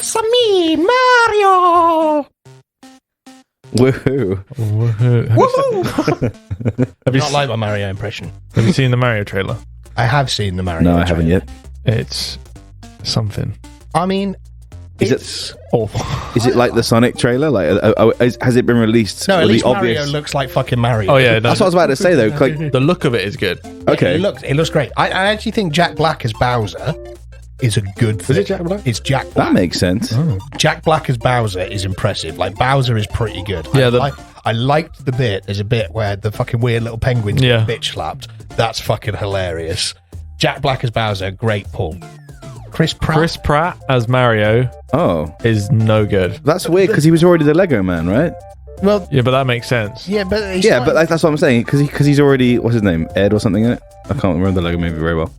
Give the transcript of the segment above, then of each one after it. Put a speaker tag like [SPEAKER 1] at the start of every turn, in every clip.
[SPEAKER 1] It's me, Mario!
[SPEAKER 2] Woohoo.
[SPEAKER 3] Have you not like my Mario impression?
[SPEAKER 4] Have you seen the Mario trailer?
[SPEAKER 3] I have seen the Mario
[SPEAKER 2] No,
[SPEAKER 3] trailer.
[SPEAKER 2] I haven't yet.
[SPEAKER 4] It's something.
[SPEAKER 3] I mean,
[SPEAKER 2] Is
[SPEAKER 4] Awful.
[SPEAKER 2] Is it like the Sonic trailer? Like, has it been released?
[SPEAKER 3] No, at
[SPEAKER 2] with
[SPEAKER 3] least
[SPEAKER 2] the
[SPEAKER 3] Mario
[SPEAKER 2] obvious...
[SPEAKER 3] looks like fucking Mario.
[SPEAKER 4] Oh yeah,
[SPEAKER 2] That's what I was about to say though. Like,
[SPEAKER 4] the look of it is good.
[SPEAKER 2] okay,
[SPEAKER 3] It looks great. I actually think Jack Black as Bowser is a good thing.
[SPEAKER 2] Is it Jack Black?
[SPEAKER 3] It's Jack Black.
[SPEAKER 2] that makes sense.
[SPEAKER 3] Jack Black as Bowser is impressive. Like, Bowser is pretty good.
[SPEAKER 4] Yeah,
[SPEAKER 3] I liked the bit. There's a bit where the fucking weird little penguins
[SPEAKER 4] Yeah.
[SPEAKER 3] get bitch slapped. That's fucking hilarious. Jack Black as Bowser, great pull. Chris Pratt
[SPEAKER 4] as Mario
[SPEAKER 2] Oh,
[SPEAKER 4] is no good.
[SPEAKER 2] that's weird because he was already the Lego man, right?
[SPEAKER 3] Well,
[SPEAKER 4] Yeah, but that makes sense.
[SPEAKER 3] yeah, but he's
[SPEAKER 2] Yeah,
[SPEAKER 3] like-
[SPEAKER 2] but like, that's what I'm saying because he's already, what's his name, Ed or something in it. I can't remember the Lego movie very well,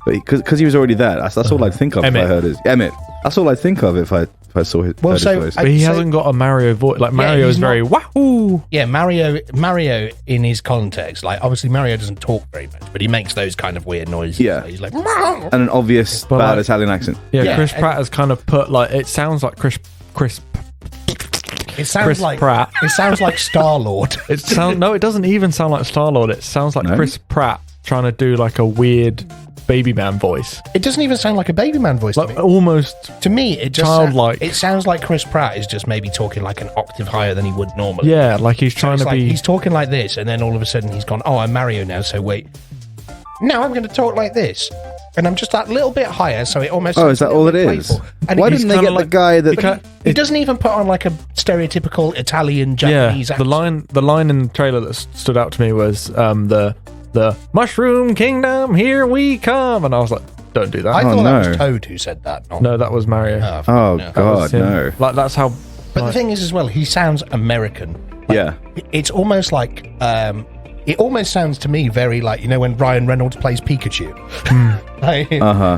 [SPEAKER 2] but because he was already there. That's all I think of.
[SPEAKER 4] Emmett.
[SPEAKER 2] If I heard his Emmett. That's all I think of if I saw his.
[SPEAKER 3] Well,
[SPEAKER 2] heard his
[SPEAKER 3] so
[SPEAKER 2] voice.
[SPEAKER 4] But he
[SPEAKER 3] So-
[SPEAKER 4] hasn't got a Mario voice. Like Mario
[SPEAKER 3] he's
[SPEAKER 4] is very wahoo.
[SPEAKER 3] yeah, Mario in his context, like, obviously Mario doesn't talk very much, but he makes those kind of weird noises.
[SPEAKER 2] Yeah.
[SPEAKER 3] He's like,
[SPEAKER 2] and an obvious
[SPEAKER 4] But
[SPEAKER 2] bad
[SPEAKER 4] like-
[SPEAKER 2] Italian accent.
[SPEAKER 4] Yeah,
[SPEAKER 3] Yeah,
[SPEAKER 4] Chris
[SPEAKER 3] and-
[SPEAKER 4] Pratt has kind of put like it sounds like Chris
[SPEAKER 3] it sounds
[SPEAKER 4] Chris
[SPEAKER 3] like
[SPEAKER 4] Pratt.
[SPEAKER 3] It sounds like Star Lord.
[SPEAKER 4] No, it doesn't even sound like Star-Lord. It sounds like
[SPEAKER 2] No?
[SPEAKER 4] Chris Pratt trying to do like a weird baby man voice.
[SPEAKER 3] It doesn't even sound like a baby man voice
[SPEAKER 4] Like
[SPEAKER 3] to me.
[SPEAKER 4] almost
[SPEAKER 3] To me, it just
[SPEAKER 4] childlike.
[SPEAKER 3] It sounds like Chris Pratt is just maybe talking like an octave higher than he would normally.
[SPEAKER 4] yeah, like he's trying
[SPEAKER 3] It's
[SPEAKER 4] to
[SPEAKER 3] like
[SPEAKER 4] be
[SPEAKER 3] he's talking like this, and then all of a sudden he's gone, "Oh, I'm Mario now." So wait, now I'm going to talk like this, and I'm just that little bit higher, so it almost.
[SPEAKER 2] Oh, is
[SPEAKER 3] sounds
[SPEAKER 2] that
[SPEAKER 3] a
[SPEAKER 2] all
[SPEAKER 3] little
[SPEAKER 2] it
[SPEAKER 3] bit
[SPEAKER 2] is?
[SPEAKER 3] playful. And
[SPEAKER 2] Why
[SPEAKER 3] he's
[SPEAKER 2] didn't they
[SPEAKER 3] kinda
[SPEAKER 2] get
[SPEAKER 3] like-
[SPEAKER 2] the guy that?
[SPEAKER 3] But he doesn't even put on like a stereotypical Italian Japanese
[SPEAKER 4] yeah.
[SPEAKER 3] accent.
[SPEAKER 4] The line in the trailer that stood out to me was the Mushroom Kingdom, here we come, and I was like, don't do that.
[SPEAKER 3] I thought
[SPEAKER 2] no.
[SPEAKER 3] that was Toad who said that. Not,
[SPEAKER 4] No, that was Mario.
[SPEAKER 2] Oh
[SPEAKER 3] no.
[SPEAKER 4] That was
[SPEAKER 2] God,
[SPEAKER 4] him.
[SPEAKER 2] no!
[SPEAKER 4] Like that's how.
[SPEAKER 3] But
[SPEAKER 4] like,
[SPEAKER 3] the thing is, as well, he sounds American.
[SPEAKER 2] Yeah,
[SPEAKER 3] It's almost like it almost sounds to me very like, you know, when Ryan Reynolds plays Pikachu. Like,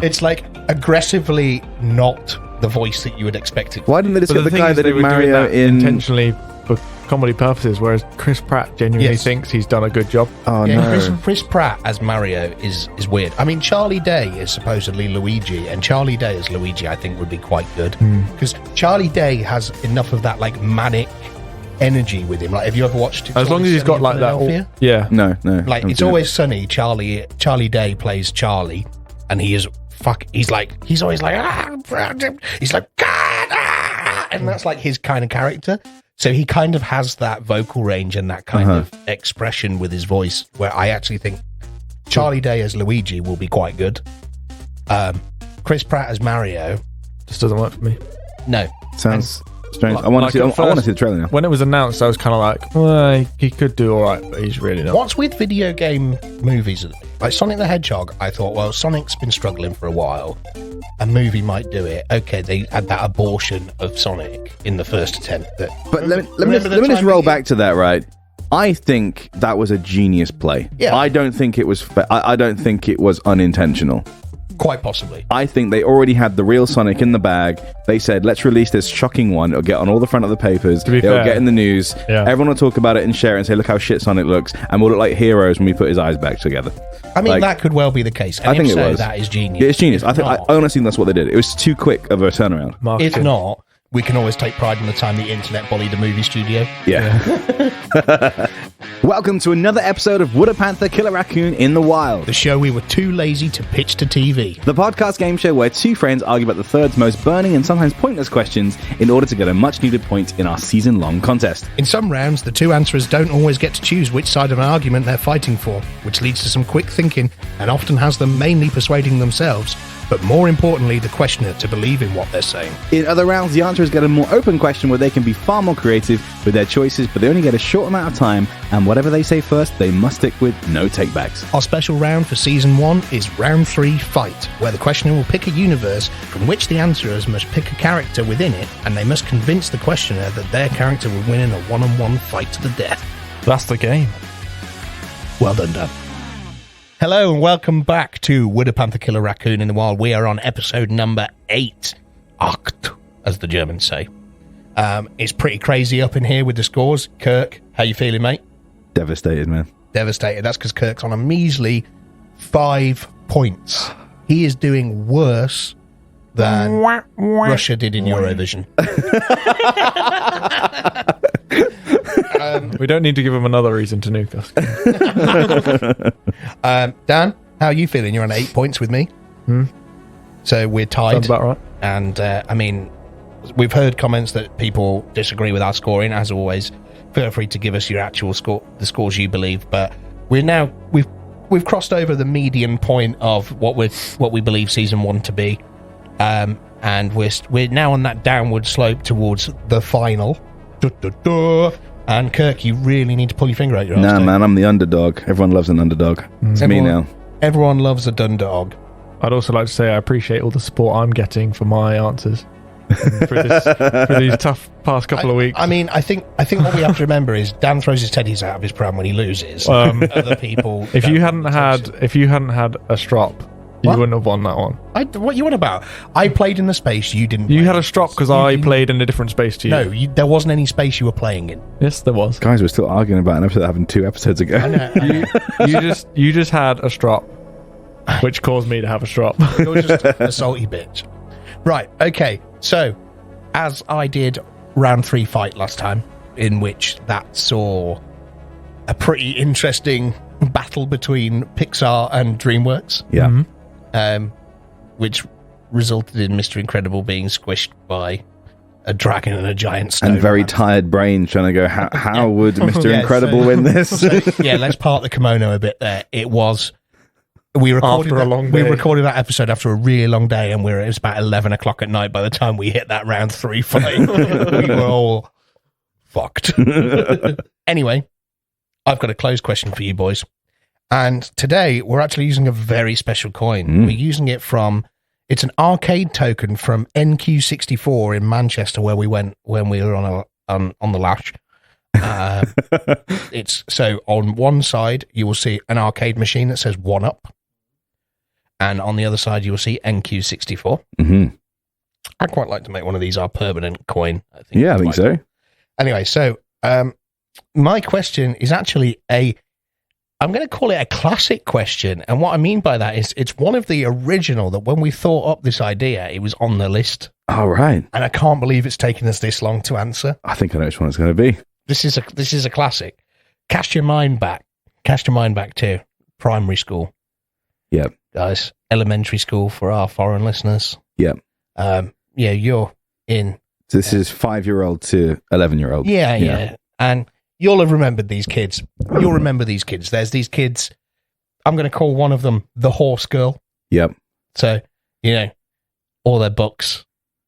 [SPEAKER 3] it's like aggressively not the voice that you would expect it.
[SPEAKER 2] why didn't they just
[SPEAKER 4] but
[SPEAKER 2] get the
[SPEAKER 4] thing
[SPEAKER 2] guy
[SPEAKER 4] is
[SPEAKER 2] that
[SPEAKER 4] they
[SPEAKER 2] did
[SPEAKER 4] were doing
[SPEAKER 2] Mario
[SPEAKER 4] that
[SPEAKER 2] in?
[SPEAKER 4] intentionally for comedy purposes, whereas Chris Pratt genuinely
[SPEAKER 3] Yes.
[SPEAKER 4] thinks he's done a good job.
[SPEAKER 2] Oh
[SPEAKER 3] Yeah,
[SPEAKER 2] no!
[SPEAKER 3] Chris Pratt as Mario is weird. I mean, Charlie Day is supposedly Luigi, and Charlie Day as Luigi I think would be quite good because Charlie Day has enough of that like manic energy with him. Like, have you ever watched it?
[SPEAKER 4] As long as he's got like that.
[SPEAKER 3] Philadelphia?
[SPEAKER 4] Yeah.
[SPEAKER 2] No.
[SPEAKER 3] Like,
[SPEAKER 2] haven't
[SPEAKER 3] it's
[SPEAKER 2] seen it.
[SPEAKER 3] always sunny. Charlie Day plays Charlie, and he is he's always like he's like God, and that's like his kind of character. So he kind of has that vocal range and that kind of expression with his voice, where I actually think Charlie Day as Luigi will be quite good. Chris Pratt as Mario,
[SPEAKER 4] Just doesn't work for me.
[SPEAKER 3] no.
[SPEAKER 2] Sounds strange.
[SPEAKER 4] Like-
[SPEAKER 2] I want
[SPEAKER 4] like
[SPEAKER 2] to see.
[SPEAKER 4] at
[SPEAKER 2] I want to
[SPEAKER 4] first-
[SPEAKER 2] see the trailer now.
[SPEAKER 4] When it was announced, I was kind of like, well, he could do all right, but he's really not.
[SPEAKER 3] What's with video game movies? Like Sonic the Hedgehog, I thought, well, Sonic's been struggling for a while. A movie might do it. Okay, they had that abortion of Sonic in the first attempt.
[SPEAKER 2] But let me
[SPEAKER 3] remember the
[SPEAKER 2] just
[SPEAKER 3] time
[SPEAKER 2] roll
[SPEAKER 3] we-
[SPEAKER 2] back to that, right? I think that was a genius play.
[SPEAKER 3] Yeah.
[SPEAKER 2] I don't think it was. I don't think it was unintentional.
[SPEAKER 3] Quite possibly.
[SPEAKER 2] I think they already had the real Sonic in the bag. They said, let's release this shocking one. It'll get on all the front of the papers.
[SPEAKER 4] To be
[SPEAKER 2] It'll
[SPEAKER 4] fair,
[SPEAKER 2] get in the news.
[SPEAKER 4] yeah.
[SPEAKER 2] Everyone will talk about it and share it and say, look how shit Sonic looks. And we'll look like heroes when we put his eyes back together.
[SPEAKER 3] I mean,
[SPEAKER 2] Like,
[SPEAKER 3] that could well be the case. And
[SPEAKER 2] I think
[SPEAKER 3] if
[SPEAKER 2] it
[SPEAKER 3] so,
[SPEAKER 2] was.
[SPEAKER 3] that is genius.
[SPEAKER 2] Yeah, it's genius. I
[SPEAKER 3] If
[SPEAKER 2] think. I
[SPEAKER 3] not-
[SPEAKER 2] honestly think that's what they did. It was too quick of a turnaround.
[SPEAKER 3] If
[SPEAKER 4] Marketing.
[SPEAKER 3] not, we can always take pride in the time the internet bullied a movie studio.
[SPEAKER 2] Yeah. Welcome to another episode of Would a Panther Kill a Raccoon in the Wild?
[SPEAKER 3] The show we were too lazy to pitch to TV.
[SPEAKER 2] The podcast game show where two friends argue about the third's most burning and sometimes pointless questions in order to get a much needed point in our season-long contest.
[SPEAKER 3] In some rounds, the two answerers don't always get to choose which side of an argument they're fighting for, which leads to some quick thinking and often has them mainly persuading themselves, but more importantly, the questioner to believe in what they're saying.
[SPEAKER 2] In other rounds, the answers get a more open question where they can be far more creative with their choices, but they only get a short amount of time, and whatever they say first, they must stick with, no takebacks.
[SPEAKER 3] Our special round for Season 1 is Round 3 Fight, where the questioner will pick a universe from which the answerers must pick a character within it, and they must convince the questioner that their character will win in a one-on-one fight to the death.
[SPEAKER 4] That's the game.
[SPEAKER 3] Well done, Dan. Hello and welcome back to Would a Panther Kill a Raccoon in the Wild. We are on episode number 8, Acht, as the Germans say. It's pretty crazy up in here with the scores. Kirk, how you feeling, mate?
[SPEAKER 2] Devastated, man.
[SPEAKER 3] Devastated. That's because Kirk's on a measly 5 points. He is doing worse than Russia did in Eurovision.
[SPEAKER 4] We don't need to give them another reason to nuke us.
[SPEAKER 3] Dan, how are you feeling? You're on 8 points with me. So we're tied.
[SPEAKER 4] Sounds about right.
[SPEAKER 3] And I mean, we've heard comments that people disagree with our scoring. As always, feel free to give us your actual score, the scores you believe. But we've crossed over the median point of what we believe season 1 to be, and we're now on that downward slope towards the final. And Kirk, you really need to pull your finger out your ass.
[SPEAKER 2] Nah, man, I'm the underdog. Everyone loves an underdog. It's me now.
[SPEAKER 3] Everyone loves a dundog.
[SPEAKER 4] I'd also like to say I appreciate all the support I'm getting for my answers for these tough past couple of weeks.
[SPEAKER 3] I mean, I think what we have to remember is Dan throws his teddies out of his pram when he loses. Other people.
[SPEAKER 4] If you hadn't had a strop, you wouldn't have won that one.
[SPEAKER 3] What you on about? I played in the space you didn't.
[SPEAKER 4] You had a strop because I played in a different space to you.
[SPEAKER 3] No, there wasn't any space you were playing in.
[SPEAKER 4] Yes, there was.
[SPEAKER 2] Guys, we're still arguing about an episode that happened 2 episodes ago.
[SPEAKER 3] I know.
[SPEAKER 4] You just had a strop, which caused me to have a strop.
[SPEAKER 3] You're just a salty bitch. Right, okay. So, as I did round 3 fight last time, in which that saw a pretty interesting battle between Pixar and DreamWorks.
[SPEAKER 2] Yeah.
[SPEAKER 4] Mm-hmm.
[SPEAKER 3] Which resulted in Mr. Incredible being squished by a dragon and a giant snowman.
[SPEAKER 2] And very tired brain trying to go, how would Mr. Incredible win this?
[SPEAKER 3] Let's part the kimono a bit there. It was... We recorded that episode after a really long day, and it was about 11 o'clock at night by the time we hit that round 3 fight. We were all fucked. Anyway, I've got a closed question for you boys. And today, we're actually using a very special coin. We're using it it's an arcade token from NQ64 in Manchester, where we went when we were on the lash. It's so on one side, you will see an arcade machine that says 1-Up. And on the other side, you will see NQ64.
[SPEAKER 2] Mm-hmm.
[SPEAKER 3] I'd quite like to make one of these our permanent coin. I think
[SPEAKER 2] so.
[SPEAKER 3] Anyway, so my question is actually I'm going to call it a classic question. And what I mean by that is it's one of the original that when we thought up this idea, it was on the list.
[SPEAKER 2] All right.
[SPEAKER 3] And I can't believe it's taken us this long to answer.
[SPEAKER 2] I think I know which one it's going to be.
[SPEAKER 3] This is a classic. Cast your mind back to primary school.
[SPEAKER 2] Yep.
[SPEAKER 3] Guys, elementary school for our foreign listeners.
[SPEAKER 2] Yep.
[SPEAKER 3] You're in.
[SPEAKER 2] So this is 5-year-old to 11-year-old.
[SPEAKER 3] Yeah. And you'll have remembered these kids. You'll remember these kids. There's these kids. I'm going to call one of them the horse girl.
[SPEAKER 2] Yep.
[SPEAKER 3] So, all their books,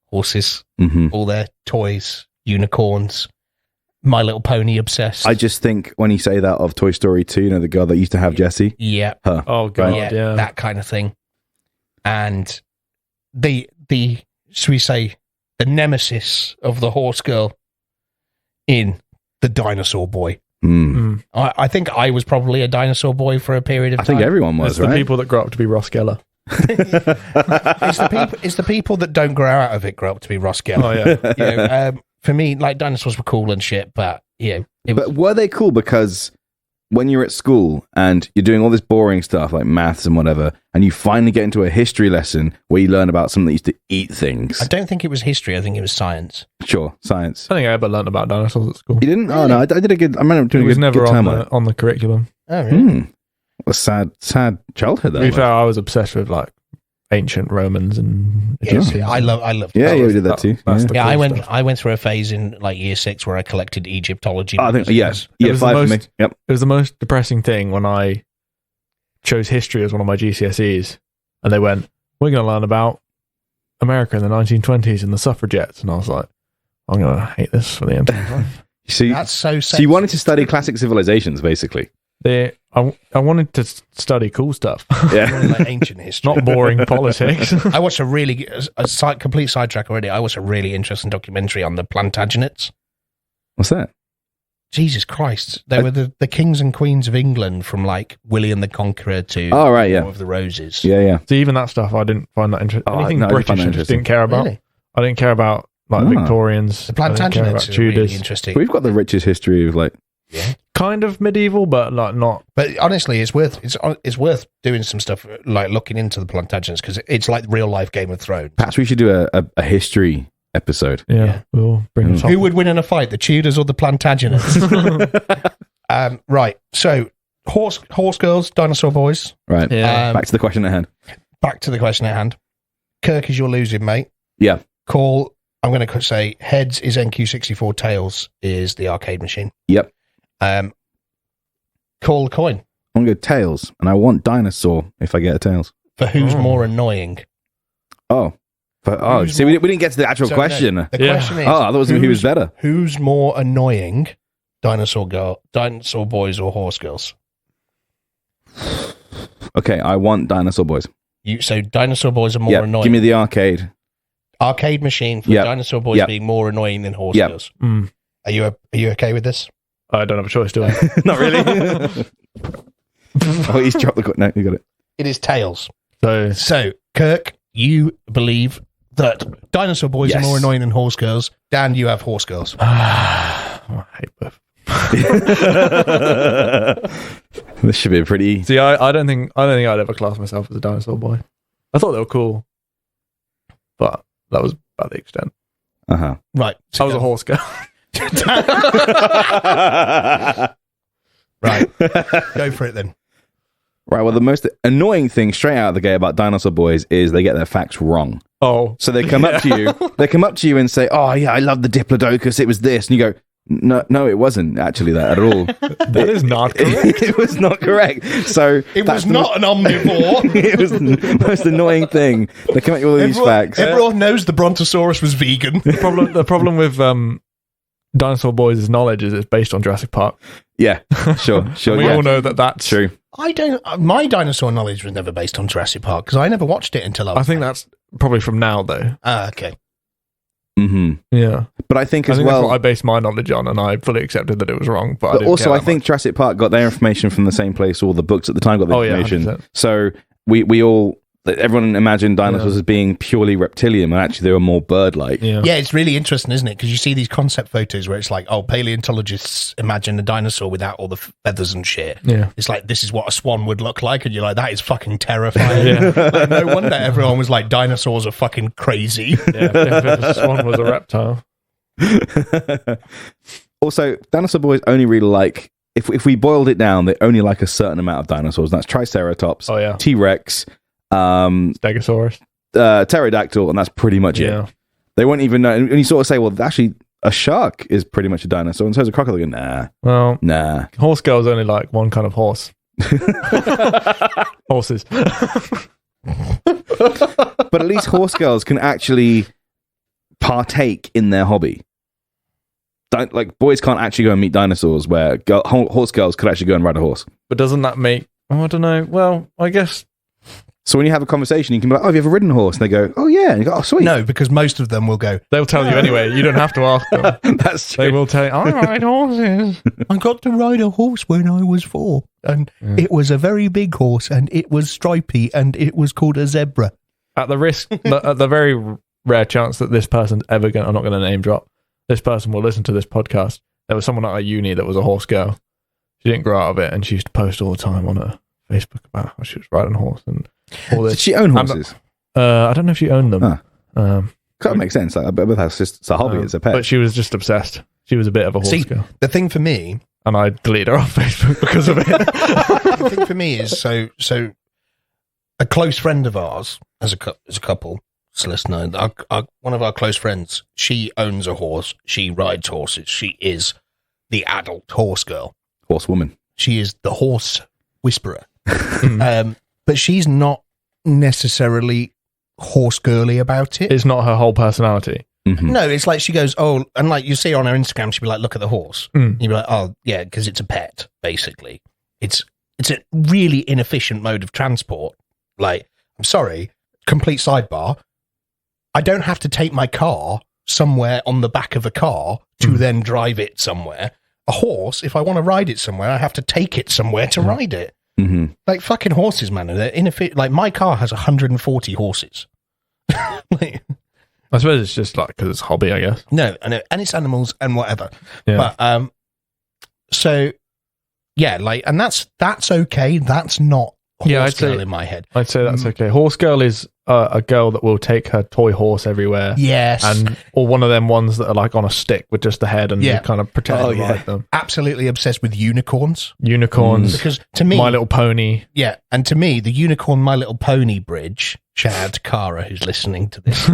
[SPEAKER 3] horses, all their toys, unicorns, My Little Pony obsessed.
[SPEAKER 2] I just think when you say that of Toy Story 2, the girl that used to have Jessie.
[SPEAKER 3] Yeah.
[SPEAKER 2] Her.
[SPEAKER 4] Oh, God, yeah.
[SPEAKER 3] That kind of thing. And the should we say, the nemesis of the horse girl in The Dinosaur Boy. I think I was probably a dinosaur boy for a period of time.
[SPEAKER 2] I think everyone was,
[SPEAKER 4] it's the people that grow up to be Ross Geller.
[SPEAKER 3] It's the people that don't grow out of it grow up to be Ross Geller.
[SPEAKER 4] Oh, yeah.
[SPEAKER 3] For me, like, dinosaurs were cool and shit, but
[SPEAKER 2] But were they cool? Because when you're at school and you're doing all this boring stuff like maths and whatever, and you finally get into a history lesson where you learn about something that used to eat things.
[SPEAKER 3] I don't think it was history. I think it was science.
[SPEAKER 2] Sure, science.
[SPEAKER 4] I think I ever learned about dinosaurs at school.
[SPEAKER 2] You didn't? Oh no, I did a good. I remember doing
[SPEAKER 4] it was
[SPEAKER 2] a good,
[SPEAKER 4] never
[SPEAKER 2] good time
[SPEAKER 4] on the curriculum.
[SPEAKER 3] Oh, really?
[SPEAKER 2] What a sad childhood that
[SPEAKER 4] To be
[SPEAKER 2] was.
[SPEAKER 4] fair, I was obsessed with like ancient Romans and
[SPEAKER 3] Yes, I loved.
[SPEAKER 2] Yeah, we did that too.
[SPEAKER 4] That's the cool
[SPEAKER 3] I
[SPEAKER 4] stuff.
[SPEAKER 3] went through a phase in like year 6 where I collected Egyptology.
[SPEAKER 2] I think yes,
[SPEAKER 4] It was
[SPEAKER 2] 5 for me.
[SPEAKER 4] most-
[SPEAKER 2] Yep.
[SPEAKER 4] It was the most depressing thing when I chose history as one of my GCSEs, and they went, "We're going to learn about America in the 1920s and the suffragettes," and I was like, "I'm going to hate this for the entire time."
[SPEAKER 3] That's so.
[SPEAKER 2] So you wanted to study classic civilizations, basically.
[SPEAKER 4] I wanted to study cool stuff,
[SPEAKER 2] Yeah.
[SPEAKER 3] like ancient history.
[SPEAKER 4] not boring politics.
[SPEAKER 3] I watched complete sidetrack already. I watched a really interesting documentary on the Plantagenets.
[SPEAKER 2] What's that?
[SPEAKER 3] Jesus Christ. They were the kings and queens of England from like William the Conqueror to
[SPEAKER 2] Oh, right, yeah.
[SPEAKER 3] War of the Roses.
[SPEAKER 2] Yeah.
[SPEAKER 4] So even that stuff, I didn't find that interesting.
[SPEAKER 2] Oh,
[SPEAKER 4] Anything
[SPEAKER 2] no, I didn't
[SPEAKER 4] British,
[SPEAKER 2] find that
[SPEAKER 4] I just
[SPEAKER 2] interesting.
[SPEAKER 4] didn't care about.
[SPEAKER 3] Really?
[SPEAKER 4] I didn't care about like Victorians.
[SPEAKER 3] The
[SPEAKER 4] I didn't care
[SPEAKER 3] Plantagenets
[SPEAKER 4] about
[SPEAKER 3] are really
[SPEAKER 4] Tudors.
[SPEAKER 3] interesting.
[SPEAKER 2] We've got the richest history of like
[SPEAKER 4] kind of medieval, but like not.
[SPEAKER 3] But honestly, it's worth doing some stuff like looking into the Plantagenets because it's like real life Game of Thrones.
[SPEAKER 2] Perhaps we should do a history episode.
[SPEAKER 4] Yeah, we'll bring it up.
[SPEAKER 3] Who would win in a fight, the Tudors or the Plantagenets? Right. So horse girls, dinosaur boys.
[SPEAKER 2] Right.
[SPEAKER 4] Yeah.
[SPEAKER 2] Back to the question at hand.
[SPEAKER 3] Back to the question at hand. Kirk is your losing, mate.
[SPEAKER 2] Yeah.
[SPEAKER 3] Call. I'm going to say heads is NQ64, tails is the arcade machine.
[SPEAKER 2] Yep.
[SPEAKER 3] Call the coin.
[SPEAKER 2] I'm going to go tails, and I want dinosaur if I get a tails.
[SPEAKER 3] For who's more annoying?
[SPEAKER 2] Oh.
[SPEAKER 3] Who's
[SPEAKER 2] See,
[SPEAKER 3] more-
[SPEAKER 2] we didn't get to the actual
[SPEAKER 3] So,
[SPEAKER 2] question.
[SPEAKER 3] no, the question is,
[SPEAKER 2] Oh, I thought it was who was better.
[SPEAKER 3] Who's more annoying, dinosaur boys or horse girls?
[SPEAKER 2] Okay, I want dinosaur boys.
[SPEAKER 3] So dinosaur boys are more annoying.
[SPEAKER 2] Give me the arcade.
[SPEAKER 3] Arcade machine for dinosaur boys being more annoying than horse girls.
[SPEAKER 4] Mm.
[SPEAKER 3] Are you okay with this?
[SPEAKER 4] I don't have a choice, do I?
[SPEAKER 2] Not really. Oh, he's dropped the coin. No, you got it.
[SPEAKER 3] It is tails.
[SPEAKER 4] So
[SPEAKER 3] Kirk, you believe that dinosaur boys are more annoying than horse girls. Dan, you have horse girls.
[SPEAKER 4] I hate both.
[SPEAKER 2] This should be a pretty.
[SPEAKER 4] See, I don't think I'd ever class myself as a dinosaur boy. I thought they were cool, but that was about the extent.
[SPEAKER 3] Right.
[SPEAKER 4] I was a horse girl.
[SPEAKER 3] Right. Go for it then.
[SPEAKER 2] Right. Well, the most annoying thing straight out of the gate about dinosaur boys is they get their facts wrong.
[SPEAKER 4] Oh,
[SPEAKER 2] So they come up to you. They come up to you and say, "Oh yeah, I love the Diplodocus. It was this," and you go, "No, it wasn't actually that at all."
[SPEAKER 4] that is not correct.
[SPEAKER 2] It was not correct. So
[SPEAKER 3] It was not an omnivore.
[SPEAKER 2] It was the most annoying thing. They come at you with all these facts.
[SPEAKER 3] Everyone knows the Brontosaurus was vegan.
[SPEAKER 4] The problem with dinosaur boys' knowledge is it's based on Jurassic Park.
[SPEAKER 2] Yeah, sure.
[SPEAKER 4] We all know that's
[SPEAKER 2] true.
[SPEAKER 3] My dinosaur knowledge was never based on Jurassic Park because I never watched it until
[SPEAKER 4] I think that's probably from now, though.
[SPEAKER 3] Okay.
[SPEAKER 2] Mm-hmm.
[SPEAKER 4] Yeah,
[SPEAKER 2] but I think
[SPEAKER 4] that's
[SPEAKER 2] well,
[SPEAKER 4] what I based my knowledge on, and I fully accepted that it was wrong. But
[SPEAKER 2] also, I think Jurassic Park got their information from the same place. All the books at the time got the information.
[SPEAKER 4] 100%.
[SPEAKER 2] So we all, everyone imagined dinosaurs as being purely reptilian, and actually they were more bird-like.
[SPEAKER 4] Yeah,
[SPEAKER 3] it's really interesting, isn't it? Because you see these concept photos where it's like, oh, paleontologists imagine a dinosaur without all the feathers and shit.
[SPEAKER 4] Yeah,
[SPEAKER 3] it's like, this is what a swan would look like, and you're like, that is fucking terrifying.
[SPEAKER 4] Yeah.
[SPEAKER 3] Like, no wonder everyone was like, dinosaurs are fucking crazy.
[SPEAKER 4] Yeah, if the swan was a reptile.
[SPEAKER 2] Also, dinosaur boys only really like, if we boiled it down, they only like a certain amount of dinosaurs. And that's Triceratops, T-Rex,
[SPEAKER 4] Stegosaurus,
[SPEAKER 2] pterodactyl, and that's pretty much it. They won't even know. And you sort of say, well, actually, a shark is pretty much a dinosaur, and so is a crocodile. Nah.
[SPEAKER 4] Horse girls only like one kind of horse. Horses.
[SPEAKER 2] But at least horse girls can actually partake in their hobby. Like, boys can't actually go and meet dinosaurs, where horse girls could actually go and ride a horse.
[SPEAKER 4] But doesn't that make... Oh, I don't know. Well, I guess...
[SPEAKER 2] So when you have a conversation, you can be like, "Oh, have you ever ridden a horse?" And they go, "Oh yeah." And you go, "Oh, sweet."
[SPEAKER 3] No, because most of them will go,
[SPEAKER 4] they'll tell you anyway. You don't have to ask them.
[SPEAKER 2] That's true.
[SPEAKER 4] They will tell you, I ride horses.
[SPEAKER 3] I got to ride a horse when I was 4. And it was a very big horse, and it was stripy, and it was called a zebra.
[SPEAKER 4] At the very rare chance that this person's ever going to... I'm not going to name drop. This person will listen to this podcast. There was someone at our uni that was a horse girl. She didn't grow out of it, and she used to post all the time on her Facebook about how she was riding a horse and all this.
[SPEAKER 2] Did she own horses?
[SPEAKER 4] I don't know if she owned them.
[SPEAKER 2] That makes sense. Like, but it's a hobby. It's a pet.
[SPEAKER 4] But she was just obsessed. She was a bit of a horse girl.
[SPEAKER 3] The thing for me,
[SPEAKER 4] and I deleted her off Facebook because of it.
[SPEAKER 3] The thing for me is so a close friend of ours, as a couple, listener, one of our close friends, she owns a horse. She rides horses. She is the adult horse girl,
[SPEAKER 2] horsewoman.
[SPEAKER 3] She is the horse whisperer. But she's not necessarily horse girly about it.
[SPEAKER 4] It's not her whole personality.
[SPEAKER 2] Mm-hmm.
[SPEAKER 3] No, it's like she goes, oh, and like you see her on her Instagram, she'd be like, look at the horse. You'd be like, oh, yeah, because it's a pet, basically. It's a really inefficient mode of transport. Like, I'm sorry, complete sidebar. I don't have to take my car somewhere on the back of a car to then drive it somewhere. A horse, if I want to ride it somewhere, I have to take it somewhere to ride it.
[SPEAKER 2] Mm-hmm.
[SPEAKER 3] Like fucking horses, man. They're inefficient. Like my car has 140 horses. Like,
[SPEAKER 4] I suppose it's just like because it's a hobby, I guess.
[SPEAKER 3] no, and it's animals and whatever.
[SPEAKER 4] Yeah.
[SPEAKER 3] But so yeah, like, and that's okay. That's not horse girl in my head.
[SPEAKER 4] I'd say that's okay. Horse girl is a girl that will take her toy horse everywhere.
[SPEAKER 3] Yes,
[SPEAKER 4] or one of them ones that are like on a stick with just the head and you kind of pretend to ride them.
[SPEAKER 3] Absolutely obsessed with unicorns.
[SPEAKER 4] Because
[SPEAKER 3] to me,
[SPEAKER 4] My Little Pony.
[SPEAKER 3] Yeah, and to me, the unicorn My Little Pony bridge. Shout out to Cara who's listening to this.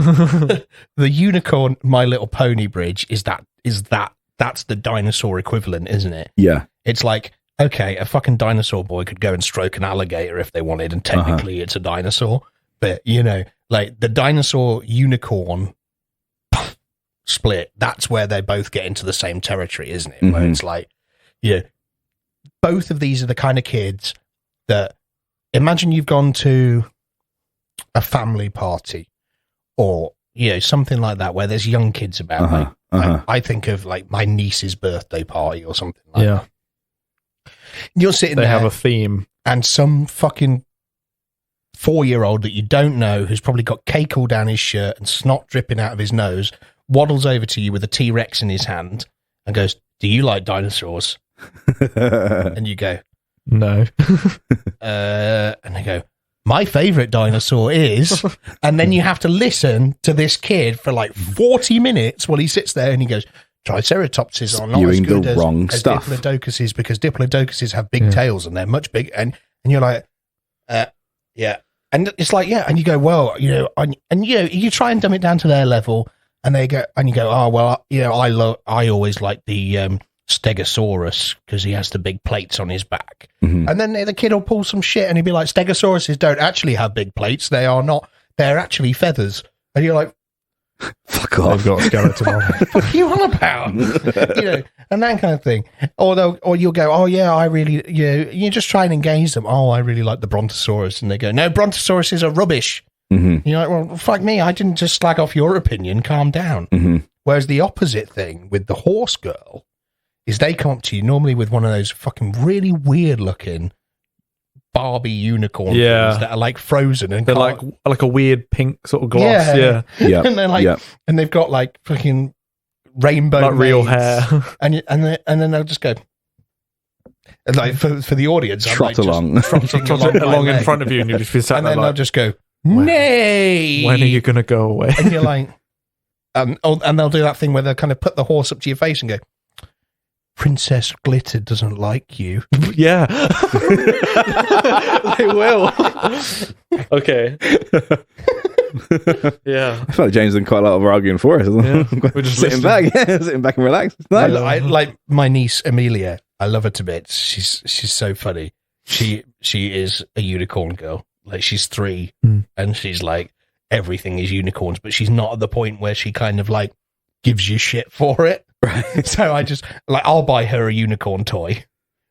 [SPEAKER 3] The unicorn My Little Pony bridge is that's the dinosaur equivalent, isn't it?
[SPEAKER 2] Yeah,
[SPEAKER 3] it's like, okay, a fucking dinosaur boy could go and stroke an alligator if they wanted, and technically it's a dinosaur. But, you know, like the dinosaur unicorn split, that's where they both get into the same territory, isn't it? Where it's like, yeah, both of these are the kind of kids that, imagine you've gone to a family party or, you know, something like that where there's young kids about. I think of like my niece's birthday party or something like that. You're sitting there.
[SPEAKER 4] They have a theme.
[SPEAKER 3] And some fucking 4-year-old that you don't know, who's probably got cake all down his shirt and snot dripping out of his nose, waddles over to you with a T-Rex in his hand and goes, "Do you like dinosaurs?" And you go,
[SPEAKER 4] "No."
[SPEAKER 3] And they go, "My favorite dinosaur is," and then you have to listen to this kid for like 40 minutes while he sits there and he goes, "Triceratopses are not as good as Diplodocuses because Diplodocuses have big tails and they're much big." And you're like, yeah. And it's like, yeah. And you go, well, you know, and you know, you try and dumb it down to their level, and they go, and you go, oh, well, you know, I always like the Stegosaurus because he has the big plates on his back. And then the kid will pull some shit and he'll be like, Stegosauruses don't actually have big plates. They're actually feathers. And you're like,
[SPEAKER 2] fuck off.
[SPEAKER 4] They've got a skeleton on.
[SPEAKER 3] What are you on about? You know, and that kind of thing. Or you'll go, oh yeah, I really, you just try and engage them. Oh, I really like the Brontosaurus. And they go, no, Brontosauruses are rubbish. You're like, well, fuck me. I didn't just slag off your opinion. Calm down. Whereas the opposite thing with the horse girl is they come up to you normally with one of those fucking really weird looking Barbie unicorn things that are like frozen and
[SPEAKER 4] they're like a weird pink sort of gloss. Yeah.
[SPEAKER 3] And they're like, and they've got like fucking rainbow,
[SPEAKER 4] like real hair,
[SPEAKER 3] and then they'll just go, and like for the audience,
[SPEAKER 2] trot along
[SPEAKER 3] in
[SPEAKER 4] front of you, and you just be sat
[SPEAKER 3] and
[SPEAKER 4] there
[SPEAKER 3] then they'll just go, nay,
[SPEAKER 4] when are you gonna go away?
[SPEAKER 3] And you're like, and they'll do that thing where they'll kind of put the horse up to your face and go, Princess Glitter doesn't like you.
[SPEAKER 4] Yeah. They will. Okay. Yeah.
[SPEAKER 2] I feel like James done quite a lot of arguing for us.
[SPEAKER 4] Yeah. We're just
[SPEAKER 2] sitting back and relaxed. Nice.
[SPEAKER 3] I like my niece Amelia. I love her to bits. She's so funny. She is a unicorn girl. Like, she's 3 and she's like, everything is unicorns, but she's not at the point where she kind of like gives you shit for it. Right. So I just like, I'll buy her a unicorn toy,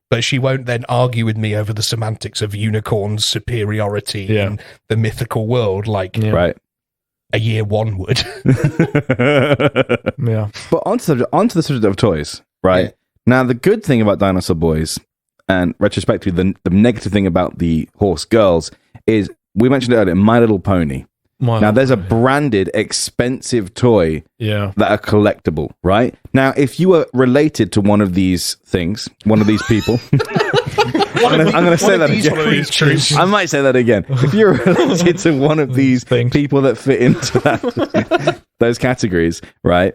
[SPEAKER 3] but she won't then argue with me over the semantics of unicorns' superiority in the mythical world like a year 1 would.
[SPEAKER 2] Yeah. But onto the subject of toys, right? Yeah. Now, the good thing about Dinosaur Boys, and retrospectively, the negative thing about the horse girls, is we mentioned it earlier, My Little Pony. Now, there's a branded, expensive toy that are collectible, right? Now, if you were related to one of these things, one of these people... I'm going to say that again. I might say that again. If you're related to one of these people that fit into those categories, right?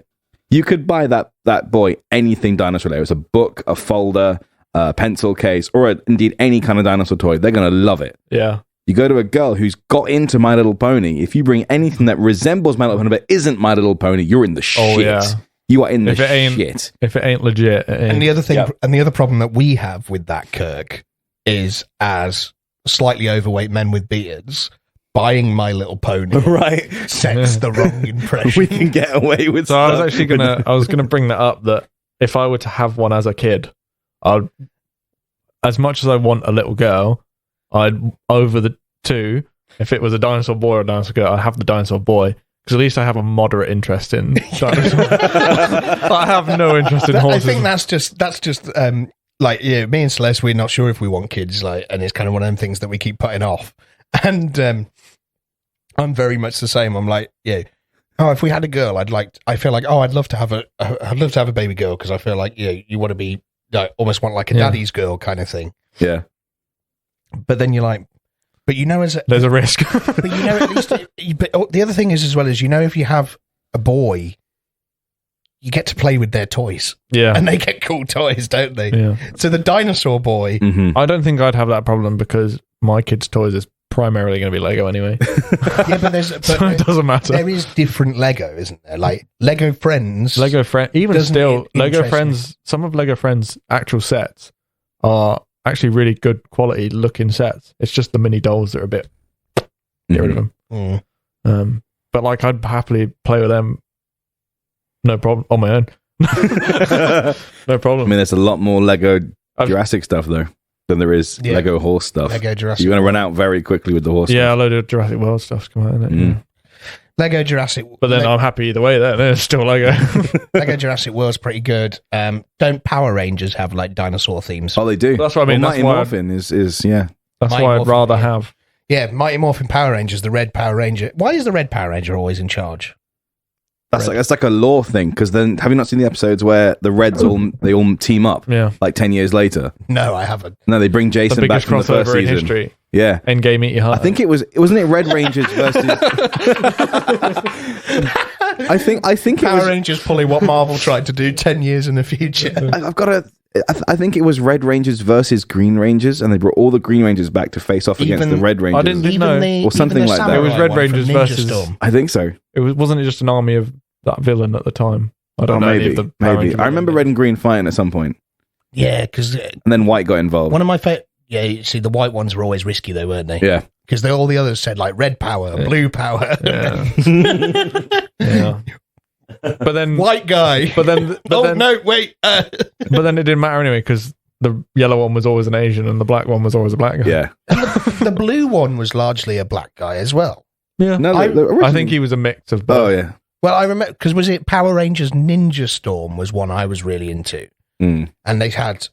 [SPEAKER 2] You could buy that boy anything dinosaur related. It's a book, a folder, a pencil case, or indeed any kind of dinosaur toy. They're going to love it.
[SPEAKER 4] Yeah.
[SPEAKER 2] You go to a girl who's got into My Little Pony. If you bring anything that resembles My Little Pony but isn't My Little Pony, you're in the shit. Yeah. You are in the shit.
[SPEAKER 4] If it ain't legit.
[SPEAKER 3] And the other thing, and the other problem that we have with that, Kirk, is as slightly overweight men with beards, buying My Little Pony sets the wrong impression.
[SPEAKER 2] We can get away with.
[SPEAKER 4] So I was actually gonna bring that up, that if I were to have one as a kid, as much as I want a little girl, I'd over the two. If it was a dinosaur boy or a dinosaur girl, I'd have the dinosaur boy, because at least I have a moderate interest in dinosaurs. I have no interest in horses.
[SPEAKER 3] I think that's just like, me and Celeste, we're not sure if we want kids, like, and it's kind of one of them things that we keep putting off. And I'm very much the same. I'm like, if we had a girl, I'd love to have a baby girl, because I feel like you want to be almost want like a daddy's girl kind of thing.
[SPEAKER 2] Yeah.
[SPEAKER 3] But then you're like, but
[SPEAKER 4] there's a risk.
[SPEAKER 3] But at least. But the other thing is as well is if you have a boy, you get to play with their toys.
[SPEAKER 4] Yeah,
[SPEAKER 3] and they get cool toys, don't they?
[SPEAKER 4] Yeah.
[SPEAKER 3] So the dinosaur boy.
[SPEAKER 2] Mm-hmm.
[SPEAKER 4] I don't think I'd have that problem because my kids' toys is primarily going to be Lego anyway.
[SPEAKER 3] Yeah, but
[SPEAKER 4] so it doesn't matter.
[SPEAKER 3] There is different Lego, isn't there? Like Lego Friends.
[SPEAKER 4] Even still, Lego Friends. Some of Lego Friends' actual sets are actually really good quality looking sets. It's just the mini dolls that are a bit. Get rid of them.
[SPEAKER 3] Mm.
[SPEAKER 4] But like, I'd happily play with them. No problem on my own. No problem.
[SPEAKER 2] I mean, there's a lot more Lego Jurassic stuff though than there is Lego horse stuff.
[SPEAKER 3] Lego Jurassic.
[SPEAKER 2] You're going to run out very quickly with the horse.
[SPEAKER 4] Yeah,
[SPEAKER 2] stuff.
[SPEAKER 4] a load of Jurassic World stuff's come out in it. Yeah.
[SPEAKER 3] Lego Jurassic.
[SPEAKER 4] But then I'm happy either way. Then it's still Lego.
[SPEAKER 3] Lego Jurassic World's pretty good. Don't Power Rangers have like dinosaur themes?
[SPEAKER 2] Oh, they do.
[SPEAKER 4] That's what I mean.
[SPEAKER 2] Well, Mighty Morphin is yeah.
[SPEAKER 4] That's
[SPEAKER 3] Mighty
[SPEAKER 4] why I'd
[SPEAKER 3] Morphin,
[SPEAKER 4] rather have.
[SPEAKER 3] Yeah, Mighty Morphin Power Rangers, the Red Power Ranger. Why is the Red Power Ranger always in charge?
[SPEAKER 2] That's like a lore thing, because then have you not seen the episodes where the Reds all team up?
[SPEAKER 4] Yeah,
[SPEAKER 2] like 10 years later.
[SPEAKER 3] No, I haven't.
[SPEAKER 2] No, they bring Jason back from the first season.
[SPEAKER 4] In history.
[SPEAKER 2] Yeah,
[SPEAKER 4] Endgame Eat Your Heart.
[SPEAKER 2] I think wasn't it Red Rangers versus? I think
[SPEAKER 3] Power Rangers pulling what Marvel tried to do 10 years in the future.
[SPEAKER 2] I think it was Red Rangers versus Green Rangers, and they brought all the Green Rangers back to face off against the Red Rangers.
[SPEAKER 4] I didn't know,
[SPEAKER 2] or something like that.
[SPEAKER 4] It was Red Rangers versus.
[SPEAKER 3] Storm.
[SPEAKER 2] I think so.
[SPEAKER 4] Wasn't it just an army of that villain at the time? I don't know.
[SPEAKER 2] Maybe. I remember Red and Green fighting at some point.
[SPEAKER 3] Yeah, because
[SPEAKER 2] and then White got involved.
[SPEAKER 3] One of my favorite. Yeah, you see, the white ones were always risky, though, weren't they?
[SPEAKER 2] Yeah,
[SPEAKER 3] because all the others said like red power, blue power.
[SPEAKER 4] Yeah. Yeah. But then
[SPEAKER 3] white guy.
[SPEAKER 4] But then
[SPEAKER 3] no, wait.
[SPEAKER 4] But then it didn't matter anyway because the yellow one was always an Asian and the black one was always a black guy.
[SPEAKER 2] Yeah,
[SPEAKER 3] the blue one was largely a black guy as well.
[SPEAKER 4] Yeah,
[SPEAKER 2] no,
[SPEAKER 4] I think he was a mix of both.
[SPEAKER 2] Oh yeah.
[SPEAKER 3] Well, I remember because was it Power Rangers Ninja Storm was one I was really into, and they had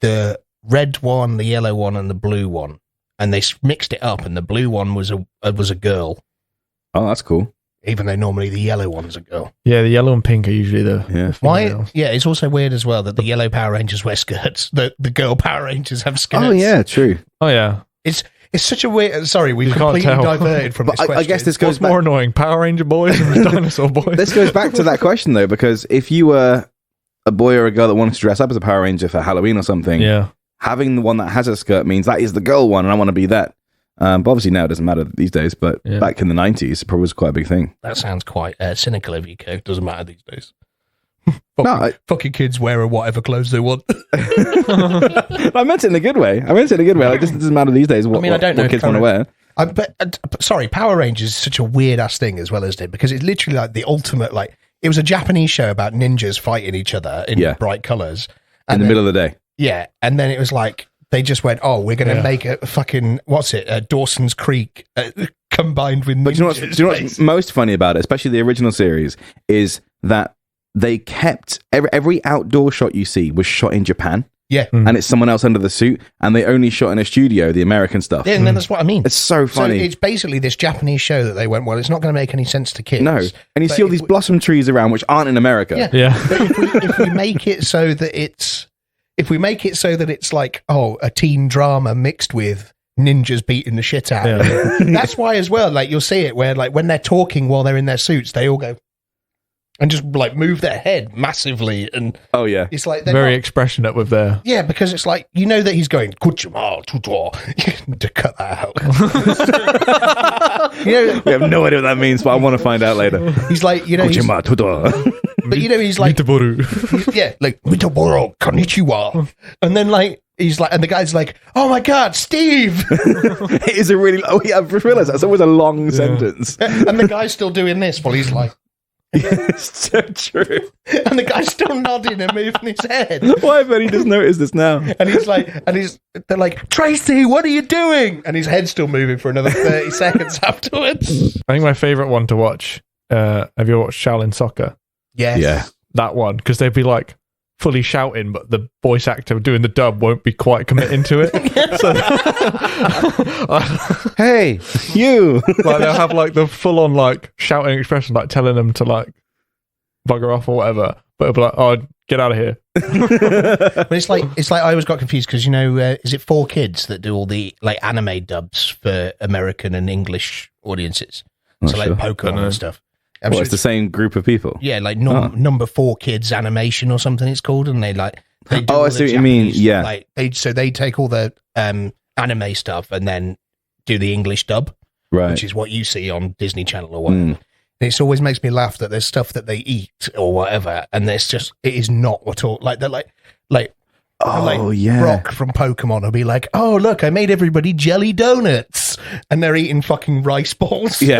[SPEAKER 3] the red one, the yellow one, and the blue one, and they mixed it up, and the blue one was a girl.
[SPEAKER 2] Oh, that's cool.
[SPEAKER 3] Even though normally the yellow one's a girl.
[SPEAKER 4] Yeah, the yellow and pink are usually the
[SPEAKER 3] Why? Yeah, it's also weird as well that the yellow Power Rangers wear skirts. The girl Power Rangers have skirts.
[SPEAKER 2] Oh yeah, true.
[SPEAKER 4] Oh yeah.
[SPEAKER 3] It's such a weird. Sorry, we've completely diverted from this question.
[SPEAKER 2] I guess this goes
[SPEAKER 4] more annoying: Power Ranger boys and dinosaur boys.
[SPEAKER 2] This goes back to that question though, because if you were a boy or a girl that wanted to dress up as a Power Ranger for Halloween or something, having the one that has a skirt means that is the girl one, and I want to be that. But obviously now it doesn't matter these days. But back in the 90s, it probably was quite a big thing.
[SPEAKER 3] That sounds quite cynical of you, Kev. Doesn't matter these days. Fucking kids wear whatever clothes they want.
[SPEAKER 2] I meant it in a good way. Like, it doesn't matter these days what, I don't know what kids want to wear.
[SPEAKER 3] Sorry, Power Rangers is such a weird ass thing as well, isn't it? Because it's literally like the ultimate, like, it was a Japanese show about ninjas fighting each other in bright colours.
[SPEAKER 2] In the middle of the day.
[SPEAKER 3] Yeah. And then it was like, they just went, oh, we're going to make a fucking, Dawson's Creek combined with ninjas.
[SPEAKER 2] But do you know what's most funny about it, especially the original series, is that they kept every outdoor shot you see was shot in Japan.
[SPEAKER 3] Yeah.
[SPEAKER 2] And it's someone else under the suit, and they only shot in a studio, the American stuff.
[SPEAKER 3] Yeah, and then that's what I mean.
[SPEAKER 2] It's so funny.
[SPEAKER 3] So it's basically this Japanese show that they went, well, it's not going to make any sense to kids.
[SPEAKER 2] No. And you see all these blossom trees around, which aren't in America.
[SPEAKER 3] Yeah. But if we make it so that it's like, a teen drama mixed with ninjas beating the shit out of it. That's why as well, like, you'll see it where, like, when they're talking while they're in their suits, they all go and just, like, move their head massively. And it's like
[SPEAKER 4] very expressionate with their
[SPEAKER 3] because it's like, you know that he's going kuchima tutor to cut that out.
[SPEAKER 2] We have no idea what that means, but I want to find out later.
[SPEAKER 3] He's like,
[SPEAKER 2] kuchima tutor.
[SPEAKER 3] But he's like, like Mitaboru konnichiwa, and then like he's like, and the guy's like, oh my god, Steve.
[SPEAKER 2] It is a really. I've realised that's always a long sentence,
[SPEAKER 3] and the guy's still doing this while he's like.
[SPEAKER 2] It's so true.
[SPEAKER 3] And the guy's still nodding and moving his head.
[SPEAKER 2] Why have I just noticed this now?
[SPEAKER 3] And they're like, Tracy, what are you doing? And his head's still moving for another 30 seconds afterwards.
[SPEAKER 4] I think my favourite one to watch, have you watched Shaolin Soccer?
[SPEAKER 3] Yes.
[SPEAKER 2] Yeah.
[SPEAKER 4] That one, because they'd be like fully shouting, but the voice actor doing the dub won't be quite committing to it.
[SPEAKER 2] Hey, you!
[SPEAKER 4] Like they'll have like the full on like shouting expression, like telling them to like bugger off or whatever. But it'll be like, oh, get out of here.
[SPEAKER 3] But it's like I always got confused because is it 4Kids that do all the like anime dubs for American and English audiences? So like Pokemon and stuff.
[SPEAKER 2] Well, it's the same group of people.
[SPEAKER 3] Yeah, like number 4Kids animation or something it's called, and they do
[SPEAKER 2] I see what you mean. Yeah,
[SPEAKER 3] like they take all the anime stuff and then do the English dub,
[SPEAKER 2] right?
[SPEAKER 3] Which is what you see on Disney Channel or whatever. It always makes me laugh that there's stuff that they eat or whatever, and it is not at all like they're like Brock from Pokemon will be like, oh look, I made everybody jelly donuts, and they're eating fucking rice balls.
[SPEAKER 2] Yeah.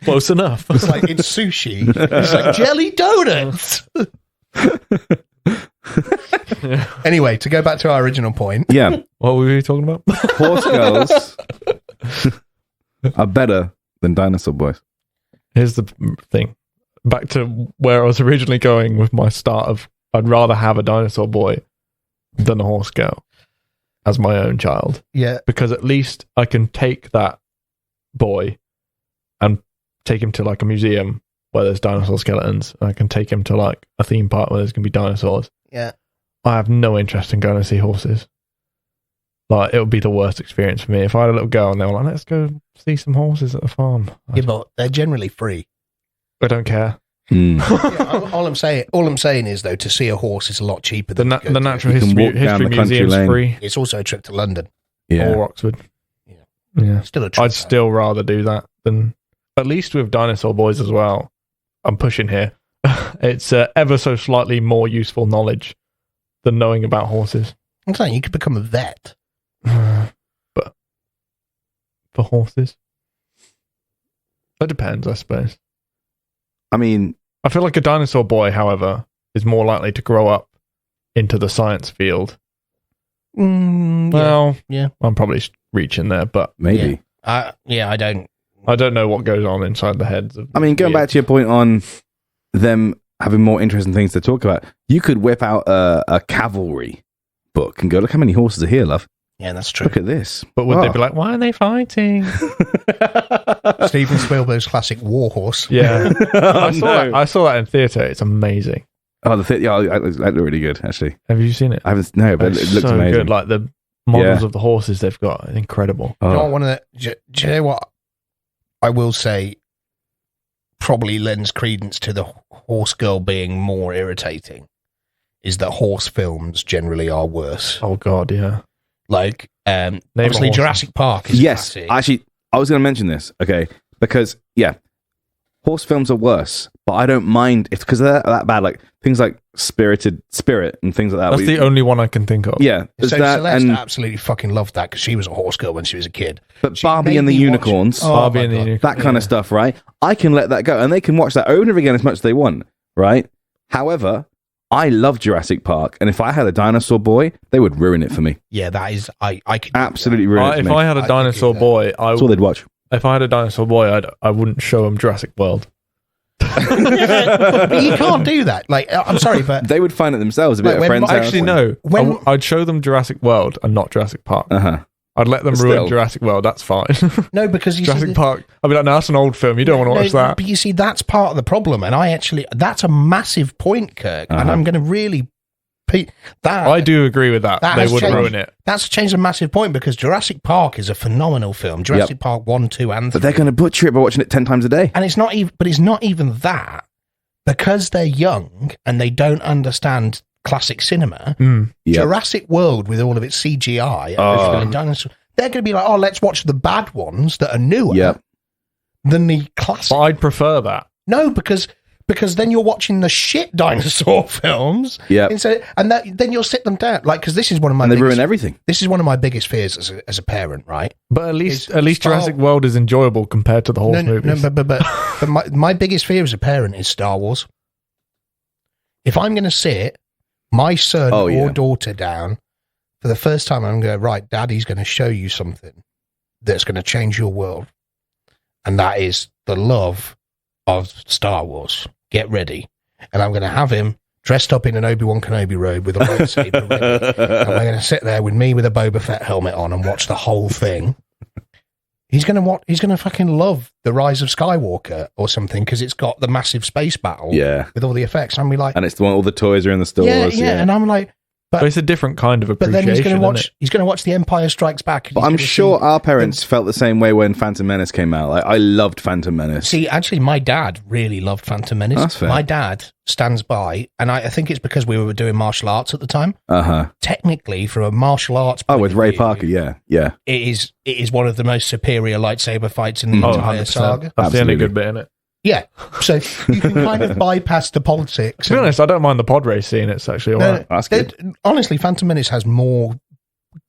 [SPEAKER 4] Close enough.
[SPEAKER 3] It's like it's sushi. It's like jelly donuts. Anyway, to go back to our original point.
[SPEAKER 2] Yeah.
[SPEAKER 4] What were we talking about?
[SPEAKER 2] Horse girls are better than dinosaur boys.
[SPEAKER 4] Here's the thing. Back to where I was originally going with my start of I'd rather have a dinosaur boy than a horse girl as my own child.
[SPEAKER 3] Yeah.
[SPEAKER 4] Because at least I can take that boy and take him to like a museum where there's dinosaur skeletons. And I can take him to like a theme park where there's going to be dinosaurs.
[SPEAKER 3] Yeah.
[SPEAKER 4] I have no interest in going to see horses. Like, it would be the worst experience for me. If I had a little girl and they were like, let's go see some horses at the farm.
[SPEAKER 3] Yeah, but they're generally free.
[SPEAKER 4] I don't care.
[SPEAKER 3] Yeah, all I'm saying is, though, to see a horse is a lot cheaper than
[SPEAKER 4] the Natural History Museum's free.
[SPEAKER 3] It's also a trip to London.
[SPEAKER 4] Yeah. Or Oxford. Yeah.
[SPEAKER 3] Still a trip.
[SPEAKER 4] I'd still rather do that than, at least with dinosaur boys as well. I'm pushing here. It's ever so slightly more useful knowledge than knowing about horses.
[SPEAKER 3] I'm saying you could become a vet.
[SPEAKER 4] But for horses, that depends, I suppose.
[SPEAKER 2] I mean,
[SPEAKER 4] I feel like a dinosaur boy, however, is more likely to grow up into the science field. Well,
[SPEAKER 3] yeah,
[SPEAKER 4] I'm probably reaching there, but
[SPEAKER 2] maybe.
[SPEAKER 3] I don't
[SPEAKER 4] know what goes on inside the heads of.
[SPEAKER 2] I mean, going back to your point on them having more interesting things to talk about, you could whip out a cavalry book and go, look how many horses are here, love.
[SPEAKER 3] Yeah, that's true.
[SPEAKER 2] Look at this.
[SPEAKER 4] But would they be like, why are they fighting?
[SPEAKER 3] Steven Spielberg's classic War Horse.
[SPEAKER 4] Yeah. I saw that in theatre. It's amazing.
[SPEAKER 2] Oh, it looked really good, actually.
[SPEAKER 4] Have you seen it?
[SPEAKER 2] I haven't, no, but it looks
[SPEAKER 4] so
[SPEAKER 2] amazing.
[SPEAKER 4] Good. Like the models of the horses they've got, incredible.
[SPEAKER 2] Oh.
[SPEAKER 3] Do you know what I will say probably lends credence to the horse girl being more irritating is that horse films generally are worse.
[SPEAKER 4] Oh, God, yeah.
[SPEAKER 3] Like, obviously Jurassic Park is classic.
[SPEAKER 2] Actually, I was going to mention this, okay? Because, horse films are worse, but I don't mind if because they're that bad. Like things like Spirited Spirit and things like that.
[SPEAKER 4] That's the only one I can think of.
[SPEAKER 2] Yeah,
[SPEAKER 3] so Celeste absolutely fucking loved that because she was a horse girl when she was a kid.
[SPEAKER 2] But Barbie and the Unicorns, that kind of stuff, right? I can let that go, and they can watch that over and over again as much as they want, right? However, I love Jurassic Park, and if I had a dinosaur boy, they would ruin it for me.
[SPEAKER 3] Yeah, that is, I could
[SPEAKER 2] absolutely ruin it for me.
[SPEAKER 4] If I had a dinosaur boy,
[SPEAKER 2] that's all they'd watch.
[SPEAKER 4] If I had a dinosaur boy, I wouldn't show him Jurassic World.
[SPEAKER 3] But you can't do that. Like, I'm sorry, but
[SPEAKER 2] they would find it themselves. A bit of friends.
[SPEAKER 4] Actually, no. I'd show them Jurassic World and not Jurassic Park. I'd let them ruin Jurassic World. That's fine.
[SPEAKER 3] No, because
[SPEAKER 4] Jurassic Park. I'd be like, no, that's an old film. You don't want to watch that.
[SPEAKER 3] But you see, that's part of the problem, and that's a massive point, Kirk. And I'm going to really.
[SPEAKER 4] I do agree with that. They would ruin it.
[SPEAKER 3] That's changed a massive point because Jurassic Park is a phenomenal film. Jurassic Park 1, 2, and 3.
[SPEAKER 2] But they're going to butcher it by watching it 10 times a day.
[SPEAKER 3] And it's not even. But it's not even that because they're young and they don't understand classic cinema. Jurassic World with all of its CGI and dinosaurs, they're going to be like, oh, let's watch the bad ones that are newer than the classic.
[SPEAKER 4] But I'd prefer that.
[SPEAKER 3] No, because then you're watching the shit dinosaur films.
[SPEAKER 2] Yeah.
[SPEAKER 3] And then you'll sit them down. Like, because this is one of my
[SPEAKER 2] they ruin everything.
[SPEAKER 3] This is one of my biggest fears as a parent, right?
[SPEAKER 4] But at least Jurassic World is enjoyable compared to the horse movies.
[SPEAKER 3] No, but my biggest fear as a parent is Star Wars. If I'm going to sit my son or daughter down for the first time, I'm going to go, right, Daddy's going to show you something that's going to change your world. And that is the love of Star Wars. Get ready. And I'm going to have him dressed up in an Obi-Wan Kenobi robe with a lightsaber ready. And we're going to sit there with me with a Boba Fett helmet on and watch the whole thing. he's gonna fucking love The Rise of Skywalker or something because it's got the massive space battle with all the effects. And I'm like,
[SPEAKER 2] and it's the one all the toys are in the stores.
[SPEAKER 3] Yeah. And I'm like,
[SPEAKER 4] but it's a different kind of appreciation.
[SPEAKER 3] But then he's gonna watch The Empire Strikes Back.
[SPEAKER 2] But I'm sure our parents felt the same way when Phantom Menace came out. Like, I loved Phantom Menace.
[SPEAKER 3] See, actually, my dad really loved Phantom Menace.
[SPEAKER 2] That's fair.
[SPEAKER 3] My dad stands by, and I think it's because we were doing martial arts at the time. Technically, from a martial arts point
[SPEAKER 2] with
[SPEAKER 3] of
[SPEAKER 2] Ray
[SPEAKER 3] view,
[SPEAKER 2] Parker, yeah.
[SPEAKER 3] It is one of the most superior lightsaber fights in the entire
[SPEAKER 4] 100%.
[SPEAKER 3] saga.
[SPEAKER 4] That's the only good bit in it.
[SPEAKER 3] Yeah, so you can kind of bypass the politics.
[SPEAKER 4] To be honest, I don't mind the pod race scene. It's actually all right.
[SPEAKER 2] That's good.
[SPEAKER 3] Honestly, Phantom Menace has more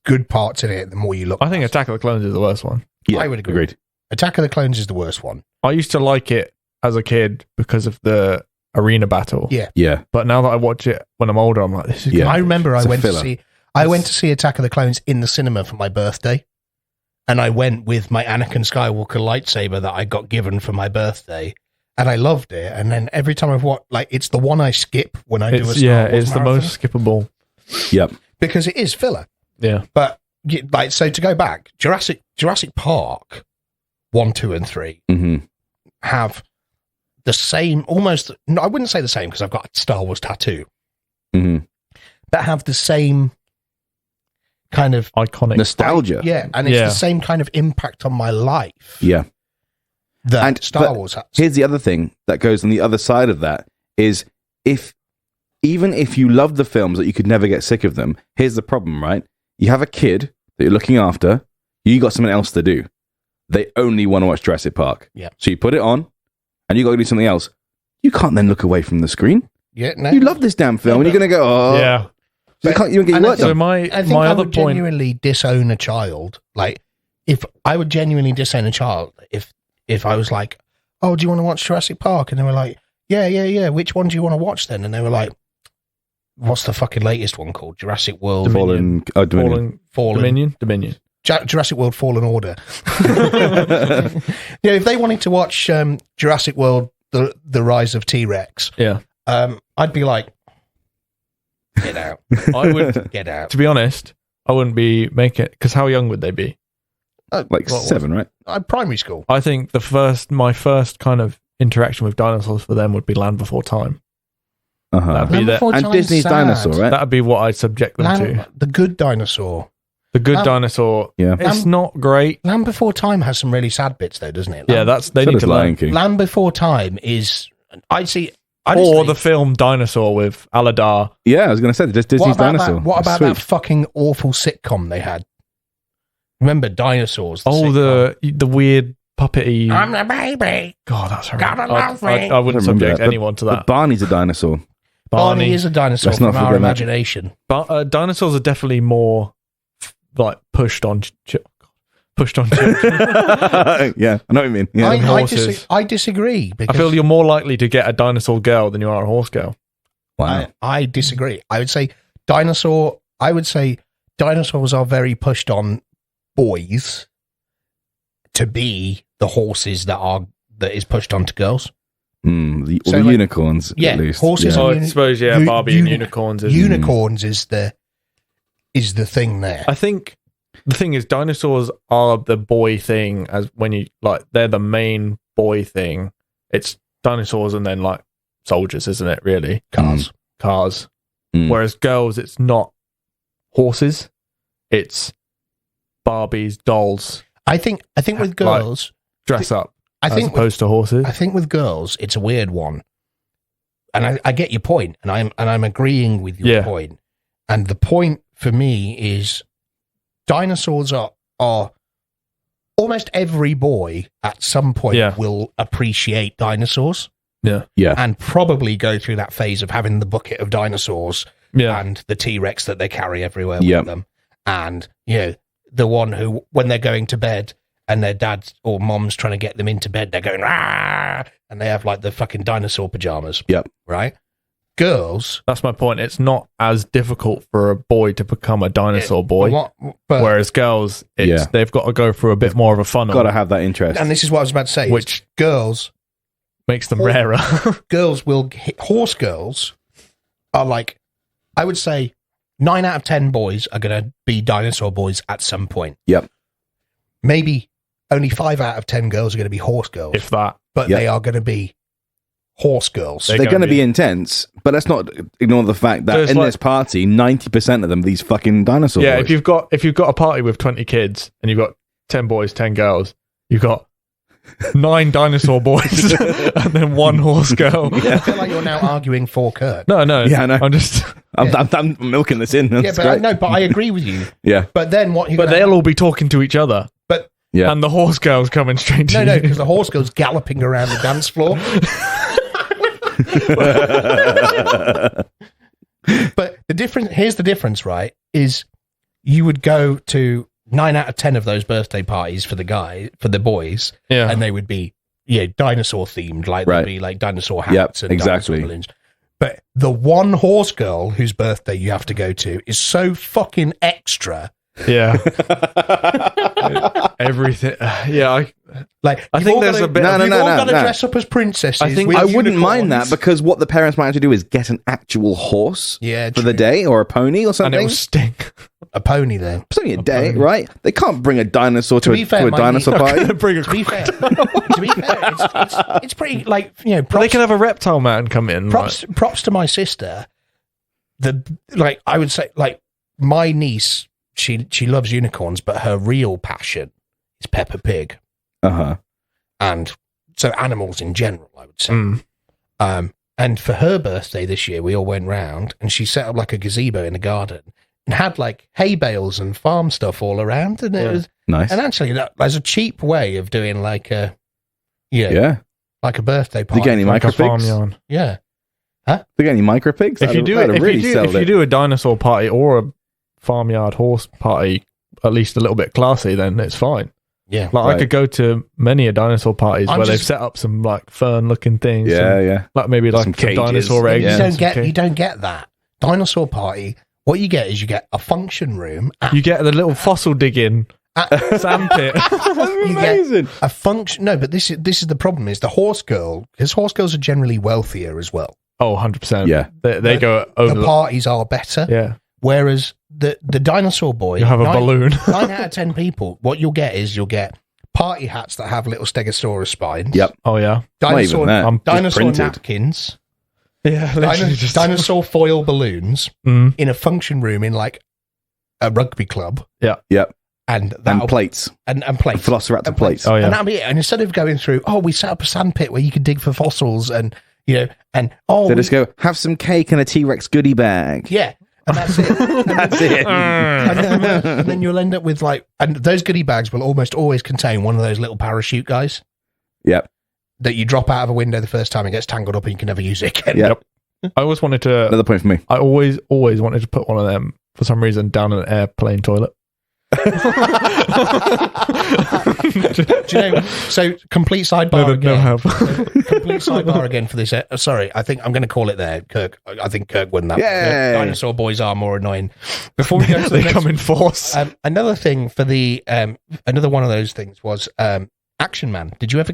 [SPEAKER 3] good parts in it the more you look.
[SPEAKER 4] I think Attack of the Clones is the worst one.
[SPEAKER 2] Yeah,
[SPEAKER 3] I would agree.
[SPEAKER 2] Agreed.
[SPEAKER 3] Attack of the Clones is the worst one.
[SPEAKER 4] I used to like it as a kid because of the arena battle.
[SPEAKER 2] Yeah.
[SPEAKER 4] But now that I watch it when I'm older, I'm like, this is good.
[SPEAKER 3] I remember I went
[SPEAKER 2] filler.
[SPEAKER 3] to see Attack of the Clones in the cinema for my birthday. And I went with my Anakin Skywalker lightsaber that I got given for my birthday. And I loved it. And then every time I've watched, like, it's the one I skip when I do a Star Wars
[SPEAKER 4] it's
[SPEAKER 3] marathon.
[SPEAKER 4] the most skippable.
[SPEAKER 2] Yep.
[SPEAKER 3] Because it is filler.
[SPEAKER 4] Yeah.
[SPEAKER 3] But, like, so to go back, Jurassic Park 1, 2, and 3 have the same, almost, no, I wouldn't say the same because I've got a Star Wars tattoo, but have the same kind of
[SPEAKER 4] iconic
[SPEAKER 2] nostalgia.
[SPEAKER 3] And it's the same kind of impact on my life.
[SPEAKER 2] Yeah.
[SPEAKER 3] That Star Wars has.
[SPEAKER 2] Here's the other thing that goes on the other side of that is even if you love the films that you could never get sick of them, here's the problem, right? You have a kid that you're looking after, you got something else to do. They only want to watch Jurassic Park.
[SPEAKER 3] Yeah.
[SPEAKER 2] So you put it on and you got to do something else. You can't then look away from the screen.
[SPEAKER 3] Yeah, no.
[SPEAKER 2] You love this damn film and you're going to go, oh.
[SPEAKER 4] Yeah.
[SPEAKER 2] You can't even get your work
[SPEAKER 4] So
[SPEAKER 2] done.
[SPEAKER 3] I think
[SPEAKER 4] my
[SPEAKER 3] I
[SPEAKER 4] other
[SPEAKER 3] would
[SPEAKER 4] point.
[SPEAKER 3] genuinely disown a child. Like, if I would genuinely disown a child if I was like, oh, do you want to watch Jurassic Park? And they were like, yeah. Which one do you want to watch then? And they were like, what's the fucking latest one called? Jurassic World
[SPEAKER 2] Dominion.
[SPEAKER 3] Jurassic World Fallen Order. If they wanted to watch Jurassic World The Rise of T-Rex, I'd be like, get out.
[SPEAKER 4] I would
[SPEAKER 3] Get out.
[SPEAKER 4] To be honest, I wouldn't be making it because how young would they be?
[SPEAKER 2] Like 7, right?
[SPEAKER 3] Primary school.
[SPEAKER 4] I think my first kind of interaction with dinosaurs for them would be Land Before Time. That'd be
[SPEAKER 3] Land Before
[SPEAKER 2] and
[SPEAKER 3] Time's
[SPEAKER 2] Disney's
[SPEAKER 3] sad.
[SPEAKER 2] Dinosaur, right?
[SPEAKER 4] That'd be what I'd subject them to.
[SPEAKER 3] The Good Dinosaur.
[SPEAKER 4] The Good Dinosaur.
[SPEAKER 2] Yeah.
[SPEAKER 4] It's not great.
[SPEAKER 3] Land Before Time has some really sad bits though, doesn't it?
[SPEAKER 4] Yeah, they need to learn.
[SPEAKER 3] Land Before Time is
[SPEAKER 4] The film Dinosaur with Aladar.
[SPEAKER 2] Yeah, I was going to say Disney's Dinosaur.
[SPEAKER 3] What about that fucking awful sitcom they had? Remember Dinosaurs?
[SPEAKER 4] The weird puppety.
[SPEAKER 3] I'm the baby.
[SPEAKER 4] God, that's
[SPEAKER 3] Gotta
[SPEAKER 4] horrible.
[SPEAKER 3] love me.
[SPEAKER 4] I wouldn't subject
[SPEAKER 2] that.
[SPEAKER 4] anyone to
[SPEAKER 2] But
[SPEAKER 4] that.
[SPEAKER 2] Barney's a dinosaur.
[SPEAKER 3] Barney is a dinosaur
[SPEAKER 2] Let's not
[SPEAKER 3] from our
[SPEAKER 2] forget that.
[SPEAKER 3] imagination.
[SPEAKER 4] But dinosaurs are definitely more like pushed on children.
[SPEAKER 2] Yeah, I know what you mean. Yeah.
[SPEAKER 3] I disagree. Because
[SPEAKER 4] I feel you're more likely to get a dinosaur girl than you are a horse girl.
[SPEAKER 2] Wow.
[SPEAKER 3] I disagree. I would say dinosaurs are very pushed on boys to be the horses that is pushed onto girls.
[SPEAKER 2] The
[SPEAKER 3] So,
[SPEAKER 2] unicorns,
[SPEAKER 3] yeah,
[SPEAKER 2] at least.
[SPEAKER 3] horses
[SPEAKER 2] Yeah.
[SPEAKER 3] are-
[SPEAKER 4] I suppose, Barbie and unicorns.
[SPEAKER 3] Unicorns is the thing there.
[SPEAKER 4] I think the thing is, dinosaurs are the boy thing. As when you they're the main boy thing. It's dinosaurs and then like soldiers, isn't it? Really, cars. Whereas girls, it's not horses. It's Barbies, dolls.
[SPEAKER 3] I think with girls,
[SPEAKER 4] dress up.
[SPEAKER 3] as
[SPEAKER 4] opposed to horses.
[SPEAKER 3] I think with girls, it's a weird one, and I get your point, and I'm agreeing with your point. And the point for me is, dinosaurs are almost every boy at some point will appreciate dinosaurs.
[SPEAKER 2] Yeah,
[SPEAKER 3] and probably go through that phase of having the bucket of dinosaurs and the T-Rex that they carry everywhere with them, and the one who, when they're going to bed and their dad or mom's trying to get them into bed, they're going rah, and they have like the fucking dinosaur pajamas.
[SPEAKER 2] Yep.
[SPEAKER 3] Right. Girls.
[SPEAKER 4] That's my point. It's not as difficult for a boy to become a dinosaur boy, whereas girls, they've got to go through a bit more of a funnel.
[SPEAKER 2] Got to have that interest.
[SPEAKER 3] And this is what I was about to say.
[SPEAKER 4] Which
[SPEAKER 3] girls
[SPEAKER 4] makes them rarer.
[SPEAKER 3] Horse girls are like, I would say 9 out of 10 boys are going to be dinosaur boys at some point.
[SPEAKER 2] Yep.
[SPEAKER 3] Maybe only 5 out of 10 girls are going to be horse girls.
[SPEAKER 4] If that.
[SPEAKER 3] But they are going to be horse girls.
[SPEAKER 2] They're going to be intense, but let's not ignore the fact that in this party, 90% of them, these fucking dinosaur boys.
[SPEAKER 4] if you've got a party with 20 kids and you've got 10 boys, 10 girls, you've got 9 dinosaur boys and then 1 horse girl.
[SPEAKER 3] I feel like you're now arguing for Kirk.
[SPEAKER 4] No.
[SPEAKER 2] Yeah, I know.
[SPEAKER 4] I'm
[SPEAKER 2] I'm milking this in. That's
[SPEAKER 3] but I agree with you.
[SPEAKER 2] Yeah.
[SPEAKER 3] But then what?
[SPEAKER 4] But they'll all be talking to each other.
[SPEAKER 3] But
[SPEAKER 4] and the horse girl's coming straight to you.
[SPEAKER 3] No, because the horse girl's galloping around the dance floor. But here's the difference, right? Is you would go to 9 out of 10 of those birthday parties for the boys, and they would be dinosaur themed, like there'd be like dinosaur hats and dinosaur balloons. But the one horse girl whose birthday you have to go to is so fucking extra.
[SPEAKER 4] Yeah. Everything. Yeah. I think there's a bit.
[SPEAKER 3] You've all got to dress up as princesses.
[SPEAKER 2] I wouldn't mind that, because what the parents might have to do is get an actual horse for the day, or a pony or something.
[SPEAKER 4] And it will stink.
[SPEAKER 3] A pony, then.
[SPEAKER 2] It's only a day, right? They can't bring a dinosaur to a dinosaur party.
[SPEAKER 3] To be fair, it's pretty like
[SPEAKER 4] they can have a reptile man come in.
[SPEAKER 3] Props to my sister. I would say, like, my niece, she loves unicorns, but her real passion is Peppa Pig. And so animals in general, I would say. And for her birthday this year, we all went round and she set up like a gazebo in the garden and had like hay bales and farm stuff all around, and it was
[SPEAKER 2] nice.
[SPEAKER 3] And actually, there's a cheap way of doing like a like a birthday party.
[SPEAKER 2] Do you get any micro pigs?
[SPEAKER 3] Yeah.
[SPEAKER 2] Do you get any micro pigs?
[SPEAKER 4] If you do a dinosaur party or a farmyard horse party, at least a little bit classy, then it's fine.
[SPEAKER 3] Yeah,
[SPEAKER 4] I could go to many a dinosaur parties where they've set up some like fern-looking things. Like maybe like some dinosaur eggs.
[SPEAKER 3] You don't get that dinosaur party. What you get is you get a function room.
[SPEAKER 4] You get the little fossil digging sandpit.
[SPEAKER 2] Amazing.
[SPEAKER 3] A function. No, but this is the problem. Is the horse girl, because horse girls are generally wealthier as well.
[SPEAKER 4] Oh, 100%.
[SPEAKER 2] Yeah,
[SPEAKER 4] they go over.
[SPEAKER 3] The parties are better.
[SPEAKER 4] Yeah.
[SPEAKER 3] Whereas the dinosaur boy,
[SPEAKER 4] you have a balloon.
[SPEAKER 3] 9 out of 10 people, what you'll get party hats that have little stegosaurus spines.
[SPEAKER 2] Yep.
[SPEAKER 4] Oh yeah.
[SPEAKER 3] Dinosaur napkins.
[SPEAKER 4] Yeah.
[SPEAKER 3] Dinosaur foil balloons in a function room in like a rugby club.
[SPEAKER 2] Yeah. Yep.
[SPEAKER 3] And
[SPEAKER 2] plates.
[SPEAKER 3] And plates.
[SPEAKER 2] Velociraptor plates.
[SPEAKER 4] Oh yeah.
[SPEAKER 3] And that'll be it. And instead of going through, we set up a sandpit where you could dig for fossils and
[SPEAKER 2] they just go, have some cake and a T-Rex goodie bag.
[SPEAKER 3] Yeah. And that's it.
[SPEAKER 2] That's it.
[SPEAKER 3] And then you'll end up with and those goodie bags will almost always contain one of those little parachute guys.
[SPEAKER 2] Yep.
[SPEAKER 3] That you drop out of a window the first time, it gets tangled up and you can never use it again.
[SPEAKER 2] Yep.
[SPEAKER 4] I always wanted to.
[SPEAKER 2] Another point for me.
[SPEAKER 4] I always wanted to put one of them for some reason down an airplane toilet.
[SPEAKER 3] Do you know? So complete sidebar again. Complete sidebar again for this. Sorry, I think I'm going to call it there. Kirk. I think Kirk won that.
[SPEAKER 2] Yeah.
[SPEAKER 3] Dinosaur boys are more annoying. Before we go to
[SPEAKER 4] they come in force.
[SPEAKER 3] Another thing for the another one of those things was Action Man. Did you ever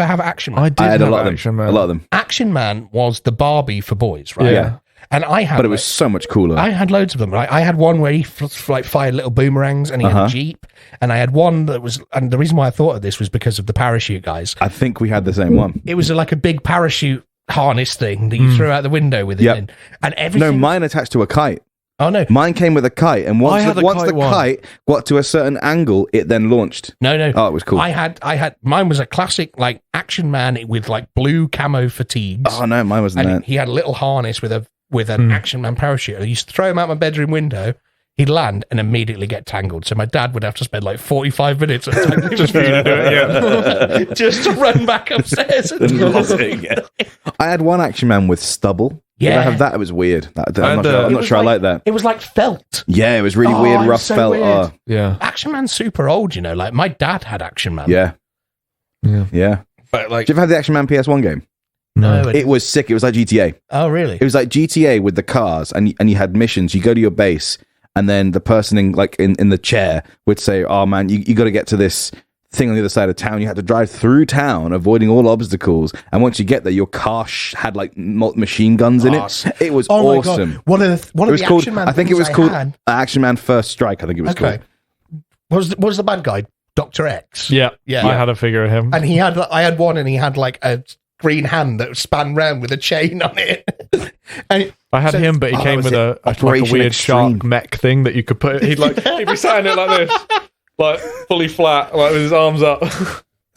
[SPEAKER 3] have Action Man?
[SPEAKER 4] I
[SPEAKER 2] had
[SPEAKER 4] have
[SPEAKER 2] a lot
[SPEAKER 4] Action Man.
[SPEAKER 2] A lot of them.
[SPEAKER 3] Action Man was the Barbie for boys, right?
[SPEAKER 2] Yeah.
[SPEAKER 3] And I had,
[SPEAKER 2] but it was so much cooler.
[SPEAKER 3] I had loads of them. Right? I had one where he fired little boomerangs, and he had a Jeep. And I had one that was, and the reason why I thought of this was because of the parachute guys.
[SPEAKER 2] I think we had the same one.
[SPEAKER 3] It was like a big parachute harness thing that you threw out the window with it in, and everything.
[SPEAKER 2] No, mine attached to a kite.
[SPEAKER 3] Oh no,
[SPEAKER 2] mine came with a kite, and once the kite got to a certain angle, it then launched.
[SPEAKER 3] No.
[SPEAKER 2] Oh, it was cool.
[SPEAKER 3] I had mine was a classic like Action Man with like blue camo fatigues.
[SPEAKER 2] Oh no, mine wasn't that.
[SPEAKER 3] He had a little harness with an Action Man parachute. I used to throw him out my bedroom window. He'd land and immediately get tangled. So my dad would have to spend like 45 minutes just for you to do it, just to run back upstairs.
[SPEAKER 2] I had one Action Man with stubble.
[SPEAKER 3] Yeah.
[SPEAKER 2] Did I have that? It was weird. I'm not sure I like that.
[SPEAKER 3] It was like felt.
[SPEAKER 2] Yeah, it was really weird, rough felt.
[SPEAKER 3] Weird.
[SPEAKER 2] Oh.
[SPEAKER 4] Yeah.
[SPEAKER 3] Action Man's super old, you know. Like my dad had Action Man.
[SPEAKER 2] Yeah.
[SPEAKER 3] But like,
[SPEAKER 2] did you ever have the Action Man PS1 game?
[SPEAKER 3] No.
[SPEAKER 2] It was sick. It was like GTA.
[SPEAKER 3] Oh, really?
[SPEAKER 2] It was like GTA with the cars, and you had missions. You go to your base, and then the person in the chair would say, "Oh man, you got to get to this thing on the other side of town. You had to drive through town, avoiding all obstacles. And once you get there, your car had like machine guns in it. It was awesome.
[SPEAKER 3] One of the
[SPEAKER 2] Action Man. I think it was called Action Man First Strike. I think it was called.
[SPEAKER 3] What was the bad guy? Dr. X.
[SPEAKER 4] Yeah,
[SPEAKER 3] Yeah.
[SPEAKER 4] I had a figure of him.
[SPEAKER 3] And I had one, and he had like a green hand that span round with a chain on it. And
[SPEAKER 4] I had him, but he came with a weird shark mech thing that you could put. He'd be sat in it like this, like fully flat, like with his arms up.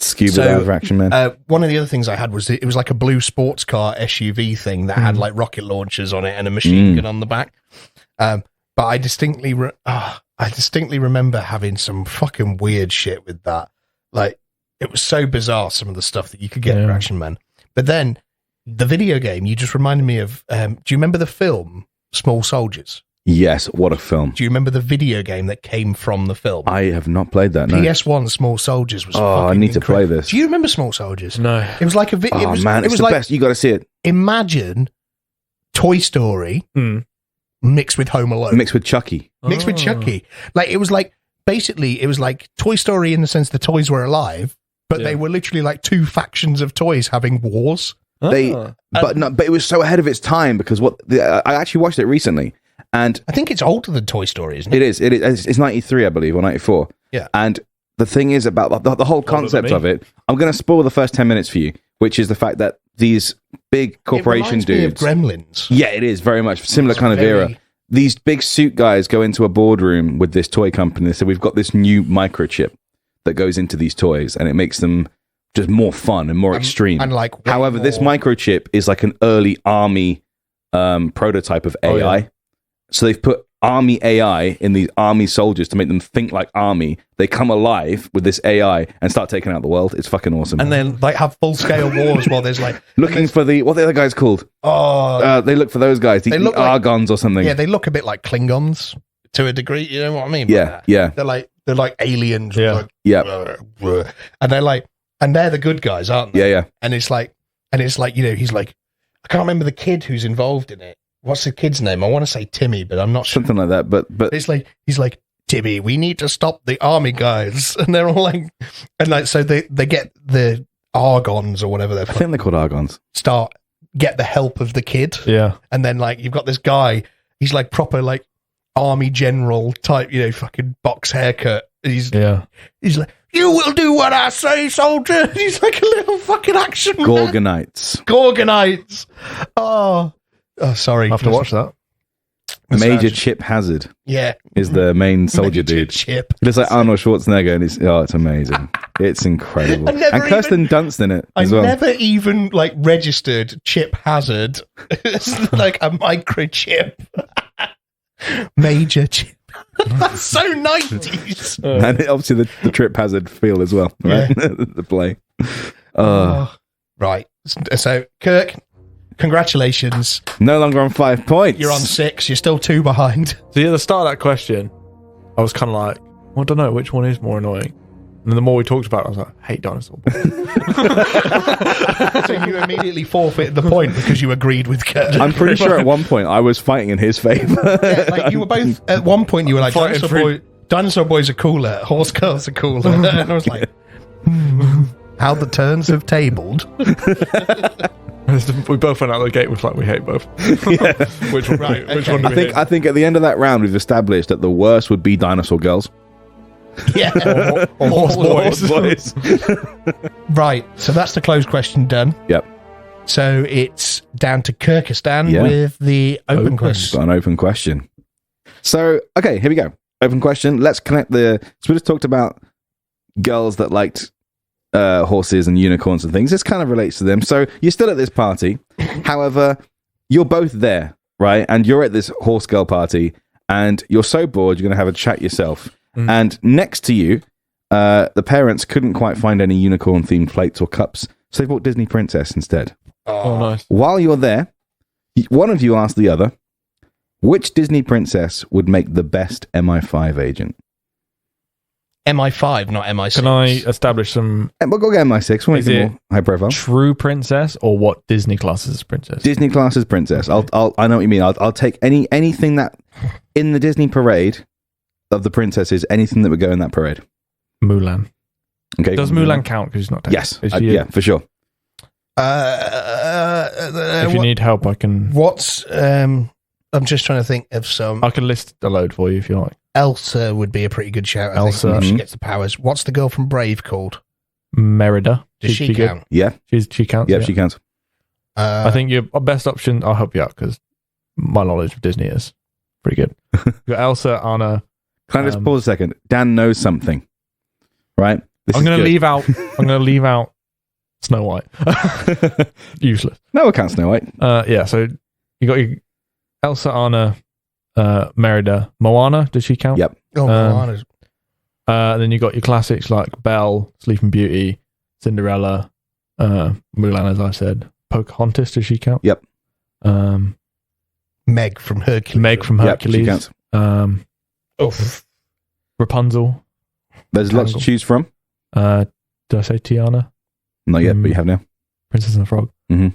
[SPEAKER 2] Scuba diver action, man.
[SPEAKER 3] One of the other things I had was it was like a blue sports car SUV thing that had like rocket launchers on it and a machine gun on the back. But I distinctly remember having some fucking weird shit with that. Like, it was so bizarre, some of the stuff that you could get for Action Man. But then the video game, you just reminded me of. Do you remember the film Small Soldiers?
[SPEAKER 2] Yes, what a film.
[SPEAKER 3] Do you remember the video game that came from the film?
[SPEAKER 2] I have not played that, no.
[SPEAKER 3] PS1 Small Soldiers was
[SPEAKER 2] I need to play this.
[SPEAKER 3] Do you remember Small Soldiers?
[SPEAKER 4] No.
[SPEAKER 3] It was like a
[SPEAKER 2] it was the
[SPEAKER 3] like,
[SPEAKER 2] best. You got to see it.
[SPEAKER 3] Imagine Toy Story mixed with Home Alone.
[SPEAKER 2] Mixed with Chucky.
[SPEAKER 3] Mixed with Chucky. Like, it was like, basically, it was like Toy Story in the sense the toys were alive, but they were literally like two factions of toys having wars.
[SPEAKER 2] But it was so ahead of its time because I actually watched it recently. And
[SPEAKER 3] I think it's older than Toy Story, isn't it?
[SPEAKER 2] It is. It's 93, I believe, or 94.
[SPEAKER 3] Yeah.
[SPEAKER 2] And the thing is about the whole concept of it, I'm going to spoil the first 10 minutes for you, which is the fact that these big corporation
[SPEAKER 3] it reminds
[SPEAKER 2] dudes.
[SPEAKER 3] me of Gremlins.
[SPEAKER 2] Yeah, it is very much similar kind of era. These big suit guys go into a boardroom with this toy company. They say, we've got this new microchip that goes into these toys and it makes them just more fun and more extreme.
[SPEAKER 3] And
[SPEAKER 2] however, this microchip is like an early army prototype of AI.
[SPEAKER 4] Oh, yeah.
[SPEAKER 2] So they've put army AI in these army soldiers to make them think like army. They come alive with this AI and start taking out the world. It's fucking awesome.
[SPEAKER 3] And then like have full scale wars while there's like
[SPEAKER 2] looking for what the other guys called. They look for those guys. They look like Argons or something.
[SPEAKER 3] Yeah, they look a bit like Klingons to a degree. You know what I mean?
[SPEAKER 2] Yeah.
[SPEAKER 3] They're like aliens.
[SPEAKER 2] Yeah.
[SPEAKER 3] And they're the good guys, aren't they?
[SPEAKER 2] Yeah.
[SPEAKER 3] And it's like you know, he's like, I can't remember the kid who's involved in it. What's the kid's name? I want to say Timmy, but I'm not sure.
[SPEAKER 2] Something like that. But
[SPEAKER 3] it's like he's like, Timmy, we need to stop the army guys, and they're all like, and like so they get the Argons or whatever they're.
[SPEAKER 2] I think they're called Argons.
[SPEAKER 3] Get the help of the kid.
[SPEAKER 4] Yeah,
[SPEAKER 3] and then like you've got this guy. He's like proper like army general type, you know, fucking box haircut. He's like, you will do what I say, soldier. He's like a little fucking action man. Gorgonites. Oh, sorry.
[SPEAKER 4] I have to watch that.
[SPEAKER 2] Major Chip Hazard.
[SPEAKER 3] Yeah.
[SPEAKER 2] Is the main soldier
[SPEAKER 3] Major
[SPEAKER 2] dude.
[SPEAKER 3] Chip.
[SPEAKER 2] It's like Arnold Schwarzenegger, and it's amazing. It's incredible. And Kirsten Dunst in it as well.
[SPEAKER 3] I never even like registered Chip Hazard as like a microchip. Major Chip. That's so 90s.
[SPEAKER 2] And obviously the Trip Hazard feel as well, right? Yeah. The play.
[SPEAKER 3] Right. So, Kirk, congratulations.
[SPEAKER 2] No longer on 5 points.
[SPEAKER 3] You're on 6. You're still 2 behind.
[SPEAKER 4] So at the start of that question, I was kind of like, well, I don't know which one is more annoying. And the more we talked about it, I was like, I hate dinosaur boys.
[SPEAKER 3] So you immediately forfeited the point because you agreed with Kirk.
[SPEAKER 2] I'm pretty sure at one point I was fighting in his favour.
[SPEAKER 3] Yeah, like you were both, at one point you were like, dinosaur boys are cooler, horse girls are cooler. And I was like, how the turns have tabled.
[SPEAKER 4] We both went out of the gate with like, we hate both.
[SPEAKER 2] Yeah.
[SPEAKER 4] Which one do we hate?
[SPEAKER 2] I think at the end of that round we've established that the worst would be dinosaur girls.
[SPEAKER 3] Yeah.
[SPEAKER 4] or horse boys.
[SPEAKER 3] Right, so that's the closed question done.
[SPEAKER 2] Yep.
[SPEAKER 3] So it's down to Kyrgyzstan with the open question.
[SPEAKER 2] Got an open question. So, okay, here we go. Open question. Let's connect so we just talked about girls that liked horses and unicorns and things. This kind of relates to them. So you're still at this party. However, you're both there, right? And you're at this horse girl party and you're so bored, you're going to have a chat yourself. And next to you, the parents couldn't quite find any unicorn-themed plates or cups, so they bought Disney Princess instead.
[SPEAKER 4] Oh, nice.
[SPEAKER 2] While you're there, one of you asked the other, which Disney princess would make the best MI5 agent?
[SPEAKER 3] MI5, not MI6.
[SPEAKER 4] Can I establish some...
[SPEAKER 2] We'll go get MI6. We'll make it more high profile.
[SPEAKER 4] True princess or what Disney classes as princess?
[SPEAKER 2] Disney classes princess. I know what you mean. I'll take anything that in the Disney parade of the princesses, anything that would go in that parade.
[SPEAKER 4] Mulan.
[SPEAKER 2] Okay.
[SPEAKER 4] Does Mulan count because he's not dead?
[SPEAKER 2] Yes. Yeah, for sure.
[SPEAKER 4] If you need help, I can...
[SPEAKER 3] I'm just trying to think of some...
[SPEAKER 4] I can list a load for you if you like.
[SPEAKER 3] Elsa would be a pretty good shout. I
[SPEAKER 4] Elsa.
[SPEAKER 3] think, if she gets the powers. What's the girl from Brave called?
[SPEAKER 4] Merida.
[SPEAKER 3] Does she count?
[SPEAKER 2] Yeah.
[SPEAKER 4] She counts.
[SPEAKER 2] Yeah, she counts.
[SPEAKER 4] I think your best option, I'll help you out because my knowledge of Disney is pretty good. You've got Elsa, Anna.
[SPEAKER 2] Can I just pause a second? Dan knows something, right?
[SPEAKER 4] I'm going to leave out Snow White. Useless.
[SPEAKER 2] No, I can't Snow White.
[SPEAKER 4] Yeah, so you got your Elsa, Anna, Merida, Moana. Does she count?
[SPEAKER 2] Yep.
[SPEAKER 3] Oh, Moana's.
[SPEAKER 4] Then you got your classics like Belle, Sleeping Beauty, Cinderella, Mulan, as I said. Pocahontas, does she count?
[SPEAKER 2] Yep.
[SPEAKER 3] Meg from Hercules.
[SPEAKER 2] Yep, she counts.
[SPEAKER 4] Rapunzel.
[SPEAKER 2] There's lots to choose from.
[SPEAKER 4] Did I say Tiana?
[SPEAKER 2] Not yet, but you have now.
[SPEAKER 4] Princess and the Frog.
[SPEAKER 2] Mm-hmm.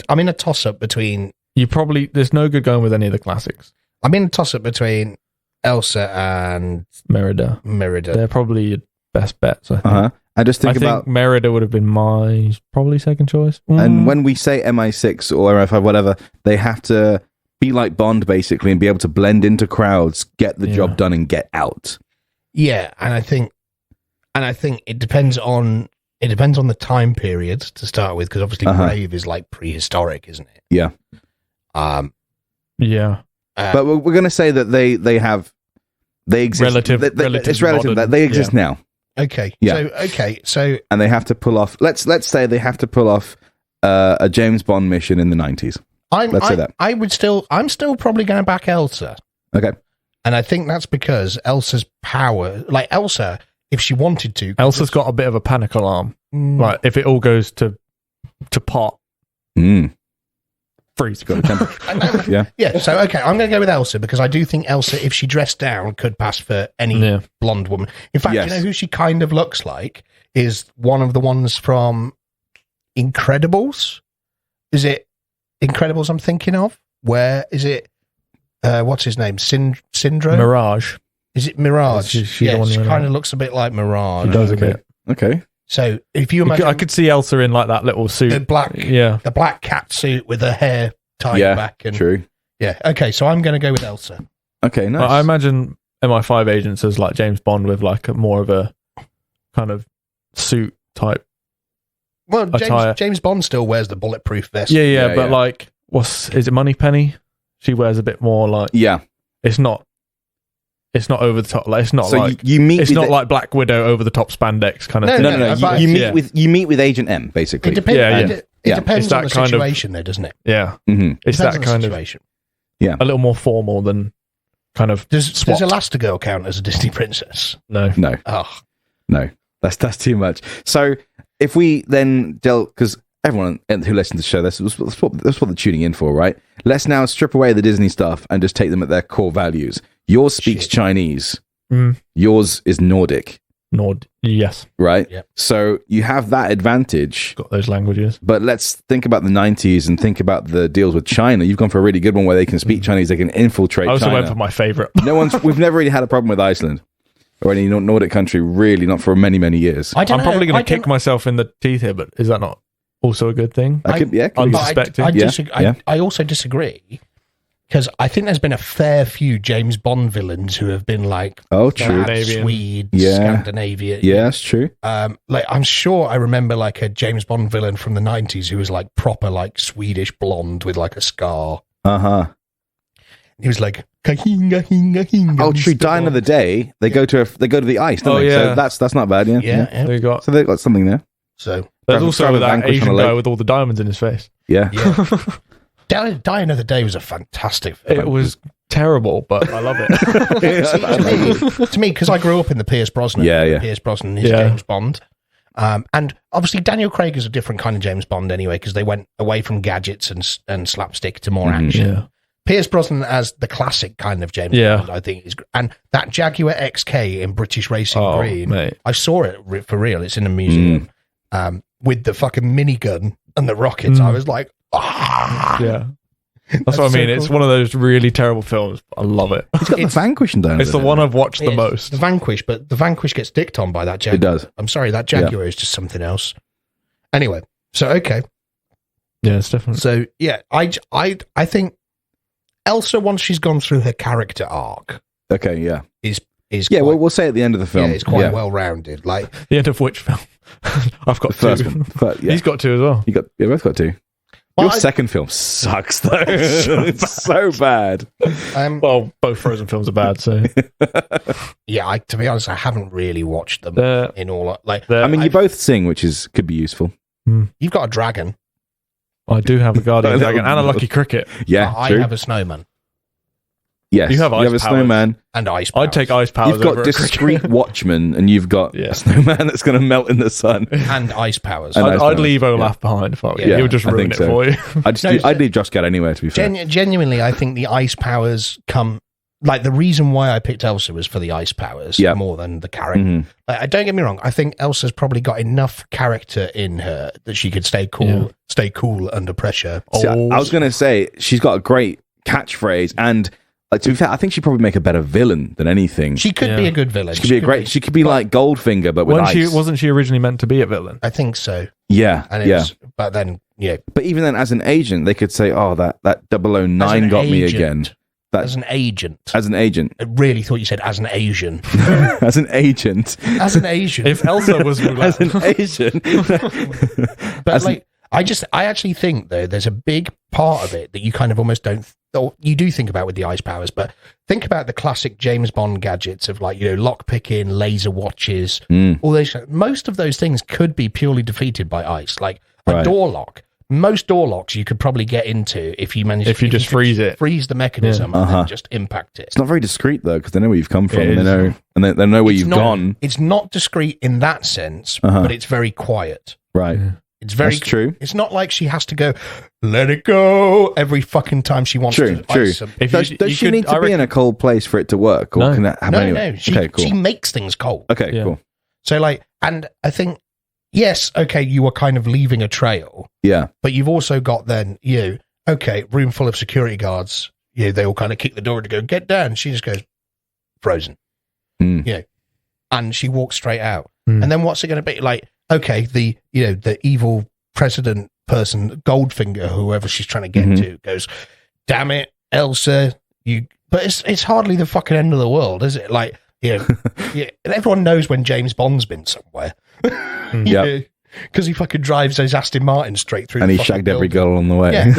[SPEAKER 3] I'm in a toss up between.
[SPEAKER 4] There's no good going with any of the classics.
[SPEAKER 3] I'm in a toss up between Elsa and
[SPEAKER 4] Merida. They're probably your best bets, I think.
[SPEAKER 2] I just think about
[SPEAKER 4] Merida would have been my probably second choice.
[SPEAKER 2] And when we say MI6 or MI5, whatever, they have to be like Bond basically and be able to blend into crowds, get the job done, and get out.
[SPEAKER 3] Yeah, and I think it depends on the time period to start with, because obviously Brave is like prehistoric, isn't it?
[SPEAKER 2] Yeah.
[SPEAKER 4] Yeah.
[SPEAKER 2] But we're going to say that they exist. It's relative
[SPEAKER 4] modern.
[SPEAKER 2] that they exist now.
[SPEAKER 3] Okay.
[SPEAKER 2] Yeah.
[SPEAKER 3] So
[SPEAKER 2] and they have to pull off. Let's say they have to pull off a James Bond mission in the 90s. Let's say that.
[SPEAKER 3] I'm still probably going to back Elsa.
[SPEAKER 2] Okay.
[SPEAKER 3] And I think that's because Elsa's power, like Elsa, if she wanted to,
[SPEAKER 4] Elsa's got a bit of a panic alarm. Like if it all goes to pot, freeze.
[SPEAKER 2] Got a temper.
[SPEAKER 3] Yeah. So okay, I'm going to go with Elsa because I do think Elsa, if she dressed down, could pass for any blonde woman. In fact, you know who she kind of looks like is one of the ones from Incredibles. Is it Incredibles I'm thinking of? Where is it? What's his name? Syndrome?
[SPEAKER 4] Mirage.
[SPEAKER 3] Is it Mirage?
[SPEAKER 4] She
[SPEAKER 3] kind of looks a bit like Mirage.
[SPEAKER 4] She does a bit.
[SPEAKER 2] Okay.
[SPEAKER 3] So if you imagine,
[SPEAKER 4] I could see Elsa in like that little suit,
[SPEAKER 3] the black cat suit with her hair tied back. And,
[SPEAKER 2] true.
[SPEAKER 3] Yeah. Okay. So I'm going to go with Elsa.
[SPEAKER 2] Okay. Nice.
[SPEAKER 4] I imagine MI5 agents as like James Bond with like more of a kind of suit type.
[SPEAKER 3] Well, James Bond still wears the bulletproof vest.
[SPEAKER 4] Yeah. But like, is it Moneypenny? She wears a bit more like.
[SPEAKER 2] Yeah.
[SPEAKER 4] It's not over the top. Like it's not
[SPEAKER 2] so
[SPEAKER 4] like
[SPEAKER 2] you meet.
[SPEAKER 4] It's not like Black Widow over the top spandex kind of thing.
[SPEAKER 2] No. You meet with Agent M basically.
[SPEAKER 3] It depends. It depends on the
[SPEAKER 4] kind
[SPEAKER 3] situation, though, doesn't it?
[SPEAKER 4] Yeah,
[SPEAKER 2] it's
[SPEAKER 4] that kind of
[SPEAKER 3] situation.
[SPEAKER 2] Yeah,
[SPEAKER 4] a little more formal than kind of.
[SPEAKER 3] Does Elastigirl count as a Disney princess?
[SPEAKER 4] No.
[SPEAKER 3] Oh,
[SPEAKER 2] no. That's too much. So if we then because everyone who listens to the show, that's what they're tuning in for, right? Let's now strip away the Disney stuff and just take them at their core values. Yours speaks Chinese. Yours is Nordic.
[SPEAKER 4] Yes.
[SPEAKER 2] Right?
[SPEAKER 3] Yep.
[SPEAKER 2] So you have that advantage.
[SPEAKER 4] Got those languages.
[SPEAKER 2] But let's think about the 90s and think about the deals with China. You've gone for a really good one where they can speak Chinese, they can infiltrate China.
[SPEAKER 4] I also went for my favourite.
[SPEAKER 2] We've never really had a problem with Iceland or any Nordic country, really, not for many, many years.
[SPEAKER 4] I'm probably going to kick myself in the teeth here, but is that not also a good thing? Unsuspected.
[SPEAKER 3] I also disagree. Because I think there's been a fair few James Bond villains who have been like,
[SPEAKER 2] true,
[SPEAKER 3] Swedes, Scandinavian.
[SPEAKER 2] Yeah, that's true.
[SPEAKER 3] Like I'm sure I remember like a James Bond villain from the 90s who was like proper like Swedish blonde with like a scar. He was like, hinga, hinga, hinga.
[SPEAKER 2] Oh, true. Die Another Day. They go to the ice, don't they?
[SPEAKER 4] Yeah.
[SPEAKER 2] So that's not bad. Yeah.
[SPEAKER 4] They've got
[SPEAKER 2] something there.
[SPEAKER 3] So
[SPEAKER 4] there's also that Asian guy with all the diamonds in his face.
[SPEAKER 2] Yeah.
[SPEAKER 3] Die Another Day was a fantastic film.
[SPEAKER 4] It was terrible, but I love it.
[SPEAKER 3] To me, because I grew up in the Pierce Brosnan. Pierce Brosnan is James Bond. And obviously Daniel Craig is a different kind of James Bond anyway, because they went away from gadgets and slapstick to more action.
[SPEAKER 4] Yeah.
[SPEAKER 3] Pierce Brosnan as the classic kind of James Bond, I think is, and that Jaguar XK in British Racing Green,
[SPEAKER 4] mate.
[SPEAKER 3] I saw it for real. It's in a museum with the fucking minigun and the rockets. I was like,
[SPEAKER 4] yeah. That's what I mean. It's one of those really terrible films. But I love it.
[SPEAKER 2] It's got the Vanquish in there.
[SPEAKER 4] It's the one I've watched the most.
[SPEAKER 3] The Vanquish, but the Vanquish gets dicked on by that Jaguar.
[SPEAKER 2] It does.
[SPEAKER 3] I'm sorry, that Jaguar is just something else. Anyway, so okay.
[SPEAKER 4] Yeah, it's definitely.
[SPEAKER 3] So yeah, I think Elsa, once she's gone through her character arc,
[SPEAKER 2] Okay, yeah.
[SPEAKER 3] is
[SPEAKER 2] Yeah,
[SPEAKER 3] quite,
[SPEAKER 2] we'll say at the end of the film.
[SPEAKER 3] it's quite well rounded. Like
[SPEAKER 4] The end of which film? I've got
[SPEAKER 2] The first
[SPEAKER 4] two.
[SPEAKER 2] one. Yeah.
[SPEAKER 4] He's got two as well.
[SPEAKER 2] You both got two.
[SPEAKER 3] Well,
[SPEAKER 2] Your second film sucks, though. It's so bad.
[SPEAKER 4] Well, both Frozen films are bad, so
[SPEAKER 3] yeah, to be honest, I haven't really watched them
[SPEAKER 4] They're-
[SPEAKER 3] in all. Like,
[SPEAKER 2] I mean, you both sing, which could be useful.
[SPEAKER 3] you've got a dragon.
[SPEAKER 4] I do have a Guardian Dragon and a Lucky Cricket.
[SPEAKER 2] Yeah,
[SPEAKER 3] I
[SPEAKER 2] true.
[SPEAKER 3] have a snowman
[SPEAKER 2] Yes,
[SPEAKER 4] You have ice
[SPEAKER 2] a
[SPEAKER 4] powers.
[SPEAKER 2] snowman.
[SPEAKER 3] and ice powers.
[SPEAKER 4] I'd take ice powers.
[SPEAKER 2] You've got
[SPEAKER 4] over a cricket.
[SPEAKER 2] discreet watchman, and you've got
[SPEAKER 4] Yeah.
[SPEAKER 2] a snowman that's going to melt in the sun.
[SPEAKER 3] and ice powers.
[SPEAKER 2] And ice
[SPEAKER 4] I'd
[SPEAKER 2] powers.
[SPEAKER 4] leave Olaf behind. If I were you.
[SPEAKER 3] Yeah,
[SPEAKER 4] He would just
[SPEAKER 2] I
[SPEAKER 4] ruin
[SPEAKER 2] think
[SPEAKER 4] it
[SPEAKER 2] so.
[SPEAKER 4] for you.
[SPEAKER 2] I'd leave Josh Gad anywhere, to be fair.
[SPEAKER 3] Genuinely, I think the ice powers come. Like, the reason why I picked Elsa was for the ice powers more than the character.
[SPEAKER 2] Mhm.
[SPEAKER 3] Like, don't get me wrong. I think Elsa's probably got enough character in her that she could stay cool under pressure.
[SPEAKER 2] See, I was going to say, she's got a great catchphrase, and like, to be fair, I think she'd probably make a better villain than anything.
[SPEAKER 3] She could be a good villain.
[SPEAKER 2] She could be like Goldfinger, but with ice.
[SPEAKER 4] Wasn't she originally meant to be a villain?
[SPEAKER 3] I think so.
[SPEAKER 2] Yeah,
[SPEAKER 3] And
[SPEAKER 2] yeah.
[SPEAKER 3] but then,
[SPEAKER 2] But even then, as an agent, they could say, "Oh, that 009
[SPEAKER 3] As an
[SPEAKER 2] got me
[SPEAKER 3] agent.
[SPEAKER 2] again."
[SPEAKER 3] as an agent.
[SPEAKER 2] As an agent,
[SPEAKER 3] I really thought you said as an Asian.
[SPEAKER 2] as an agent,
[SPEAKER 3] As an Asian.
[SPEAKER 4] If Elsa was Mulan,
[SPEAKER 2] as an Asian.
[SPEAKER 3] But like, I actually think though, there's a big part of it that you kind of almost don't, or you do think about with the ice powers, but think about the classic James Bond gadgets of like, lock picking, laser watches, all those. Most of those things could be purely defeated by ice. Like a door lock. Most door locks you could probably get into if you manage.
[SPEAKER 4] If you just freeze it,
[SPEAKER 3] freeze the mechanism, and then just impact it.
[SPEAKER 2] It's not very discreet though, because they know where you've come from,
[SPEAKER 4] It
[SPEAKER 2] and they
[SPEAKER 4] is.
[SPEAKER 2] know, and they know where you've gone.
[SPEAKER 3] It's not discreet in that sense, but it's very quiet.
[SPEAKER 2] Right.
[SPEAKER 3] It's very
[SPEAKER 2] That's true.
[SPEAKER 3] It's not like she has to go, let it go every fucking time she wants to.
[SPEAKER 2] True. Does she need to be in a cold place for it to work, or can that happen anyway?
[SPEAKER 3] No. She,
[SPEAKER 2] okay, cool.
[SPEAKER 3] she makes things cold.
[SPEAKER 2] Okay, cool.
[SPEAKER 3] So like, and I think, yes, okay, you were kind of leaving a trail,
[SPEAKER 2] Yeah.
[SPEAKER 3] but you've also got then okay, room full of security guards. They all kind of kick the door to go get down. She just goes frozen. And she walks straight out. And then what's it going to be like? Okay, the evil president person, Goldfinger, whoever she's trying to get to, goes, "Damn it, Elsa, you." But it's hardly the fucking end of the world, is it? Like, everyone knows when James Bond's been somewhere.
[SPEAKER 2] Yeah.
[SPEAKER 3] Because he fucking drives those Aston Martins straight through.
[SPEAKER 2] And
[SPEAKER 3] the
[SPEAKER 2] he
[SPEAKER 3] fucking
[SPEAKER 2] shagged every
[SPEAKER 3] building.
[SPEAKER 2] girl along the way.
[SPEAKER 3] Yeah.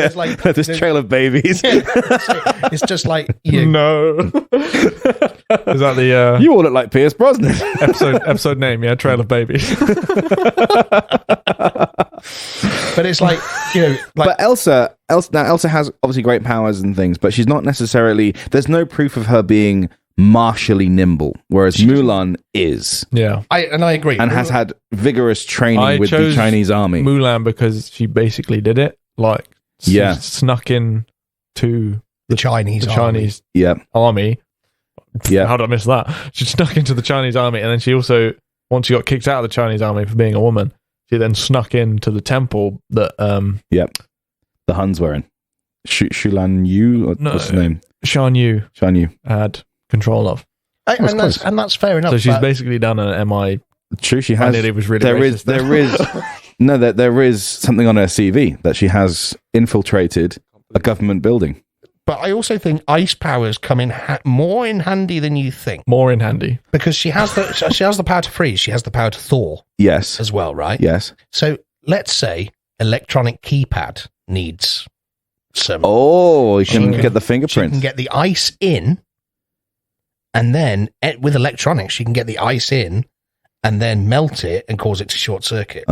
[SPEAKER 3] It's like
[SPEAKER 2] this trail of babies.
[SPEAKER 3] it's just like
[SPEAKER 4] no. Is that the
[SPEAKER 2] You all look like Pierce Brosnan.
[SPEAKER 4] episode name? Yeah, Trail of Babies.
[SPEAKER 3] But it's like
[SPEAKER 2] But Elsa has obviously great powers and things, but she's not necessarily. There's no proof of her being martially nimble, whereas Mulan is.
[SPEAKER 4] Yeah,
[SPEAKER 3] I agree,
[SPEAKER 2] and has had vigorous training with the
[SPEAKER 4] chose
[SPEAKER 2] Chinese army.
[SPEAKER 4] Mulan because she basically did it. Like, she
[SPEAKER 2] Yeah.
[SPEAKER 4] snuck in to
[SPEAKER 3] the Chinese
[SPEAKER 4] army.
[SPEAKER 2] Yeah.
[SPEAKER 4] How did I miss that? She snuck into the Chinese army, and then she also, once she got kicked out of the Chinese army for being a woman, she then snuck into the temple that
[SPEAKER 2] the Huns were in. Shulan Yu, what's his name?
[SPEAKER 4] Shan Yu had control of.
[SPEAKER 3] And that's fair enough.
[SPEAKER 4] So she's basically done an MI.
[SPEAKER 2] True, she has.
[SPEAKER 4] It was really
[SPEAKER 2] there
[SPEAKER 4] racist
[SPEAKER 2] is something on her CV that she has infiltrated a government building.
[SPEAKER 3] But I also think ice powers come in more in handy than you think.
[SPEAKER 4] More in handy
[SPEAKER 3] because she has the power to freeze. She has the power to thaw.
[SPEAKER 2] Yes,
[SPEAKER 3] as well, right?
[SPEAKER 2] Yes.
[SPEAKER 3] So let's say electronic keypad needs some.
[SPEAKER 2] Oh, you can get the fingerprints.
[SPEAKER 3] She can get the ice in, and then with electronics, she can get the ice in, and then melt it and cause it to short circuit.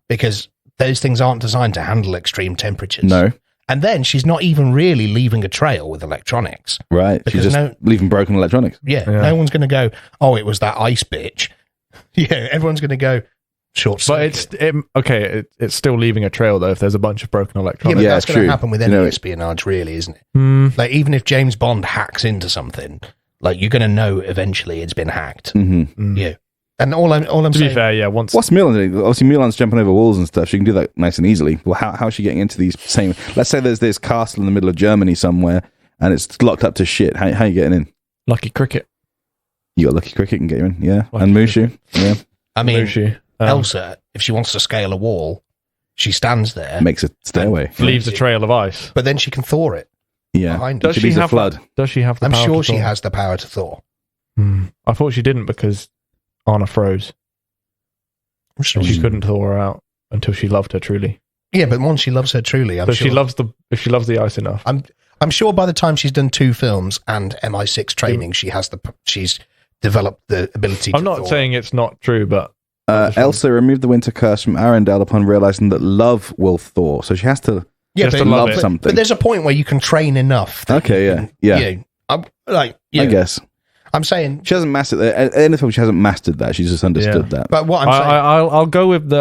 [SPEAKER 3] Because those things aren't designed to handle extreme temperatures.
[SPEAKER 2] No.
[SPEAKER 3] And then she's not even really leaving a trail with electronics.
[SPEAKER 2] Right. She's just leaving broken electronics.
[SPEAKER 3] Yeah. No one's going to go, oh, it was that ice bitch. Yeah. Everyone's going to go short circuit.
[SPEAKER 4] But it's still leaving a trail, though, if there's a bunch of broken electronics.
[SPEAKER 3] Yeah, but that's going to happen with any espionage, really, isn't it? Like, even if James Bond hacks into something, like, you're going to know eventually it's been hacked. Yeah. And all I'm saying...
[SPEAKER 4] To be fair, yeah,
[SPEAKER 2] what's Mulan doing? Obviously, Mulan's jumping over walls and stuff. She can do that nice and easily. Well, how is she getting into these same... Let's say there's this castle in the middle of Germany somewhere, and it's locked up to shit. How are you getting in?
[SPEAKER 4] Lucky Cricket.
[SPEAKER 2] You got Lucky Cricket can get you in, yeah.
[SPEAKER 4] Lucky
[SPEAKER 2] and Mushu, yeah.
[SPEAKER 3] I mean,
[SPEAKER 4] Mushu.
[SPEAKER 3] Elsa, if she wants to scale a wall, she stands there,
[SPEAKER 2] Makes a stairway.
[SPEAKER 4] Leaves a trail of ice.
[SPEAKER 3] but then she can thaw it
[SPEAKER 2] Yeah.
[SPEAKER 3] behind her.
[SPEAKER 4] Does
[SPEAKER 2] She
[SPEAKER 4] she
[SPEAKER 2] needs a
[SPEAKER 4] have
[SPEAKER 2] flood.
[SPEAKER 4] Does she have the
[SPEAKER 3] I'm
[SPEAKER 4] power
[SPEAKER 3] sure
[SPEAKER 4] to
[SPEAKER 3] she
[SPEAKER 4] thaw?
[SPEAKER 3] has the power to thaw.
[SPEAKER 4] I thought she didn't because Anna froze.
[SPEAKER 3] I'm sure
[SPEAKER 4] And she couldn't thaw her out until she loved her truly.
[SPEAKER 3] Yeah, but once she loves her truly, I'm
[SPEAKER 4] So
[SPEAKER 3] sure.
[SPEAKER 4] if she loves the ice enough.
[SPEAKER 3] I'm sure by the time she's done 2 films and MI6 training, she's developed the ability.
[SPEAKER 4] I'm
[SPEAKER 3] to
[SPEAKER 4] not
[SPEAKER 3] thaw.
[SPEAKER 4] saying it's not true, but
[SPEAKER 2] Elsa removed the winter curse from Arendelle upon realizing that love will thaw. So she has to
[SPEAKER 3] Yeah,
[SPEAKER 4] Just
[SPEAKER 3] but,
[SPEAKER 4] to love
[SPEAKER 2] love
[SPEAKER 4] it.
[SPEAKER 2] something.
[SPEAKER 3] but there's a point where you can train enough. that
[SPEAKER 2] Okay,
[SPEAKER 3] you
[SPEAKER 2] yeah,
[SPEAKER 3] can-
[SPEAKER 2] yeah.
[SPEAKER 3] you know, I'm
[SPEAKER 2] I
[SPEAKER 3] like,
[SPEAKER 2] guess.
[SPEAKER 3] I'm saying,
[SPEAKER 2] She hasn't mastered that. At the end of the film, she hasn't mastered that. She's just understood that.
[SPEAKER 3] but what I'm saying,
[SPEAKER 4] I'll go with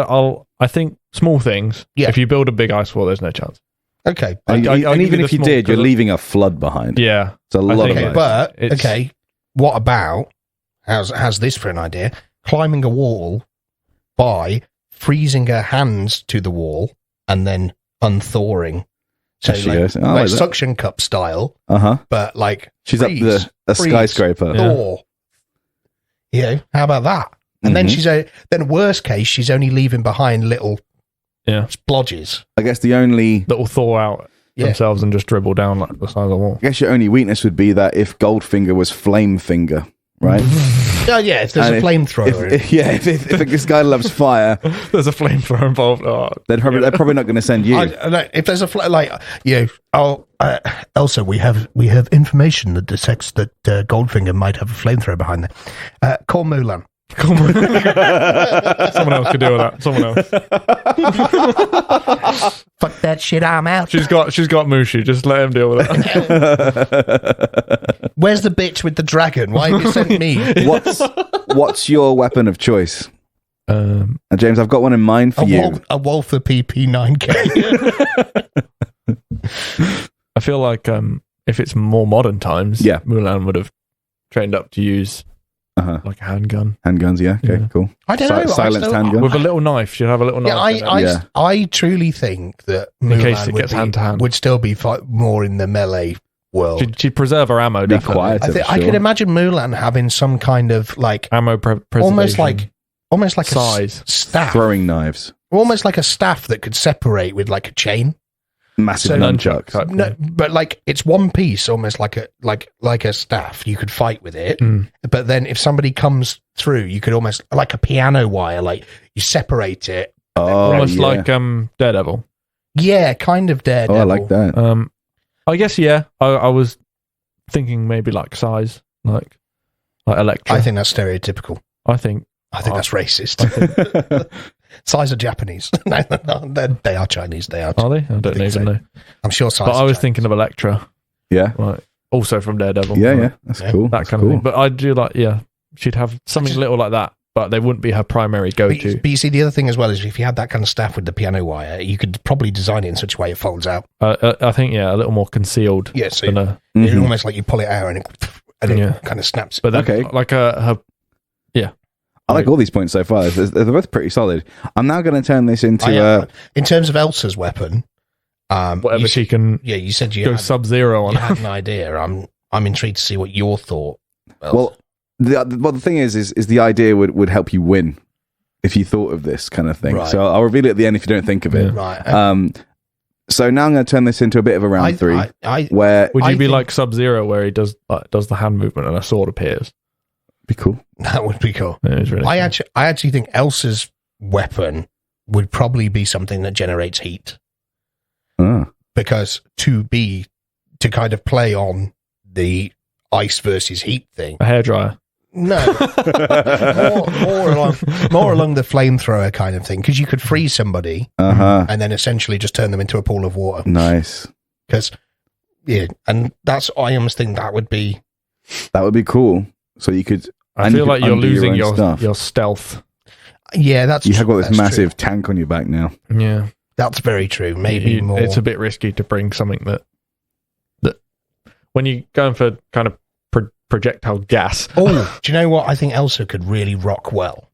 [SPEAKER 4] I think small things.
[SPEAKER 3] Yeah.
[SPEAKER 4] If you build a big ice wall, there's no chance.
[SPEAKER 3] okay,
[SPEAKER 2] And,
[SPEAKER 4] I'll give
[SPEAKER 2] even
[SPEAKER 4] you
[SPEAKER 2] if
[SPEAKER 4] the
[SPEAKER 2] you
[SPEAKER 4] small
[SPEAKER 2] did, you're
[SPEAKER 4] because-
[SPEAKER 2] leaving a flood behind.
[SPEAKER 4] Yeah.
[SPEAKER 2] It's a lot of
[SPEAKER 4] think
[SPEAKER 2] ice.
[SPEAKER 3] but
[SPEAKER 4] It's-
[SPEAKER 3] okay, what about how's this for an idea? Climbing a wall by freezing her hands to the wall and then unthawing. So
[SPEAKER 2] There she
[SPEAKER 3] like,
[SPEAKER 2] goes. Oh,
[SPEAKER 3] like
[SPEAKER 2] like that.
[SPEAKER 3] suction cup style,
[SPEAKER 2] Uh-huh.
[SPEAKER 3] but like
[SPEAKER 2] She's
[SPEAKER 3] freeze,
[SPEAKER 2] up a
[SPEAKER 3] freeze,
[SPEAKER 2] skyscraper.
[SPEAKER 4] Yeah.
[SPEAKER 3] thaw. You know, how about that? And then
[SPEAKER 2] Mhm.
[SPEAKER 3] then worst case, she's only leaving behind little splodges.
[SPEAKER 2] I guess the only...
[SPEAKER 4] That will thaw out
[SPEAKER 3] Yeah.
[SPEAKER 4] themselves and just dribble down like the side of the wall.
[SPEAKER 2] I guess your only weakness would be that if Goldfinger was Flame Finger, right?
[SPEAKER 3] Oh yeah, if there's
[SPEAKER 2] And
[SPEAKER 3] a flamethrower.
[SPEAKER 2] if this guy loves fire,
[SPEAKER 4] There's a flamethrower involved. Oh,
[SPEAKER 2] they're probably not going to send you.
[SPEAKER 3] I know, if there's Elsa, we have information that detects that Goldfinger might have a flamethrower behind there. Call Mulan.
[SPEAKER 4] someone else could deal with that. Someone else.
[SPEAKER 3] Fuck that shit, I'm out.
[SPEAKER 4] She's got Mushu. Just let him deal with it.
[SPEAKER 3] Where's the bitch with the dragon? Why have you sent me?
[SPEAKER 2] What's your weapon of choice? James, I've got one in mind for you.
[SPEAKER 3] A Walther PP9K.
[SPEAKER 4] I feel like if it's more modern times,
[SPEAKER 2] Yeah.
[SPEAKER 4] Mulan would have trained up to use like a handgun
[SPEAKER 2] Handguns, yeah. Okay,
[SPEAKER 4] Yeah.
[SPEAKER 2] cool.
[SPEAKER 3] I don't know.
[SPEAKER 2] Silenced handgun.
[SPEAKER 4] with a little knife. She'd have a little knife.
[SPEAKER 3] Yeah, I truly think that
[SPEAKER 4] In
[SPEAKER 3] Mulan
[SPEAKER 4] case it gets hand to hand.
[SPEAKER 3] would still be more in the melee world.
[SPEAKER 4] She'd preserve her ammo.
[SPEAKER 2] Be
[SPEAKER 4] Definitely.
[SPEAKER 2] quieter.
[SPEAKER 3] I could imagine Mulan having some kind of like
[SPEAKER 4] Ammo
[SPEAKER 3] almost
[SPEAKER 4] preservation.
[SPEAKER 3] like
[SPEAKER 4] Size.
[SPEAKER 3] a staff,
[SPEAKER 2] throwing knives.
[SPEAKER 3] almost like a staff that could separate with like a chain.
[SPEAKER 2] Massive
[SPEAKER 3] So-
[SPEAKER 2] nunchucks.
[SPEAKER 4] type
[SPEAKER 3] No,
[SPEAKER 4] thing.
[SPEAKER 3] but like it's one piece, almost like a staff. You could fight with it, but then if somebody comes through, you could almost like a piano wire, like you separate it.
[SPEAKER 2] Oh,
[SPEAKER 4] Almost
[SPEAKER 2] yeah.
[SPEAKER 4] like Daredevil.
[SPEAKER 3] Yeah, kind of
[SPEAKER 2] Oh,
[SPEAKER 3] Daredevil.
[SPEAKER 2] I like that.
[SPEAKER 4] I guess yeah. I was thinking maybe like size, like Electra.
[SPEAKER 3] I think that's stereotypical.
[SPEAKER 4] I think
[SPEAKER 3] That's racist. Size are Japanese. No, they are Chinese. They are.
[SPEAKER 4] Are they? I don't
[SPEAKER 3] think
[SPEAKER 4] even
[SPEAKER 3] so.
[SPEAKER 4] know.
[SPEAKER 3] I'm sure size.
[SPEAKER 4] But I
[SPEAKER 3] are
[SPEAKER 4] was
[SPEAKER 3] Chinese.
[SPEAKER 4] thinking of Electra,
[SPEAKER 2] Yeah.
[SPEAKER 4] like also from Daredevil.
[SPEAKER 2] Yeah,
[SPEAKER 4] like,
[SPEAKER 2] yeah. That's
[SPEAKER 3] Yeah.
[SPEAKER 2] cool.
[SPEAKER 4] that
[SPEAKER 2] That's
[SPEAKER 4] kind
[SPEAKER 2] cool.
[SPEAKER 4] of thing. But I do like, she'd have something little like that, but they wouldn't be her primary
[SPEAKER 3] But,
[SPEAKER 4] go-to.
[SPEAKER 3] but you see, the other thing as well is if you had that kind of staff with the piano wire, you could probably design it in such a way it folds out.
[SPEAKER 4] I think a little more concealed.
[SPEAKER 3] Yeah, so
[SPEAKER 4] than a,
[SPEAKER 3] it's
[SPEAKER 2] Mhm.
[SPEAKER 3] almost like you pull it out and it
[SPEAKER 4] Yeah.
[SPEAKER 3] kind of snaps.
[SPEAKER 4] but then,
[SPEAKER 2] Okay.
[SPEAKER 4] like her.
[SPEAKER 2] I like all these points so far. They're both pretty solid. I'm now going to turn this into
[SPEAKER 3] In terms of Elsa's weapon,
[SPEAKER 4] Whatever
[SPEAKER 3] you,
[SPEAKER 4] she can
[SPEAKER 3] yeah, you said you
[SPEAKER 4] go
[SPEAKER 3] had,
[SPEAKER 4] Sub-Zero on.
[SPEAKER 3] you had an idea. I'm intrigued to see what your thought.
[SPEAKER 2] well. The thing is the idea would help you win if you thought of this kind of thing.
[SPEAKER 3] Right.
[SPEAKER 2] So I'll reveal it at the end if you don't think of it.
[SPEAKER 3] right.
[SPEAKER 2] So now I'm going to turn this into a bit of a round three, where
[SPEAKER 4] Would you
[SPEAKER 3] I
[SPEAKER 4] be
[SPEAKER 3] think-
[SPEAKER 4] like Sub-Zero where he does the hand movement and a sword appears?
[SPEAKER 2] be cool.
[SPEAKER 3] that would be cool.
[SPEAKER 4] It was really
[SPEAKER 3] I
[SPEAKER 4] cool.
[SPEAKER 3] actually think Elsa's weapon would probably be something that generates heat,
[SPEAKER 2] Ah.
[SPEAKER 3] because to kind of play on the ice versus heat thing.
[SPEAKER 4] a hairdryer.
[SPEAKER 3] No, more along the flamethrower kind of thing, because you could freeze somebody and then essentially just turn them into a pool of water.
[SPEAKER 2] Nice.
[SPEAKER 3] Because and I almost think that would be.
[SPEAKER 2] That would be cool. So you could.
[SPEAKER 4] I
[SPEAKER 2] and
[SPEAKER 4] feel
[SPEAKER 2] you
[SPEAKER 4] like
[SPEAKER 2] could
[SPEAKER 4] you're
[SPEAKER 2] undo
[SPEAKER 4] losing
[SPEAKER 2] own stuff.
[SPEAKER 4] your stealth.
[SPEAKER 3] Yeah, that's
[SPEAKER 2] You have got this
[SPEAKER 3] that's
[SPEAKER 2] massive
[SPEAKER 3] true.
[SPEAKER 2] tank on your back now.
[SPEAKER 4] Yeah,
[SPEAKER 3] That's very true. Maybe more.
[SPEAKER 4] It's a bit risky to bring something that when you're going for kind of projectile gas.
[SPEAKER 3] Oh, do you know what? I think Elsa could really rock well.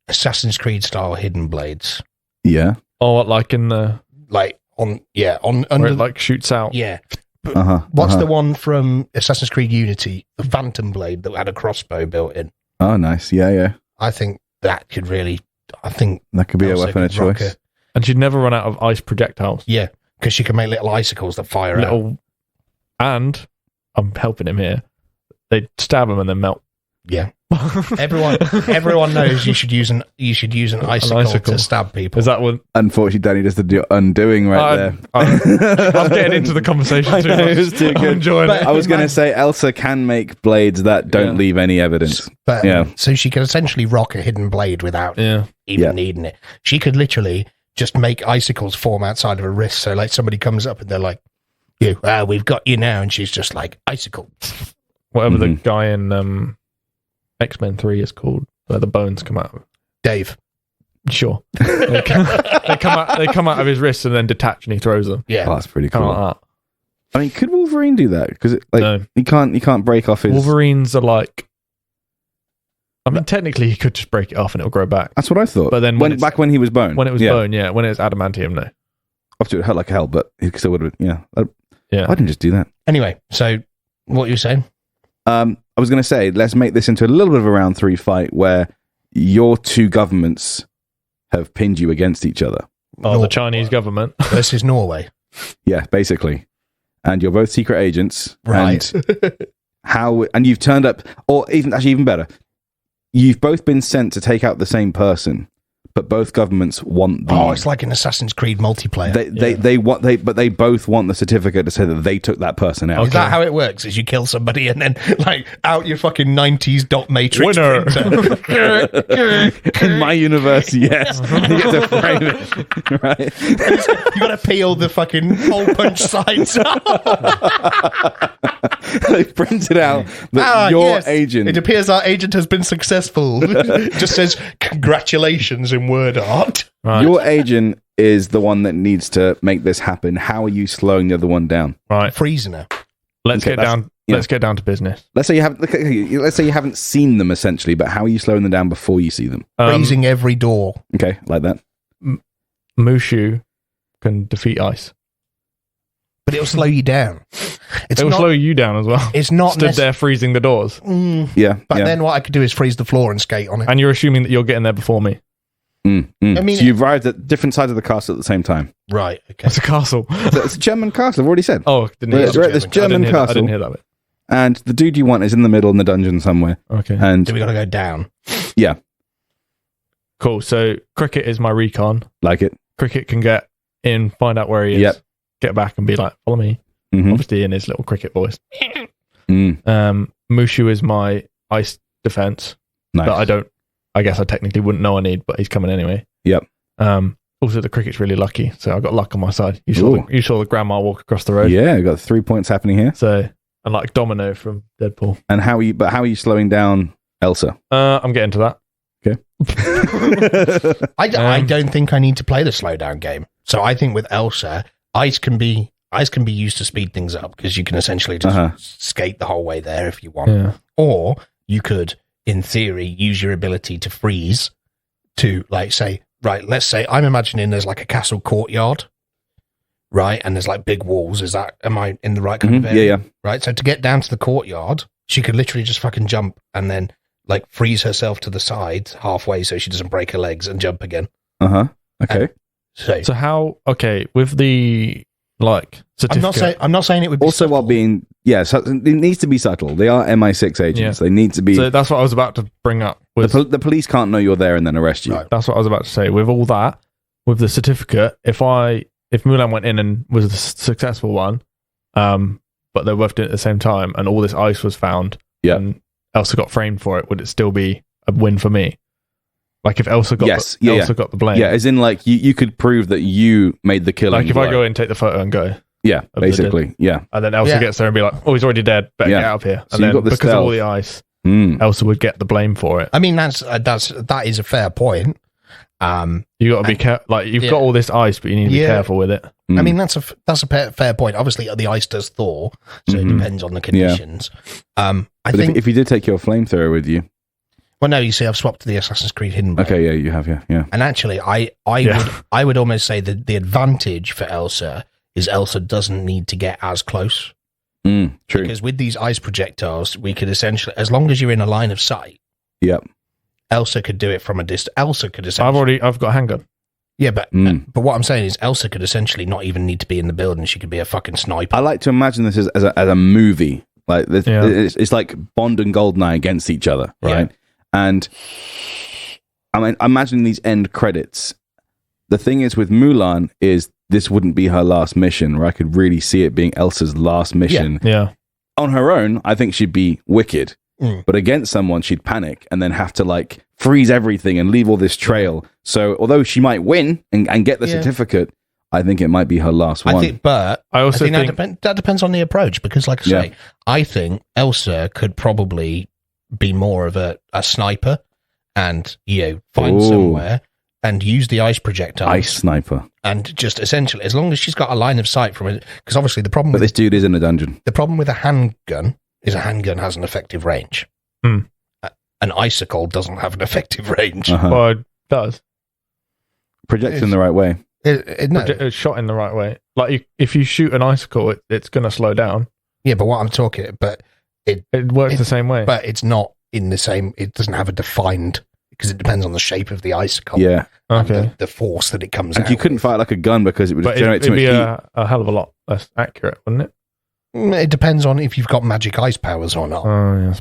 [SPEAKER 3] Assassin's Creed style hidden blades,
[SPEAKER 2] Yeah.
[SPEAKER 4] Or like in the
[SPEAKER 3] like on
[SPEAKER 4] where
[SPEAKER 3] under
[SPEAKER 4] it like shoots out.
[SPEAKER 3] yeah.
[SPEAKER 2] What's
[SPEAKER 3] The one from Assassin's Creed Unity, the Phantom blade that had a crossbow built in?
[SPEAKER 2] Oh, nice. Yeah, yeah.
[SPEAKER 3] I think that could really. I think
[SPEAKER 2] That could be
[SPEAKER 3] Elsa
[SPEAKER 2] a weapon of
[SPEAKER 3] could rock
[SPEAKER 2] choice.
[SPEAKER 4] And she'd never run out of ice projectiles.
[SPEAKER 3] Yeah, because she can make little icicles that fire out.
[SPEAKER 4] And I'm helping him here. They stab them and then melt.
[SPEAKER 3] Yeah. Everyone knows you should use an icicle to stab people.
[SPEAKER 4] Is that what?
[SPEAKER 2] Unfortunately, Danny just did your undoing there.
[SPEAKER 4] I'm getting into the conversation too much.
[SPEAKER 2] It was too good.
[SPEAKER 4] I'm enjoying it.
[SPEAKER 2] I was going to say Elsa can make blades that don't leave any evidence.
[SPEAKER 3] But so she can essentially rock a hidden blade without even needing it. She could literally just make icicles form outside of her wrist. So like somebody comes up and they're like, we've got you now. And she's just like, icicle.
[SPEAKER 4] Whatever the guy in X-Men 3 is called, where the bones come out.
[SPEAKER 3] Dave.
[SPEAKER 4] Sure. they come out of his wrists and then detach and he throws them.
[SPEAKER 3] Yeah.
[SPEAKER 2] Oh, that's pretty cool.
[SPEAKER 4] Like that.
[SPEAKER 2] I mean, could Wolverine do that? Because
[SPEAKER 4] no.
[SPEAKER 2] he can't break off his...
[SPEAKER 4] Wolverines are like... I mean, technically he could just break it off and it'll grow back.
[SPEAKER 2] That's what I thought.
[SPEAKER 4] But then
[SPEAKER 2] back when he was bone.
[SPEAKER 4] When it was bone, yeah. When it was adamantium, no.
[SPEAKER 2] Obviously it hurt like hell, but he still would have... Yeah.
[SPEAKER 4] Yeah.
[SPEAKER 2] Why didn't just do that?
[SPEAKER 3] Anyway, so what you saying?
[SPEAKER 2] I was going to say, let's make this into a little bit of a round 3 fight where your two governments have pinned you against each other.
[SPEAKER 4] The Chinese government
[SPEAKER 3] versus Norway.
[SPEAKER 2] Yeah, basically. And you're both secret agents.
[SPEAKER 3] Right.
[SPEAKER 2] And you've turned up, or even better, you've both been sent to take out the same person, but both governments want the...
[SPEAKER 3] Oh, it's like an Assassin's Creed multiplayer.
[SPEAKER 2] But they both want the certificate to say that they took that person out.
[SPEAKER 3] Is that how it works? Is you kill somebody and then like out your fucking 90s dot matrix
[SPEAKER 4] winner.
[SPEAKER 2] In my universe, yes. You get to frame it, right?
[SPEAKER 3] You got to peel the fucking hole punch sides.
[SPEAKER 2] They printed out that your agent...
[SPEAKER 3] It appears our agent has been successful. Just says congratulations in word art.
[SPEAKER 2] Right. Your agent is the one that needs to make this happen. How are you slowing the other one down?
[SPEAKER 4] Right,
[SPEAKER 3] freezing her.
[SPEAKER 4] Let's get down to business.
[SPEAKER 2] Let's say you haven't seen them essentially, but how are you slowing them down before you see them?
[SPEAKER 3] Freezing every door.
[SPEAKER 2] Okay, like that.
[SPEAKER 4] Mushu can defeat ice,
[SPEAKER 3] but it'll slow you down.
[SPEAKER 4] It'll slow you down as well.
[SPEAKER 3] It's not
[SPEAKER 4] stood there freezing the doors.
[SPEAKER 3] Then what I could do is freeze the floor and skate on it.
[SPEAKER 4] And you're assuming that you're getting there before me.
[SPEAKER 2] I mean, so you've arrived at different sides of the castle at the same time.
[SPEAKER 3] Right. Okay.
[SPEAKER 4] It's a castle.
[SPEAKER 2] It's a German castle. I've already said.
[SPEAKER 4] Oh, didn't hear
[SPEAKER 2] we're at this German castle.
[SPEAKER 4] I didn't hear that bit.
[SPEAKER 2] And the dude you want is in the middle in the dungeon somewhere.
[SPEAKER 4] Okay.
[SPEAKER 2] And
[SPEAKER 3] so we got to go down.
[SPEAKER 2] Yeah.
[SPEAKER 4] Cool. So Cricket is my recon.
[SPEAKER 2] Like it.
[SPEAKER 4] Cricket can get in, find out where he is. Yep. Get back and be like, follow me. Mm-hmm. Obviously in his little cricket voice. Mushu is my ice defense.
[SPEAKER 2] Nice.
[SPEAKER 4] That I guess I technically wouldn't know I need, but he's coming anyway.
[SPEAKER 2] Yep.
[SPEAKER 4] Also the cricket's really lucky, so I got luck on my side. You saw the grandma walk across the road.
[SPEAKER 2] Yeah, got 3 points happening here.
[SPEAKER 4] So, and like Domino from Deadpool.
[SPEAKER 2] And how are you slowing down Elsa?
[SPEAKER 4] I'm getting to that.
[SPEAKER 2] Okay.
[SPEAKER 3] I don't think I need to play the slowdown game. So I think with Elsa, ice can be used to speed things up because you can essentially just skate the whole way there if you want.
[SPEAKER 4] Yeah.
[SPEAKER 3] Or you could, in theory, use your ability to freeze to like say, right, let's say I'm imagining there's like a castle courtyard, right? And there's like big walls. Am I in the right kind of area?
[SPEAKER 2] Yeah.
[SPEAKER 3] Right. So to get down to the courtyard, she could literally just fucking jump and then like freeze herself to the side halfway so she doesn't break her legs and jump again.
[SPEAKER 2] Okay.
[SPEAKER 3] So
[SPEAKER 4] how, with the like certificate.
[SPEAKER 3] I'm not saying it would be
[SPEAKER 2] also subtle. While being so it needs to be subtle. They are MI6 agents. Yeah. They need to be.
[SPEAKER 4] So that's what I was about to bring up.
[SPEAKER 2] The police can't know you're there and then arrest you.
[SPEAKER 3] Right.
[SPEAKER 4] That's what I was about to say. With all that, with the certificate, if Mulan went in and was the successful one, but they both did it at the same time, and all this ice was found, and Elsa got framed for it, would it still be a win for me? Like if Elsa got Elsa got the blame.
[SPEAKER 2] Yeah, as in like you could prove that you made the killing.
[SPEAKER 4] Like if I go in, take the photo and go.
[SPEAKER 2] Yeah, basically. Yeah.
[SPEAKER 4] And then Elsa gets there and be like, oh, he's already dead. Better get out of here. And
[SPEAKER 2] so
[SPEAKER 4] then because of all the ice, Elsa would get the blame for it.
[SPEAKER 3] I mean, that is a fair point.
[SPEAKER 4] You got to be careful. Like you've got all this ice, but you need to be careful with it.
[SPEAKER 3] I mean, that's a fair point. Obviously, the ice does thaw, so it depends on the conditions. I think
[SPEAKER 2] if you did take your flamethrower with you.
[SPEAKER 3] Well, no, you see, I've swapped to the Assassin's Creed Hidden Blade.
[SPEAKER 2] Okay, yeah, you have, yeah.
[SPEAKER 3] And actually, I would almost say that the advantage for Elsa is Elsa doesn't need to get as close.
[SPEAKER 2] True.
[SPEAKER 3] Because with these ice projectiles, we could essentially, as long as you're in a line of sight,
[SPEAKER 2] yep,
[SPEAKER 3] Elsa could do it from a distance. Elsa could essentially.
[SPEAKER 4] I've got a handgun.
[SPEAKER 3] Yeah, but what I'm saying is Elsa could essentially not even need to be in the building. She could be a fucking sniper.
[SPEAKER 2] I like to imagine this as a movie. Like it's like Bond and Goldeneye against each other, right? Yeah. And I mean, imagine these end credits. The thing is with Mulan is this wouldn't be her last mission, or I could really see it being Elsa's last mission.
[SPEAKER 4] Yeah.
[SPEAKER 2] On her own, I think she'd be wicked. But against someone, she'd panic and then have to like freeze everything and leave all this trail. So although she might win and get the certificate, I think it might be her last one.
[SPEAKER 3] I think that depends on the approach, because like I say, I think Elsa could probably be more of a sniper and, find somewhere and use the ice projectile.
[SPEAKER 2] Ice sniper.
[SPEAKER 3] And just essentially, as long as she's got a line of sight from it, because obviously the problem
[SPEAKER 2] with this dude is in a dungeon.
[SPEAKER 3] The problem with a handgun is a handgun has an effective range. An icicle doesn't have an effective range.
[SPEAKER 4] Well, it does.
[SPEAKER 2] Projects in the right way.
[SPEAKER 4] It's shot in the right way. Like if you shoot an icicle, it's going to slow down.
[SPEAKER 3] Yeah, but what I'm talking, but it
[SPEAKER 4] works the same way.
[SPEAKER 3] But it's not in the same. It doesn't have a defined, because it depends on the shape of the icicle.
[SPEAKER 2] Yeah.
[SPEAKER 3] Okay. The force that it comes out.
[SPEAKER 2] And you couldn't fire like a gun because it would generate too much heat.
[SPEAKER 4] It'd be a hell of a lot less accurate, wouldn't it?
[SPEAKER 3] It depends on if you've got magic ice powers or not.
[SPEAKER 4] Oh, yes.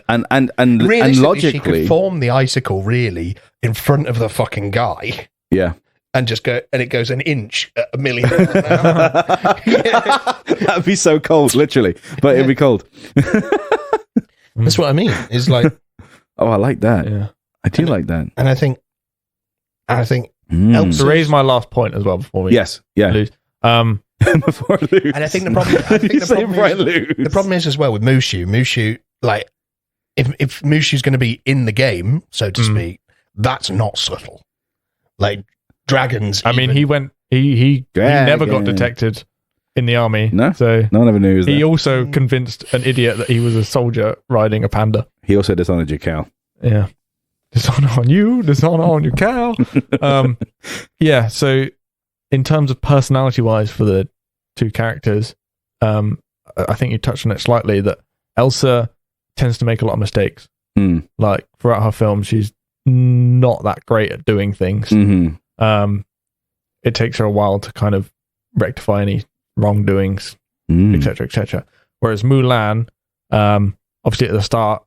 [SPEAKER 2] And logically,
[SPEAKER 3] she could form the icicle really in front of the fucking guy.
[SPEAKER 2] Yeah.
[SPEAKER 3] And just go, and it goes an inch at 1 million miles an hour.
[SPEAKER 2] That'd be so cold, literally. But it'd be cold.
[SPEAKER 3] That's what I mean. It's like,
[SPEAKER 2] oh, I like that.
[SPEAKER 4] Yeah,
[SPEAKER 2] I do like that.
[SPEAKER 3] And I think,
[SPEAKER 4] to raise my last point as well before we lose.
[SPEAKER 2] Before I lose.
[SPEAKER 3] And I think the problem is as well with Mushu, like if Mushu's going to be in the game, so to speak, that's not subtle. Like dragons.
[SPEAKER 4] I mean, he never got detected in the army.
[SPEAKER 2] No,
[SPEAKER 4] so
[SPEAKER 2] no one ever knew.
[SPEAKER 4] He also convinced an idiot that he was a soldier riding a panda.
[SPEAKER 2] He also dishonored your cow.
[SPEAKER 4] Yeah, dishonor on you, dishonor on your cow. Yeah. So, in terms of personality-wise for the two characters, I think you touched on it slightly that Elsa tends to make a lot of mistakes. Like throughout her film, she's not that great at doing things. It takes her a while to kind of rectify any wrongdoings, etc., etc. Whereas Mulan, obviously at the start,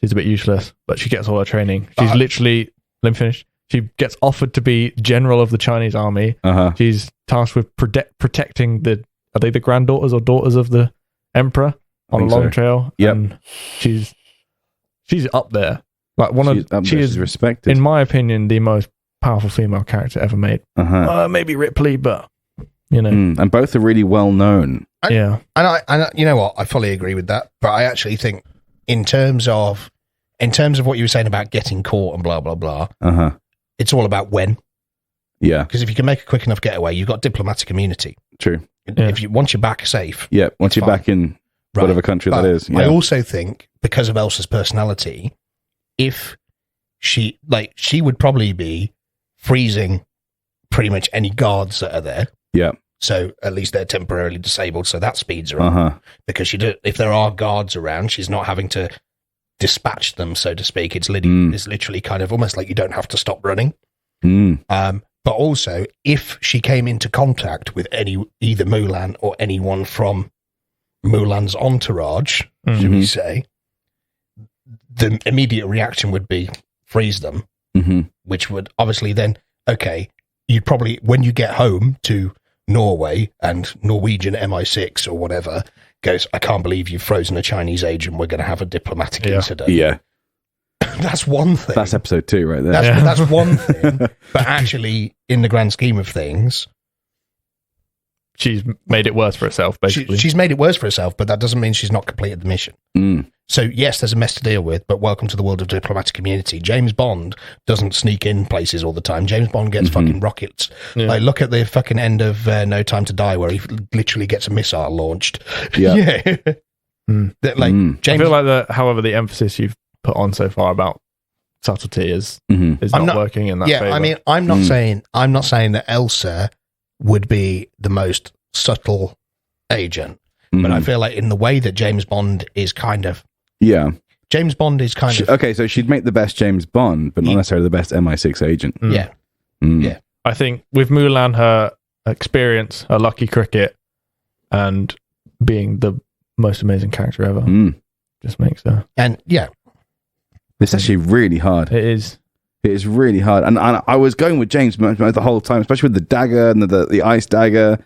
[SPEAKER 4] she's a bit useless, but she gets all her training. She's literally, let me finish. She gets offered to be general of the Chinese army. She's tasked with protecting are they the granddaughters or daughters of the emperor on a long trail?
[SPEAKER 2] Yep.
[SPEAKER 4] And she's up there. Like she is
[SPEAKER 2] respected.
[SPEAKER 4] In my opinion, the most powerful female character ever made. Maybe Ripley, but
[SPEAKER 2] and both are really well known.
[SPEAKER 3] And I you know what, I fully agree with that. But I actually think in terms of what you were saying about getting caught and blah blah blah, it's all about when.
[SPEAKER 2] Yeah,
[SPEAKER 3] because if you can make a quick enough getaway, you've got diplomatic immunity.
[SPEAKER 2] True.
[SPEAKER 3] Once you're back safe.
[SPEAKER 2] Yeah, once you're back in whatever country that is. Yeah.
[SPEAKER 3] I also think because of Elsa's personality, if she would probably be freezing pretty much any guards that are there.
[SPEAKER 2] Yeah.
[SPEAKER 3] So at least they're temporarily disabled, so that speeds her up. Because if there are guards around, she's not having to dispatch them, so to speak. It's literally kind of almost like you don't have to stop running. But also, if she came into contact with either Mulan or anyone from Mulan's entourage, should we say, the immediate reaction would be freeze them, which would obviously then, you'd probably, when you get home to Norway and Norwegian MI6 or whatever goes, I can't believe you've frozen a Chinese agent, we're going to have a diplomatic incident.
[SPEAKER 2] Yeah.
[SPEAKER 3] That's one thing.
[SPEAKER 2] That's episode 2 right there.
[SPEAKER 3] That's one thing. But actually, in the grand scheme of things,
[SPEAKER 4] she's made it worse for herself, basically.
[SPEAKER 3] She's made it worse for herself, but that doesn't mean she's not completed the mission. So, yes, there's a mess to deal with, but welcome to the world of diplomatic community. James Bond doesn't sneak in places all the time. James Bond gets fucking rockets. Yeah. Like, look at the fucking end of No Time to Die, where he literally gets a missile launched. Yeah.
[SPEAKER 4] James, I feel like however, the emphasis you've put on so far about subtlety is not working in that favor.
[SPEAKER 3] I mean, I'm not saying that Elsa would be the most subtle agent, but I feel like in the way that James Bond is kind of James Bond is kind of
[SPEAKER 2] okay, so she'd make the best James Bond, but not necessarily the best MI6 agent.
[SPEAKER 3] Yeah.
[SPEAKER 4] I think with Mulan, her experience, her lucky cricket, and being the most amazing character ever, just makes her.
[SPEAKER 3] And yeah,
[SPEAKER 2] it's actually really hard.
[SPEAKER 4] It is.
[SPEAKER 2] It is really hard. And I was going with James the whole time, especially with the dagger and the ice dagger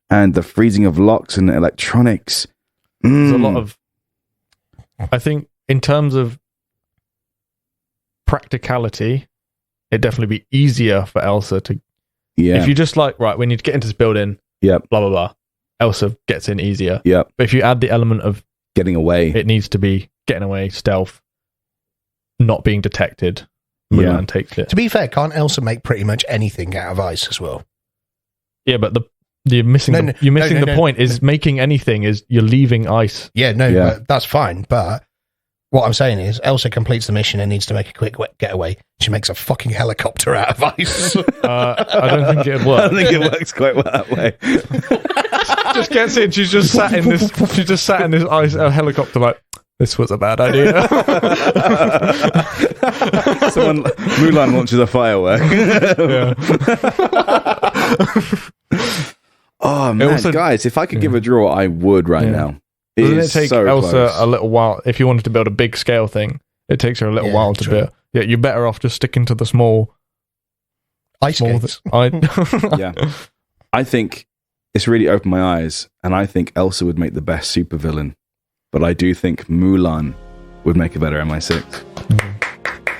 [SPEAKER 2] and the freezing of locks and electronics.
[SPEAKER 4] There's a lot of. I think in terms of practicality, it'd definitely be easier for Elsa to.
[SPEAKER 2] Yeah.
[SPEAKER 4] If you just like, right, we need to get into this building.
[SPEAKER 2] Yep.
[SPEAKER 4] Blah blah blah. Elsa gets in easier.
[SPEAKER 2] Yep.
[SPEAKER 4] But if you add the element of
[SPEAKER 2] getting away,
[SPEAKER 4] it needs to be getting away, stealth, not being detected. Mulan takes it.
[SPEAKER 3] To be fair, can't Elsa make pretty much anything out of ice as well?
[SPEAKER 4] Yeah, but you're missing the point. Is making anything is you're leaving ice.
[SPEAKER 3] Yeah, but that's fine. But what I'm saying is, Elsa completes the mission and needs to make a quick getaway. She makes a fucking helicopter out of ice.
[SPEAKER 4] I don't think it'd work.
[SPEAKER 2] I don't think it works quite well that way.
[SPEAKER 4] Just gets in. She's just sat in this. She's just sat in this ice helicopter. Like, this was a bad idea.
[SPEAKER 2] Mulan launches a firework. Oh man, also, guys! If I could give a draw, I would right now.
[SPEAKER 4] Doesn't it take Elsa a little while if you wanted to build a big scale thing? It takes her a little while to build. Yeah, you're better off just sticking to the small
[SPEAKER 3] ice skates.
[SPEAKER 2] Yeah, I think it's really opened my eyes, and I think Elsa would make the best supervillain. But I do think Mulan would make a better MI6.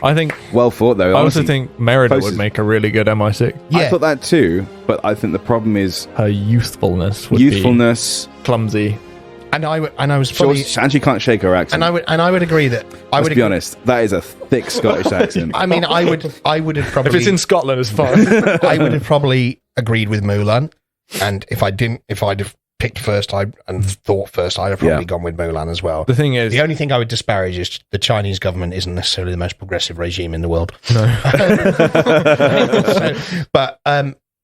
[SPEAKER 4] I think
[SPEAKER 2] well thought though.
[SPEAKER 4] I also think Merida would make a really good MI6.
[SPEAKER 2] Yeah. I thought that too, but I think the problem is
[SPEAKER 4] her youthfulness. Be clumsy.
[SPEAKER 3] And I was probably,
[SPEAKER 2] and she can't shake her accent.
[SPEAKER 3] And I would agree that
[SPEAKER 2] Let's be honest, that is a thick Scottish accent.
[SPEAKER 3] I mean, I would have probably,
[SPEAKER 4] if it's in Scotland, it's fine.
[SPEAKER 3] I would have probably agreed with Mulan, and if I'd have picked first, I'd have probably gone with Mulan as well.
[SPEAKER 4] The thing is,
[SPEAKER 3] the only thing I would disparage is the Chinese government isn't necessarily the most progressive regime in the world.
[SPEAKER 4] No.
[SPEAKER 3] But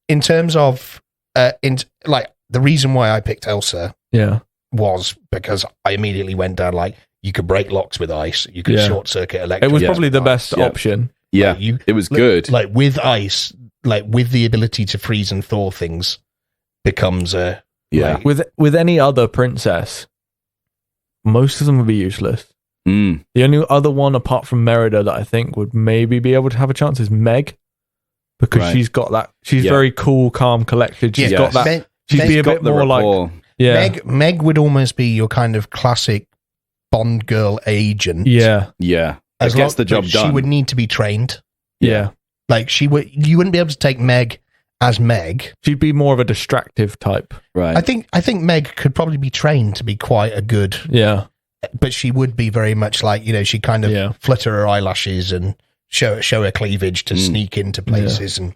[SPEAKER 3] in terms of the reason why I picked Elsa, was because I immediately went down like you could break locks with ice, you could short circuit electric.
[SPEAKER 4] It was probably the best option.
[SPEAKER 2] Yeah, it was good.
[SPEAKER 3] Like with ice, like with the ability to freeze and thaw things, becomes a
[SPEAKER 4] with any other princess, most of them would be useless. The only other one apart from Merida that I think would maybe be able to have a chance is Meg, because she's got that. She's very cool, calm, collected. She's got that. She'd be a bit more like
[SPEAKER 3] Meg would almost be your kind of classic Bond girl agent.
[SPEAKER 2] Yeah.
[SPEAKER 3] As
[SPEAKER 2] gets the job done.
[SPEAKER 3] She would need to be trained.
[SPEAKER 4] Yeah.
[SPEAKER 3] Like you wouldn't be able to take Meg as Meg.
[SPEAKER 4] She'd be more of a distractive type.
[SPEAKER 2] Right.
[SPEAKER 3] I think Meg could probably be trained to be quite a good.
[SPEAKER 4] Yeah.
[SPEAKER 3] But she would be very much like, she kind of flutter her eyelashes and show her cleavage to sneak into places and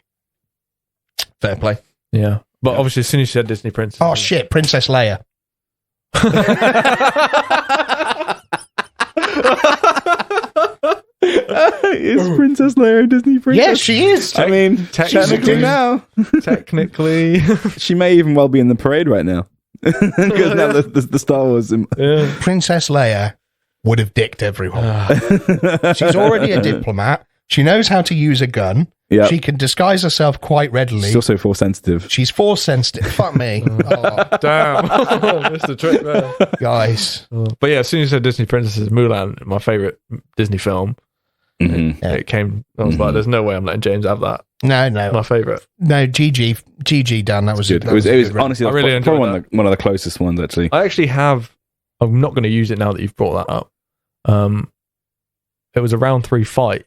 [SPEAKER 3] fair play.
[SPEAKER 4] Yeah. But obviously, as soon as you said Disney Princess...
[SPEAKER 3] Oh, shit, Princess Leia.
[SPEAKER 2] Is Princess Leia a Disney princess?
[SPEAKER 3] Yes, she is.
[SPEAKER 2] I mean, technically now.
[SPEAKER 4] Technically.
[SPEAKER 2] She may even well be in the parade right now. Because now the Star Wars...
[SPEAKER 3] Princess Leia would have dicked everyone. She's already a diplomat. She knows how to use a gun. Yep. She can disguise herself quite readily.
[SPEAKER 2] She's also force sensitive.
[SPEAKER 3] She's force sensitive. Fuck me.
[SPEAKER 4] Damn. Missed the trick there.
[SPEAKER 3] Guys.
[SPEAKER 4] But yeah, as soon as you said Disney Princesses, Mulan, my favourite Disney film, it came, I was like, there's no way I'm letting James have that.
[SPEAKER 3] No.
[SPEAKER 4] My favourite.
[SPEAKER 3] No, GG, Dan. That was
[SPEAKER 2] good. It was honestly
[SPEAKER 4] I really enjoyed
[SPEAKER 2] one of the closest ones, actually.
[SPEAKER 4] I actually have, I'm not going to use it now that you've brought that up. It was a round 3 fight,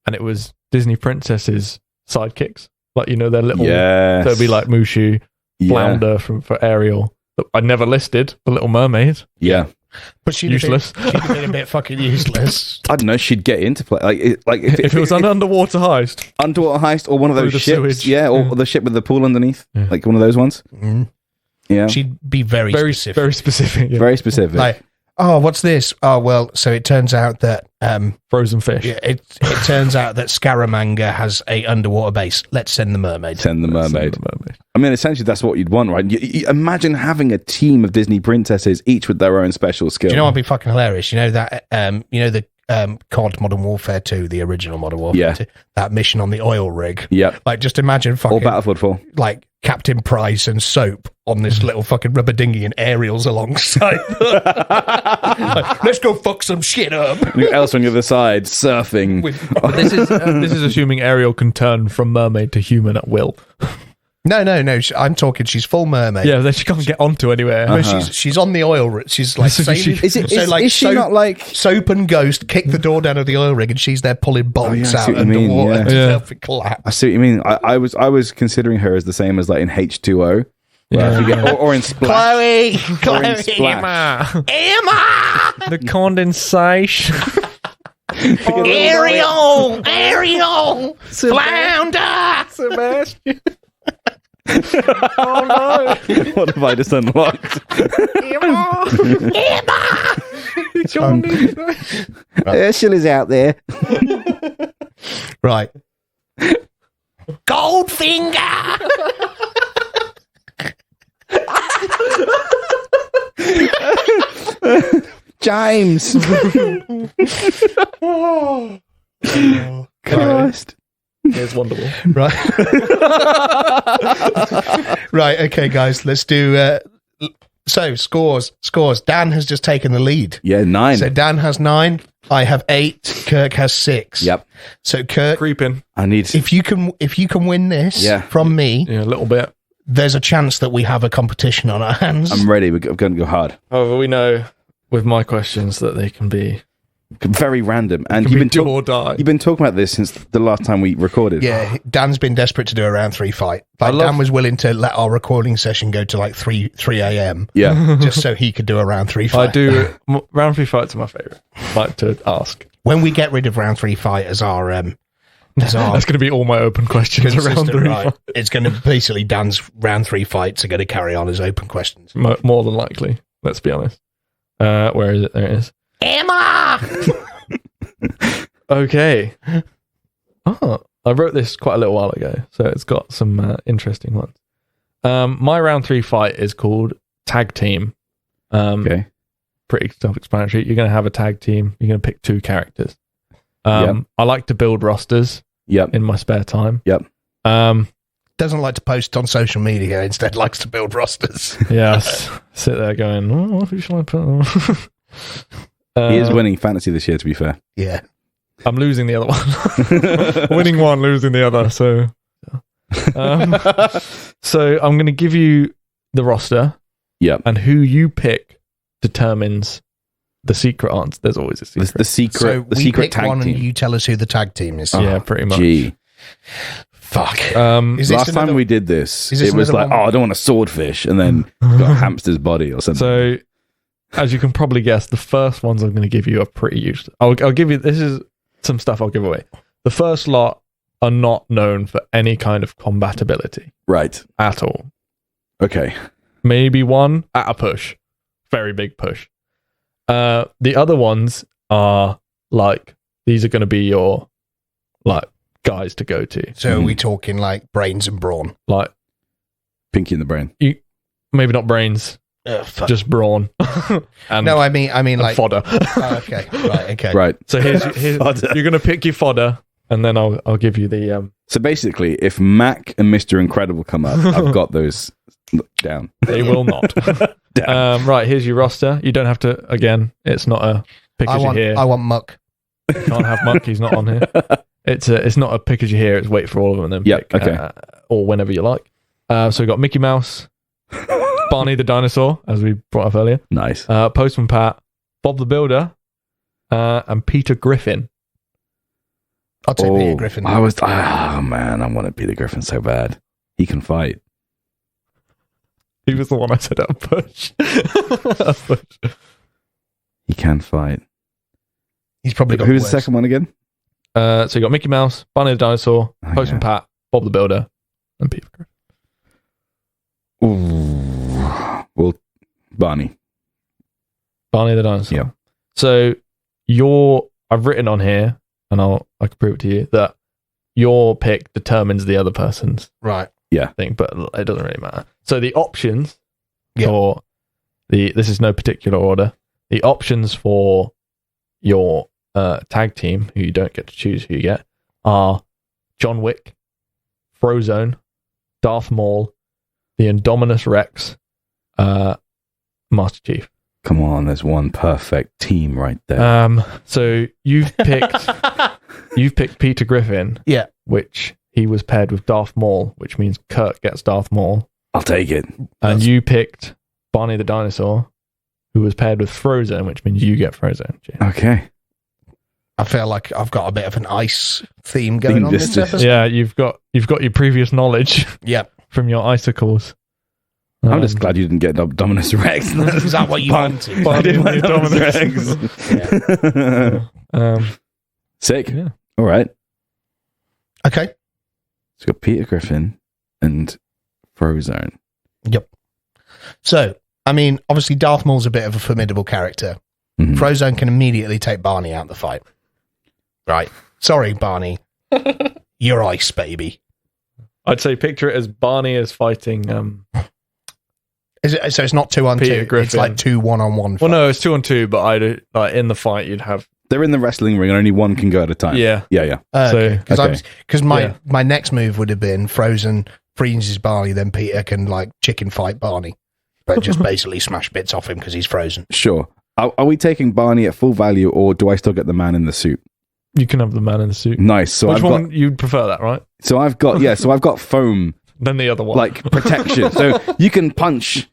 [SPEAKER 4] and it was Disney princesses' sidekicks. Like, their little...
[SPEAKER 2] Yes.
[SPEAKER 4] There'd be like Mushu, Flounder for Ariel. I never listed The Little Mermaid.
[SPEAKER 2] Yeah.
[SPEAKER 3] But she'd
[SPEAKER 4] useless.
[SPEAKER 3] She'd have been a bit fucking useless.
[SPEAKER 2] I don't know. She'd get into play.
[SPEAKER 4] If it was an underwater heist.
[SPEAKER 2] Underwater heist, or one of those ships.
[SPEAKER 4] Sewage.
[SPEAKER 2] Yeah, or the ship with the pool underneath. Yeah. Like one of those ones. Yeah.
[SPEAKER 3] She'd be very specific.
[SPEAKER 4] Very specific. Yeah.
[SPEAKER 2] Very specific.
[SPEAKER 3] Like, what's this? Oh, well, so it turns out that...
[SPEAKER 4] frozen fish.
[SPEAKER 3] Yeah, it turns out that Scaramanga has a underwater base. Let's send the mermaid.
[SPEAKER 2] Send the mermaid. I mean, essentially, that's what you'd want, right? You imagine having a team of Disney princesses, each with their own special skill.
[SPEAKER 3] Do you know what would be fucking hilarious? You know that, the COD Modern Warfare 2, the original Modern Warfare 2, that mission on the oil rig.
[SPEAKER 2] Yeah.
[SPEAKER 3] Like, just imagine fucking...
[SPEAKER 2] Or Battlefield 4.
[SPEAKER 3] Like, Captain Price and Soap on this little fucking rubber dinghy and aerials alongside. Like, let's go fuck some shit up.
[SPEAKER 2] And else on the other side, surfing.
[SPEAKER 4] But this is assuming Ariel can turn from mermaid to human at will.
[SPEAKER 3] No. I'm talking. She's full mermaid.
[SPEAKER 4] Yeah, then she can't get onto anywhere.
[SPEAKER 3] No, she's on the oil rig. She's like sailing.
[SPEAKER 2] Is she not like
[SPEAKER 3] Soap and Ghost kick the door down of the oil rig, and she's there pulling bolts out underwater to help it collapse.
[SPEAKER 2] I see what you mean. I was considering her as the same as like in H2O.
[SPEAKER 4] Yeah.
[SPEAKER 2] Or in Splash.
[SPEAKER 3] Chloe,
[SPEAKER 4] Emma,
[SPEAKER 3] Emma,
[SPEAKER 4] the condensation.
[SPEAKER 3] Ariel, Flounder,
[SPEAKER 4] Sebastian. Oh no!
[SPEAKER 2] What have I just unlocked?
[SPEAKER 3] Emma.
[SPEAKER 2] Ursula's out there.
[SPEAKER 3] Right. Goldfinger.
[SPEAKER 2] James. Christ.
[SPEAKER 4] It's wonderful.
[SPEAKER 3] Right. Right. Okay, guys. Let's do. So scores. Dan has just taken the lead.
[SPEAKER 2] Yeah, 9.
[SPEAKER 3] So Dan has 9. I have 8. Kirk has 6.
[SPEAKER 2] Yep.
[SPEAKER 3] So Kirk,
[SPEAKER 4] Creeping.
[SPEAKER 2] I need.
[SPEAKER 3] if you can win this from me,
[SPEAKER 4] Yeah, a little bit.
[SPEAKER 3] there's a chance that we have a competition on our hands.
[SPEAKER 2] I'm ready. We're going to go hard.
[SPEAKER 4] However, we know with my questions that they can be
[SPEAKER 2] Very random. And
[SPEAKER 4] can
[SPEAKER 2] you've
[SPEAKER 4] be
[SPEAKER 2] been
[SPEAKER 4] do or die.
[SPEAKER 2] You've been talking about this since the last time we recorded.
[SPEAKER 3] Yeah, Dan's been desperate to do a round 3 fight. Like, Dan was willing to let our recording session go to like 3 a.m.
[SPEAKER 2] Yeah.
[SPEAKER 3] just so he could do a round 3 fight.
[SPEAKER 4] I do. Round 3 fights are my favourite. Like to ask.
[SPEAKER 3] When we get rid of round 3 fight as our
[SPEAKER 4] That's going to be all my open questions around 3
[SPEAKER 3] right, it's going to basically Dan's round 3 fights are going to carry on as open questions.
[SPEAKER 4] More than likely. Let's be honest. Where is it? There it is.
[SPEAKER 3] Emma.
[SPEAKER 4] Okay. Oh, I wrote this quite a little while ago, so it's got some interesting ones. My round 3 fight is called Tag Team.
[SPEAKER 2] Okay.
[SPEAKER 4] Pretty self-explanatory. You're going to have a tag team. You're going to pick 2 characters.
[SPEAKER 2] Yep.
[SPEAKER 4] I like to build rosters in my spare time.
[SPEAKER 2] Yep.
[SPEAKER 3] Doesn't like to post on social media. Instead, likes to build rosters.
[SPEAKER 4] Yes. Sit there going, oh, who shall I put on?
[SPEAKER 2] He is winning fantasy this year, to be fair.
[SPEAKER 3] Yeah.
[SPEAKER 4] I'm losing the other one. Winning one, losing the other. So I'm going to give you the roster.
[SPEAKER 2] Yep.
[SPEAKER 4] And who you pick determines the secret answer. There's always a secret.
[SPEAKER 2] The secret.
[SPEAKER 3] So
[SPEAKER 2] the
[SPEAKER 3] we
[SPEAKER 2] secret
[SPEAKER 3] pick
[SPEAKER 2] tag
[SPEAKER 3] one
[SPEAKER 2] team.
[SPEAKER 3] and you tell us who the tag team is.
[SPEAKER 4] Yeah, pretty much.
[SPEAKER 2] Gee.
[SPEAKER 3] Fuck.
[SPEAKER 2] Last time we did this, it was like, I don't want a swordfish, and then got a hamster's body or something.
[SPEAKER 4] So, as you can probably guess, the first ones I'm going to give you are pretty useless. I'll give you, this is some stuff I'll give away. The first lot are not known for any kind of combatability.
[SPEAKER 2] Right.
[SPEAKER 4] At all.
[SPEAKER 2] Okay.
[SPEAKER 4] Maybe one at a push. Very big push. The other ones are like, these are going to be your, like, guys to go to.
[SPEAKER 3] So are we talking like brains and brawn?
[SPEAKER 4] Like
[SPEAKER 2] Pinky in the brain.
[SPEAKER 4] Maybe not brains, just brawn. And
[SPEAKER 3] no, I mean like
[SPEAKER 4] fodder.
[SPEAKER 3] Okay, right, okay,
[SPEAKER 2] Right.
[SPEAKER 4] So here's you're gonna pick your fodder, and then I'll give you the.
[SPEAKER 2] So basically, if Mac and Mr. Incredible come up, I've got those down.
[SPEAKER 4] They will not. Right. Here's your roster. You don't have to. Again, it's not a pick as you hear.
[SPEAKER 3] I want Muck.
[SPEAKER 4] Can't have Muck. He's not on here. It's not a pick as you hear. It's wait for all of them and then pick.
[SPEAKER 2] Okay.
[SPEAKER 4] Or whenever you like. So we've got Mickey Mouse, Barney the dinosaur, as we brought up earlier.
[SPEAKER 2] Nice.
[SPEAKER 4] Postman Pat, Bob the Builder, and Peter Griffin.
[SPEAKER 3] I'll take Peter Griffin.
[SPEAKER 2] I want to Peter Griffin so bad. He can fight.
[SPEAKER 4] He was the one I said at a push.
[SPEAKER 2] He can fight.
[SPEAKER 3] He's probably got
[SPEAKER 2] Who's the second one again?
[SPEAKER 4] So you got Mickey Mouse, Barney the dinosaur, Postman Pat, Bob the Builder, and Peter Griffin.
[SPEAKER 2] Ooh. Well, Barney
[SPEAKER 4] the dinosaur.
[SPEAKER 2] Yeah.
[SPEAKER 4] So I've written on here, and I can prove it to you, that your pick determines the other person's thing, but it doesn't really matter. So the options for this is no particular order. The options for your tag team, who you don't get to choose who you get, are John Wick, Frozone, Darth Maul, the Indominus Rex, Master Chief.
[SPEAKER 2] Come on, there's one perfect team right there.
[SPEAKER 4] So you've picked Peter Griffin,
[SPEAKER 3] Yeah.
[SPEAKER 4] which he was paired with Darth Maul, which means Kurt gets Darth Maul.
[SPEAKER 2] I'll take it.
[SPEAKER 4] And you picked Barney the dinosaur, who was paired with Frozone, which means you get Frozone.
[SPEAKER 2] Okay.
[SPEAKER 3] I feel like I've got a bit of an ice theme going on this episode.
[SPEAKER 4] Yeah, you've got your previous knowledge
[SPEAKER 3] Yeah.
[SPEAKER 4] from your icicles.
[SPEAKER 2] I'm just glad you didn't get Dominus Rex.
[SPEAKER 3] Is that what you wanted?
[SPEAKER 2] I didn't want
[SPEAKER 4] Dominus
[SPEAKER 2] Rex. Sick.
[SPEAKER 4] Yeah.
[SPEAKER 2] All right.
[SPEAKER 3] Okay.
[SPEAKER 2] So we've got Peter Griffin and Frozone.
[SPEAKER 3] Yep. So, I mean, obviously Darth Maul's a bit of a formidable character.
[SPEAKER 2] Mhm.
[SPEAKER 3] Frozone can immediately take Barney out of the fight. Right. Sorry, Barney. You're ice, baby.
[SPEAKER 4] I'd say picture it as Barney is fighting.
[SPEAKER 3] Is it, so it's not 2-on-2.
[SPEAKER 4] Peter Griffin.
[SPEAKER 3] It's like 2 1-on-1 fight.
[SPEAKER 4] Well, no, it's 2-on-2, but I'd like in the fight you'd have.
[SPEAKER 2] They're in the wrestling ring and only one can go at a time.
[SPEAKER 4] Yeah.
[SPEAKER 2] Yeah.
[SPEAKER 3] Because
[SPEAKER 2] Okay.
[SPEAKER 3] my next move would have been Frozen freezes Barney, then Peter can like chicken fight Barney, but just basically smash bits off him because he's frozen.
[SPEAKER 2] Sure. Are we taking Barney at full value, or do I still get the man in the suit?
[SPEAKER 4] You can have the man in the suit.
[SPEAKER 2] Nice. So
[SPEAKER 4] Which
[SPEAKER 2] I've
[SPEAKER 4] one
[SPEAKER 2] got.
[SPEAKER 4] you'd prefer that, right?
[SPEAKER 2] So I've got foam
[SPEAKER 4] Then the other one.
[SPEAKER 2] like protection, so you can punch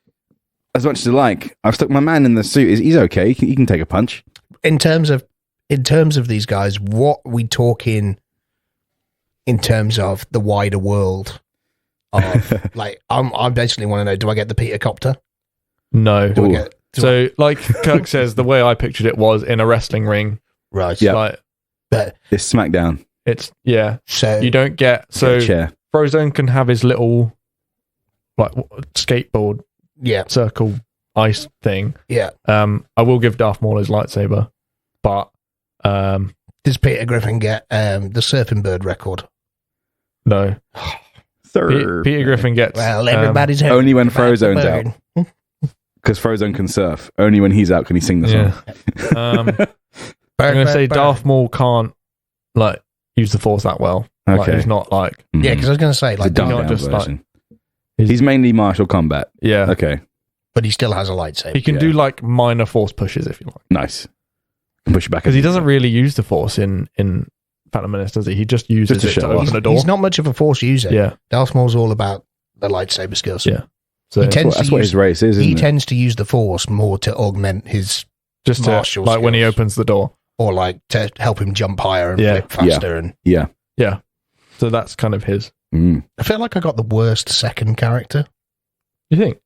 [SPEAKER 2] as much as you like. I've stuck my man in the suit. He's okay. He can take a punch.
[SPEAKER 3] In terms of these guys, what we talking in terms of the wider world of like I basically want to know, do I get the Peter Copter?
[SPEAKER 4] No.
[SPEAKER 3] Do I get
[SPEAKER 4] So, like Kirk says, the way I pictured it was in a wrestling ring.
[SPEAKER 3] right?
[SPEAKER 2] Yeah.
[SPEAKER 4] Like,
[SPEAKER 3] But
[SPEAKER 2] It's SmackDown.
[SPEAKER 4] it's, yeah.
[SPEAKER 3] so
[SPEAKER 4] You don't get, so
[SPEAKER 2] Chair.
[SPEAKER 4] Frozone can have his little, like, skateboard
[SPEAKER 3] yeah,
[SPEAKER 4] circle ice thing.
[SPEAKER 3] yeah.
[SPEAKER 4] I will give Darth Maul his lightsaber, but,
[SPEAKER 3] Does Peter Griffin get the surfing bird record?
[SPEAKER 4] no. Peter Griffin gets,
[SPEAKER 3] Well, everybody's heard
[SPEAKER 2] only when
[SPEAKER 3] about the
[SPEAKER 2] Frozone's
[SPEAKER 3] bird.
[SPEAKER 2] out. Because Frozone can surf. Only when he's out can he sing the song.
[SPEAKER 4] yeah. I'm going to say Darth Maul can't, like, use the Force that well. Like,
[SPEAKER 2] Okay.
[SPEAKER 4] he's not, like,
[SPEAKER 3] Yeah, because I was going to say
[SPEAKER 2] It's a
[SPEAKER 3] like,
[SPEAKER 2] dumbed
[SPEAKER 4] not
[SPEAKER 2] down
[SPEAKER 4] just
[SPEAKER 2] version.
[SPEAKER 4] He's-
[SPEAKER 2] He's mainly martial combat.
[SPEAKER 4] yeah.
[SPEAKER 2] Okay.
[SPEAKER 3] but he still has a lightsaber.
[SPEAKER 4] He can
[SPEAKER 2] Yeah.
[SPEAKER 4] do, like, minor Force pushes if you like.
[SPEAKER 2] Nice. Can push it back.
[SPEAKER 4] Because he doesn't really use the Force in Phantom Menace, does he? He just uses
[SPEAKER 2] Just to
[SPEAKER 4] it to
[SPEAKER 2] show off.
[SPEAKER 4] open a door.
[SPEAKER 3] He's not much of a Force user.
[SPEAKER 4] Yeah.
[SPEAKER 3] Darth Maul's all about the lightsaber skills.
[SPEAKER 4] Yeah. So
[SPEAKER 3] He tends
[SPEAKER 2] That's
[SPEAKER 3] to
[SPEAKER 2] what
[SPEAKER 3] use,
[SPEAKER 2] his race is,
[SPEAKER 3] he
[SPEAKER 2] isn't it?
[SPEAKER 3] tends to use the Force more to augment his,
[SPEAKER 4] just to,
[SPEAKER 3] martial
[SPEAKER 4] like, when he
[SPEAKER 3] skills.
[SPEAKER 4] opens the door.
[SPEAKER 3] or like to help him jump higher and
[SPEAKER 4] Yeah.
[SPEAKER 3] flip faster. And
[SPEAKER 2] Yeah.
[SPEAKER 4] Yeah. So that's kind of his.
[SPEAKER 2] Mm.
[SPEAKER 3] I feel like I got the worst second character.
[SPEAKER 4] You think?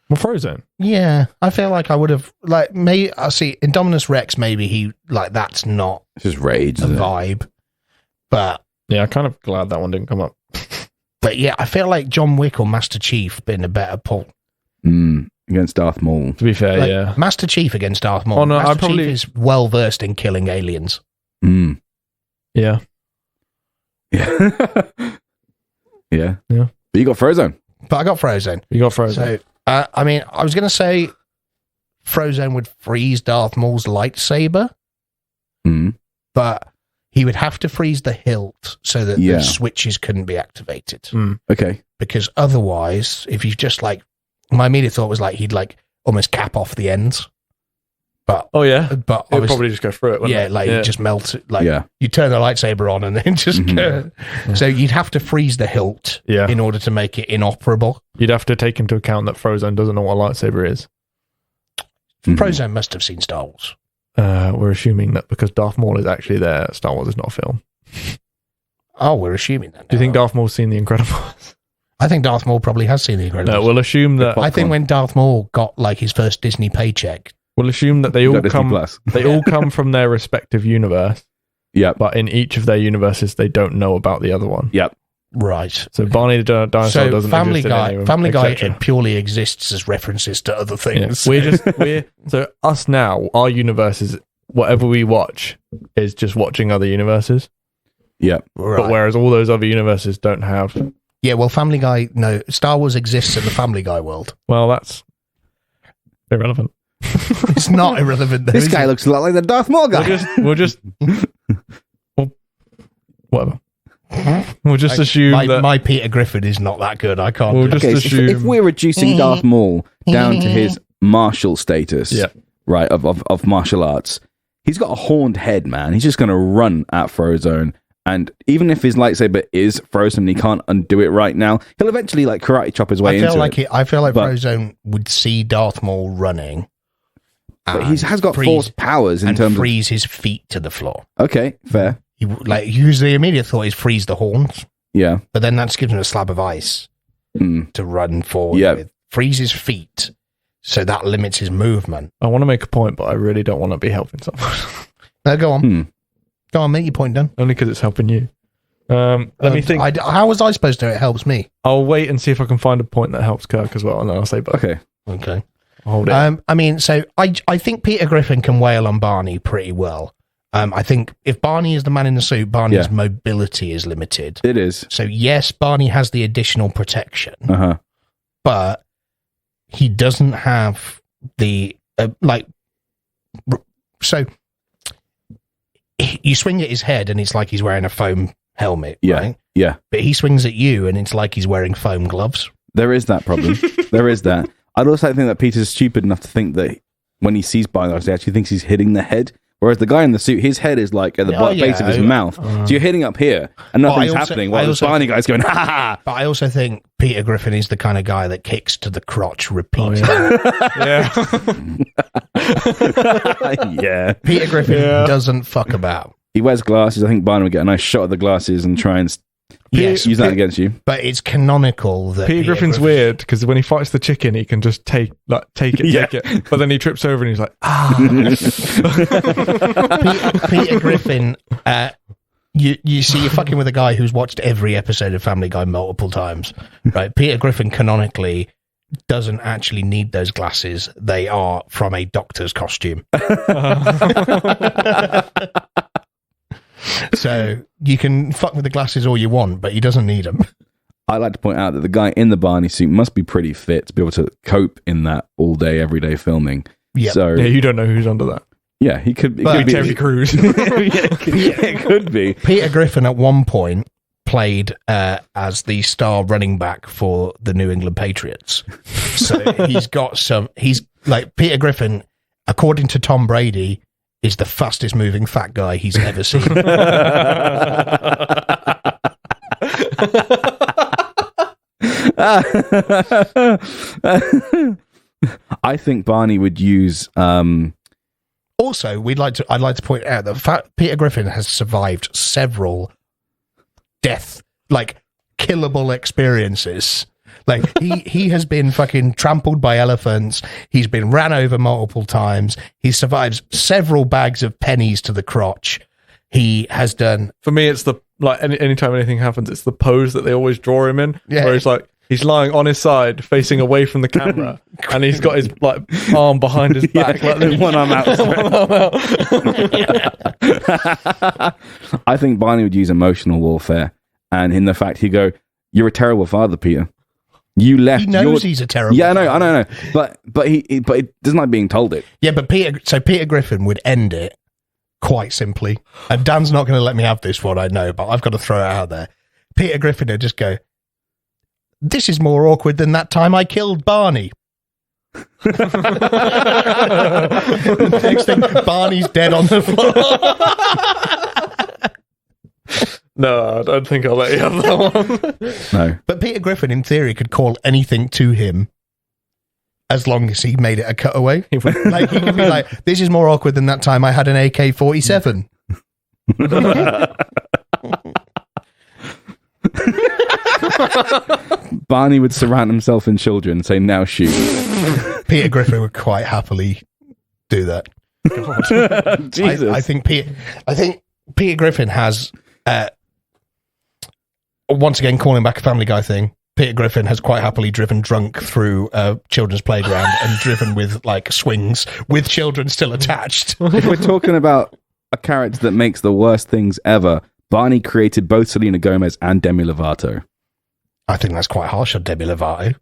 [SPEAKER 4] Well, Frozone.
[SPEAKER 3] Yeah, I feel like I would have like maybe I see Indominus Rex. Maybe he like that's not
[SPEAKER 2] It's just rage.
[SPEAKER 3] a
[SPEAKER 2] Isn't it?
[SPEAKER 3] vibe, but
[SPEAKER 4] Yeah, I'm kind of glad that one didn't come up.
[SPEAKER 3] yeah, I feel like John Wick or Master Chief been a better pull.
[SPEAKER 2] Against Darth Maul.
[SPEAKER 4] To be fair,
[SPEAKER 3] Like,
[SPEAKER 4] yeah.
[SPEAKER 3] Master Chief against Darth Maul.
[SPEAKER 4] Oh, no,
[SPEAKER 3] Master
[SPEAKER 4] I probably-
[SPEAKER 3] Chief is well versed in killing aliens.
[SPEAKER 2] Mm.
[SPEAKER 4] Yeah.
[SPEAKER 2] Yeah. Yeah.
[SPEAKER 4] Yeah.
[SPEAKER 2] But you got Frozone.
[SPEAKER 3] But I got Frozen.
[SPEAKER 4] You got Frozone.
[SPEAKER 3] So I mean, I was going to say Frozen would freeze Darth Maul's lightsaber,
[SPEAKER 2] Mm.
[SPEAKER 3] but he would have to freeze the hilt so that
[SPEAKER 2] Yeah.
[SPEAKER 3] the switches couldn't be activated.
[SPEAKER 2] Okay.
[SPEAKER 3] Because otherwise, if you just like, my immediate thought was like he'd like almost cap off the ends. But
[SPEAKER 4] Oh, yeah.
[SPEAKER 3] but
[SPEAKER 4] It would
[SPEAKER 3] obviously,
[SPEAKER 4] probably just go through it, wouldn't
[SPEAKER 3] yeah,
[SPEAKER 4] it?
[SPEAKER 3] like you just melt it. Like
[SPEAKER 2] Yeah.
[SPEAKER 3] you turn the lightsaber on and then just go. So you'd have to freeze the hilt
[SPEAKER 4] Yeah.
[SPEAKER 3] in order to make it inoperable.
[SPEAKER 4] You'd have to take into account that Frozone doesn't know what a lightsaber is.
[SPEAKER 2] Mhm.
[SPEAKER 3] Frozone must have seen Star Wars.
[SPEAKER 4] We're assuming that because Darth Maul is actually there, Star Wars is not a film.
[SPEAKER 3] Oh, we're assuming that.
[SPEAKER 4] Do you think
[SPEAKER 3] now.
[SPEAKER 4] Darth Maul's seen The Incredibles?
[SPEAKER 3] I think Darth Maul probably has seen The Incredibles.
[SPEAKER 4] No, we'll assume that.
[SPEAKER 3] I think when Darth Maul got like his first Disney paycheck,
[SPEAKER 4] We'll assume that they
[SPEAKER 2] You
[SPEAKER 4] all
[SPEAKER 2] got Disney
[SPEAKER 4] come.
[SPEAKER 2] Plus.
[SPEAKER 4] They all come from their respective universe,
[SPEAKER 2] Yep.
[SPEAKER 4] but in each of their universes, they don't know about the other one.
[SPEAKER 2] Yep.
[SPEAKER 3] right?
[SPEAKER 4] So Barney the dinosaur
[SPEAKER 3] So
[SPEAKER 4] doesn't
[SPEAKER 3] Family
[SPEAKER 4] exist in any
[SPEAKER 3] Guy,
[SPEAKER 4] of them,
[SPEAKER 3] Family Guy,
[SPEAKER 4] etc.
[SPEAKER 3] it purely exists as references to other
[SPEAKER 4] Yeah.
[SPEAKER 3] things.
[SPEAKER 4] we're so us now. Our universe is whatever we watch is just watching other universes.
[SPEAKER 2] Yep.
[SPEAKER 3] Right.
[SPEAKER 4] But whereas all those other universes don't have.
[SPEAKER 3] Yeah, well, Family Guy, no, Star Wars exists in the Family Guy world.
[SPEAKER 4] Well, that's irrelevant.
[SPEAKER 3] It's not irrelevant. Though,
[SPEAKER 2] This guy looks a lot like the Darth Maul guy.
[SPEAKER 4] Whatever. We'll just assume that
[SPEAKER 3] my Peter Griffin is not that good. I can't.
[SPEAKER 4] We'll just assume
[SPEAKER 2] if we're reducing Darth Maul down to his martial status, right, of martial arts, he's got a horned head, man. He's just going to run at Frozone. And even if his lightsaber is frozen and he can't undo it right now, he'll eventually like karate chop his way into it.
[SPEAKER 3] I feel like Frozone would see Darth Maul running.
[SPEAKER 2] But he has got force powers in terms of...
[SPEAKER 3] freeze his feet to the floor.
[SPEAKER 2] Okay, fair.
[SPEAKER 3] Usually the immediate thought is freeze the horns.
[SPEAKER 2] Yeah.
[SPEAKER 3] But then that just gives him a slab of ice to run forward with. Freeze his feet, so that limits his movement.
[SPEAKER 4] I want to make a point, but I really don't want to be helping someone.
[SPEAKER 3] No, go on. Go on, make your point, Dan.
[SPEAKER 4] Only because it's helping you. Let me think.
[SPEAKER 3] How was I supposed to? It helps me.
[SPEAKER 4] I'll wait and see if I can find a point that helps Kirk as well, and then I'll say both.
[SPEAKER 2] Okay.
[SPEAKER 4] I'll hold it.
[SPEAKER 3] I mean, so I think Peter Griffin can wail on Barney pretty well. I think if Barney is the man in the suit, Barney's mobility is limited.
[SPEAKER 2] It is.
[SPEAKER 3] So yes, Barney has the additional protection, but he doesn't have the So you swing at his head, and it's like he's wearing a foam helmet. Right?
[SPEAKER 2] Yeah.
[SPEAKER 3] But he swings at you, and it's like he's wearing foam gloves.
[SPEAKER 2] There is that problem. There is that. I'd also think that Peter's stupid enough to think that when he sees Barney, he actually thinks he's hitting the head. Whereas the guy in the suit, his head is like at the base of his mouth. So you're hitting up here, and nothing's happening while the Barney guy's going, ha ha ha.
[SPEAKER 3] But I also think Peter Griffin is the kind of guy that kicks to the crotch repeatedly.
[SPEAKER 2] Yeah.
[SPEAKER 3] Peter Griffin doesn't fuck about.
[SPEAKER 2] He wears glasses. I think Barney would get a nice shot of the glasses and try and use that against you.
[SPEAKER 3] But it's canonical that
[SPEAKER 4] Peter Griffin's weird because when he fights the chicken, he can just take it. But then he trips over and he's like,
[SPEAKER 3] Peter Griffin, you see, you're fucking with a guy who's watched every episode of Family Guy multiple times, right? Peter Griffin canonically doesn't actually need those glasses. They are from a doctor's costume. So you can fuck with the glasses all you want, but he doesn't need them.
[SPEAKER 2] I'd like to point out that the guy in the Barney suit must be pretty fit to be able to cope in that all day, everyday filming.
[SPEAKER 3] Yeah.
[SPEAKER 2] So
[SPEAKER 4] you don't know who's under that.
[SPEAKER 2] Yeah, he could be
[SPEAKER 4] Terry Crews.
[SPEAKER 2] It could be.
[SPEAKER 3] Peter Griffin at one point played as the star running back for the New England Patriots. So he's like Peter Griffin, according to Tom Brady, is the fastest moving fat guy he's ever seen.
[SPEAKER 2] I think Barney would use.
[SPEAKER 3] Also, I'd like to point out that Peter Griffin has survived several killable experiences. Like he has been fucking trampled by elephants. He's been ran over multiple times. He survives several bags of pennies to the crotch. He has done.
[SPEAKER 4] For me, it's anytime anything happens, it's the pose that they always draw him in, where he's lying on his side, facing away from the camera, and he's got his arm behind his back,
[SPEAKER 2] one arm out. I think Barney would use emotional warfare, and in the fact he'd go, "You're a terrible father, Peter. You left."
[SPEAKER 3] He knows he's a terrible.
[SPEAKER 2] Yeah, I know. But he doesn't like being told it.
[SPEAKER 3] Yeah, but Peter Griffin would end it quite simply. And Dan's not going to let me have this one, I know, but I've got to throw it out there. Peter Griffin would just go, "This is more awkward than that time I killed Barney." The next thing, Barney's dead on the floor.
[SPEAKER 4] No, I don't think I'll let you have that one.
[SPEAKER 2] No.
[SPEAKER 3] But Peter Griffin, in theory, could call anything to him as long as he made it a cutaway. He could be like, "This is more awkward than that time I had an AK-47.
[SPEAKER 2] Barney would surround himself in children and say, "Now shoot."
[SPEAKER 3] Peter Griffin would quite happily do that.
[SPEAKER 2] God. Jesus.
[SPEAKER 3] I think Peter Griffin has, once again, calling back a Family Guy thing, Peter Griffin has quite happily driven drunk through a children's playground and driven with swings with children still attached.
[SPEAKER 2] If we're talking about a character that makes the worst things ever, Barney created both Selena Gomez and Demi Lovato.
[SPEAKER 3] I think that's quite harsh on Demi Lovato.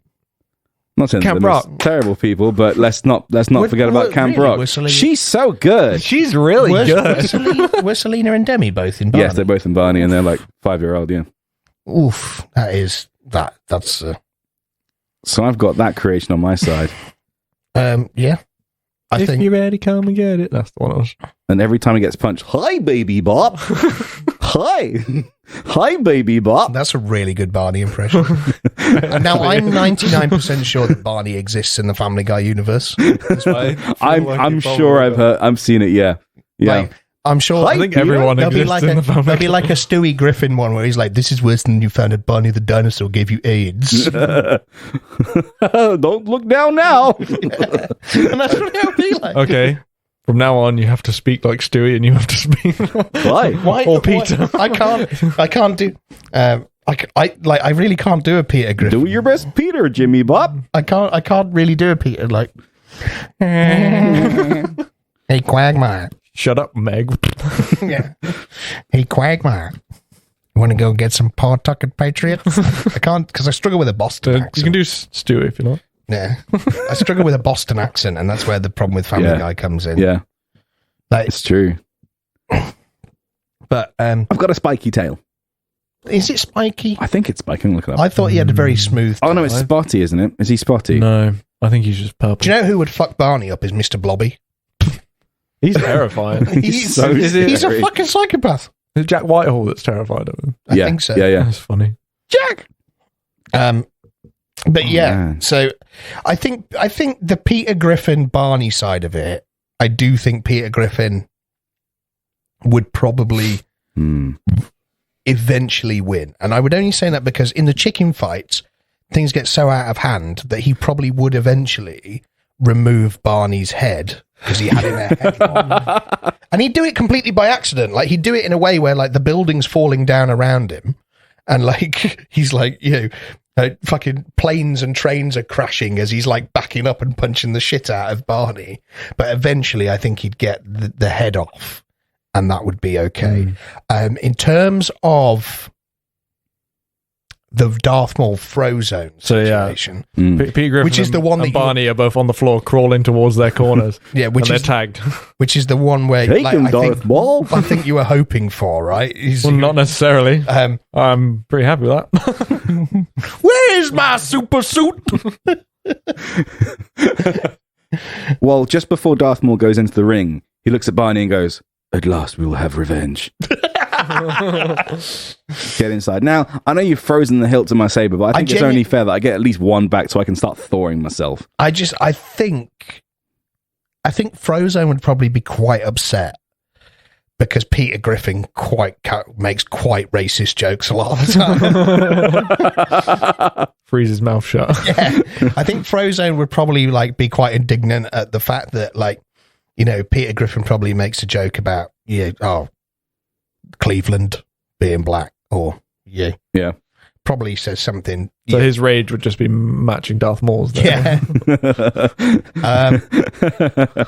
[SPEAKER 2] Not saying
[SPEAKER 4] Camp
[SPEAKER 2] they're the most
[SPEAKER 4] Rock.
[SPEAKER 2] terrible people, but let's not forget about Camp
[SPEAKER 3] really,
[SPEAKER 2] Rock. She's so good.
[SPEAKER 4] She's really good.
[SPEAKER 3] Were Selena and Demi both in Barney?
[SPEAKER 2] Yes, they're both in Barney, and they're like 5-year-old. Yeah.
[SPEAKER 3] Oof, that's.
[SPEAKER 2] So I've got that creation on my side,
[SPEAKER 3] Yeah. I
[SPEAKER 4] If
[SPEAKER 3] think
[SPEAKER 4] you're ready, come and get it. That's the one I was.
[SPEAKER 2] and every time he gets punched, hi, baby bop, hi, baby bop.
[SPEAKER 3] that's a really good Barney impression. Now, I'm 99% sure that Barney exists in the Family Guy universe.
[SPEAKER 2] I'm sure I've seen it. Yeah, yeah.
[SPEAKER 3] Like, I'm sure.
[SPEAKER 4] I think everyone
[SPEAKER 3] there'll be
[SPEAKER 4] exists
[SPEAKER 3] like
[SPEAKER 4] in the family.
[SPEAKER 3] there'll be like a Stewie Griffin one where he's like, "This is worse than you found out Barney the dinosaur gave you AIDS."
[SPEAKER 2] Don't look down now.
[SPEAKER 3] And that's what it'll be like.
[SPEAKER 4] Okay. From now on, you have to speak like Stewie, and you have to speak.
[SPEAKER 2] Why?
[SPEAKER 4] Or Peter.
[SPEAKER 3] I can't do. I really can't do a Peter Griffin.
[SPEAKER 2] Do your best, Peter, Jimmy Bop.
[SPEAKER 3] I can't really do a Peter like. Hey, Quagmire.
[SPEAKER 4] Shut up, Meg.
[SPEAKER 3] Yeah. Hey, Quagmire. You want to go get some Pawtucket Patriots? I can't because I struggle with a Boston accent.
[SPEAKER 4] You can do Stewie if you like.
[SPEAKER 3] Yeah. I struggle with a Boston accent, and that's where the problem with Family Guy comes in.
[SPEAKER 2] Yeah,
[SPEAKER 3] Like,
[SPEAKER 2] it's true.
[SPEAKER 3] but
[SPEAKER 2] I've got a spiky tail.
[SPEAKER 3] is it spiky?
[SPEAKER 2] I think it's spiky. Look it up.
[SPEAKER 3] I thought he had a very smooth.
[SPEAKER 2] Oh no, it's
[SPEAKER 3] tail.
[SPEAKER 2] spotty, isn't it? Is he spotty?
[SPEAKER 4] No, I think he's just purple.
[SPEAKER 3] Do you know who would fuck Barney up? Is Mr. Blobby.
[SPEAKER 4] He's terrifying.
[SPEAKER 3] He's
[SPEAKER 2] so
[SPEAKER 3] he's a
[SPEAKER 2] scary.
[SPEAKER 3] fucking psychopath.
[SPEAKER 4] Is it Jack Whitehall that's terrified of him?
[SPEAKER 3] I think so.
[SPEAKER 2] Yeah, yeah.
[SPEAKER 4] That's funny.
[SPEAKER 3] Jack. But yeah,
[SPEAKER 2] man.
[SPEAKER 3] so I think the Peter Griffin Barney side of it, I do think Peter Griffin would probably eventually win. And I would only say that because in the chicken fights, things get so out of hand that he probably would eventually remove Barney's head because he had in a head. And he'd do it completely by accident. Like he'd do it in a way where like the building's falling down around him and like he's like, you know, fucking planes and trains are crashing as he's like backing up and punching the shit out of Barney. But eventually I think he'd get the head off and that would be okay. In terms of the Darth Maul Frozone situation,
[SPEAKER 4] Peter Griffin
[SPEAKER 3] which is the one
[SPEAKER 4] and
[SPEAKER 3] that
[SPEAKER 4] Barney are both on the floor crawling towards their corners.
[SPEAKER 3] yeah, which
[SPEAKER 4] and
[SPEAKER 3] is
[SPEAKER 4] they're tagged.
[SPEAKER 3] which is the one where
[SPEAKER 2] Take
[SPEAKER 3] like,
[SPEAKER 2] him,
[SPEAKER 3] I
[SPEAKER 2] Darth Maul.
[SPEAKER 3] think you were hoping for, right?
[SPEAKER 4] Well, not necessarily. I'm pretty happy with that.
[SPEAKER 3] Where's my super suit?
[SPEAKER 2] Well, just before Darth Maul goes into the ring, he looks at Barney and goes, "At last we will have revenge." Get inside. Now, I know you've frozen the hilt to my saber, but I think it's only fair that I get at least one back so I can start thawing myself.
[SPEAKER 3] I think Frozone would probably be quite upset because Peter Griffin makes quite racist jokes a lot of the time.
[SPEAKER 4] Freeze his mouth shut.
[SPEAKER 3] Yeah, I think Frozone would probably like be quite indignant at the fact that like, you know, Peter Griffin probably makes a joke about Cleveland being black or yeah, probably says something.
[SPEAKER 4] So his rage would just be matching Darth Maul's. There.
[SPEAKER 3] Yeah.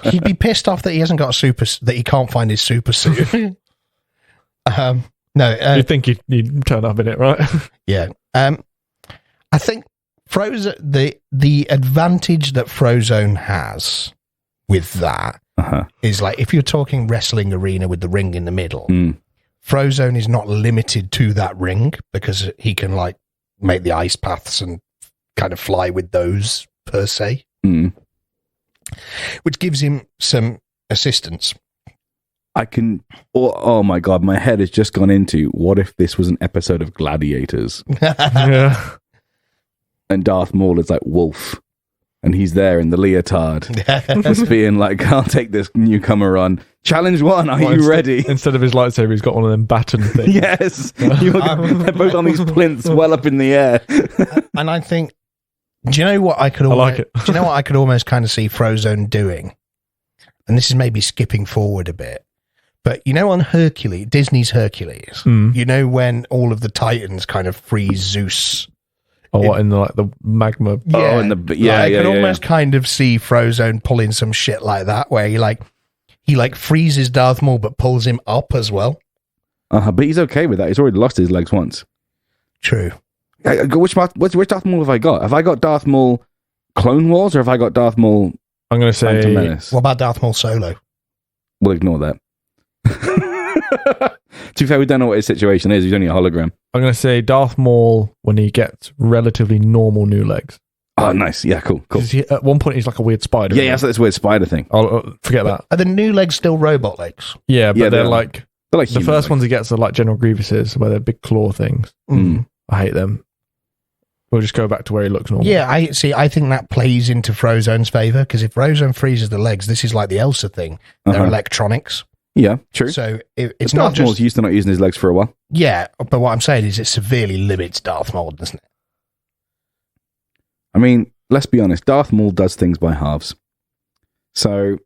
[SPEAKER 3] He'd be pissed off that he hasn't got that he can't find his super suit. No,
[SPEAKER 4] you'd think he'd turn up in it, right?
[SPEAKER 3] Yeah. I think Frozone, the advantage that Frozone has with that is like if you're talking wrestling arena with the ring in the middle, Frozone is not limited to that ring because he can like make the ice paths and kind of fly with those per se, which gives him some assistance.
[SPEAKER 2] I can. Oh my god, my head has just gone into what if this was an episode of Gladiators
[SPEAKER 4] Yeah.
[SPEAKER 2] and Darth Maul is like Wolf. And he's there in the leotard, just being like, "I'll take this newcomer on. Challenge one, are you ready?"
[SPEAKER 4] Instead of his lightsaber, he's got one of them baton things.
[SPEAKER 2] Yes. They're both on these plinths well up in the air.
[SPEAKER 3] And I think, do you know what I could almost,
[SPEAKER 4] like it.
[SPEAKER 3] do you know what I could almost kind of see Frozone doing? And this is maybe skipping forward a bit. But you know on Disney's Hercules, you know when all of the Titans kind of freeze Zeus.
[SPEAKER 4] Or what, in the magma?
[SPEAKER 3] Yeah, I could almost
[SPEAKER 2] yeah.
[SPEAKER 3] kind of see Frozone pulling some shit like that, where he freezes Darth Maul but pulls him up as well.
[SPEAKER 2] But he's okay with that. He's already lost his legs once.
[SPEAKER 3] True.
[SPEAKER 2] Which Darth Maul have I got? Have I got Darth Maul Clone Wars, or have I got Darth Maul?
[SPEAKER 4] I'm going to
[SPEAKER 2] Phantom
[SPEAKER 4] say
[SPEAKER 2] Menace?
[SPEAKER 3] What about Darth Maul Solo?
[SPEAKER 2] We'll ignore that. To be fair, we don't know what his situation is. He's only a hologram.
[SPEAKER 4] I'm going to say Darth Maul when he gets relatively normal new legs.
[SPEAKER 2] Oh, nice. Yeah, cool.
[SPEAKER 4] 'Cause at one point, he's like a weird spider.
[SPEAKER 2] Yeah, that's like this weird spider thing.
[SPEAKER 4] I'll forget that.
[SPEAKER 3] Are the new legs still robot legs?
[SPEAKER 4] Yeah, but
[SPEAKER 2] Yeah,
[SPEAKER 4] they're
[SPEAKER 2] they are.
[SPEAKER 4] like
[SPEAKER 2] They're like
[SPEAKER 4] the
[SPEAKER 2] human
[SPEAKER 4] first
[SPEAKER 2] legs.
[SPEAKER 4] ones he gets are like General Grievous's, where they're big claw things. I hate them. We'll just go back to where he looks normal.
[SPEAKER 3] Yeah, I think that plays into Frozone's favor, because if Frozone freezes the legs, this is like the Elsa thing. They're electronics.
[SPEAKER 2] Yeah, true.
[SPEAKER 3] So it's
[SPEAKER 2] Darth
[SPEAKER 3] not just...
[SPEAKER 2] Maul's used to not using his legs for a while.
[SPEAKER 3] Yeah, but what I'm saying is it severely limits Darth Maul, doesn't it?
[SPEAKER 2] I mean, let's be honest. Darth Maul does things by halves. So...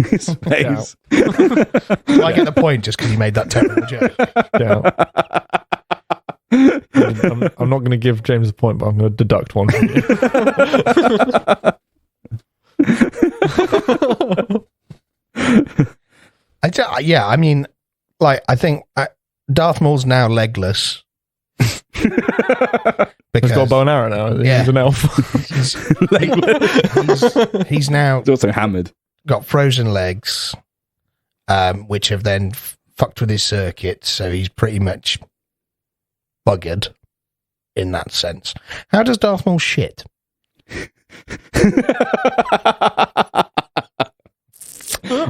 [SPEAKER 2] his face.
[SPEAKER 3] I get the point just because he made that terrible joke.
[SPEAKER 4] Yeah. I'm not going to give James a point, but I'm going to deduct one from you.
[SPEAKER 3] I mean, like, I think Darth Maul's now legless.
[SPEAKER 4] He's got a bow and arrow now.
[SPEAKER 3] Yeah.
[SPEAKER 4] He's an elf.
[SPEAKER 3] he's now
[SPEAKER 2] He's also hammered.
[SPEAKER 3] got frozen legs, which have then fucked with his circuit, so he's pretty much buggered in that sense. How does Darth Maul shit?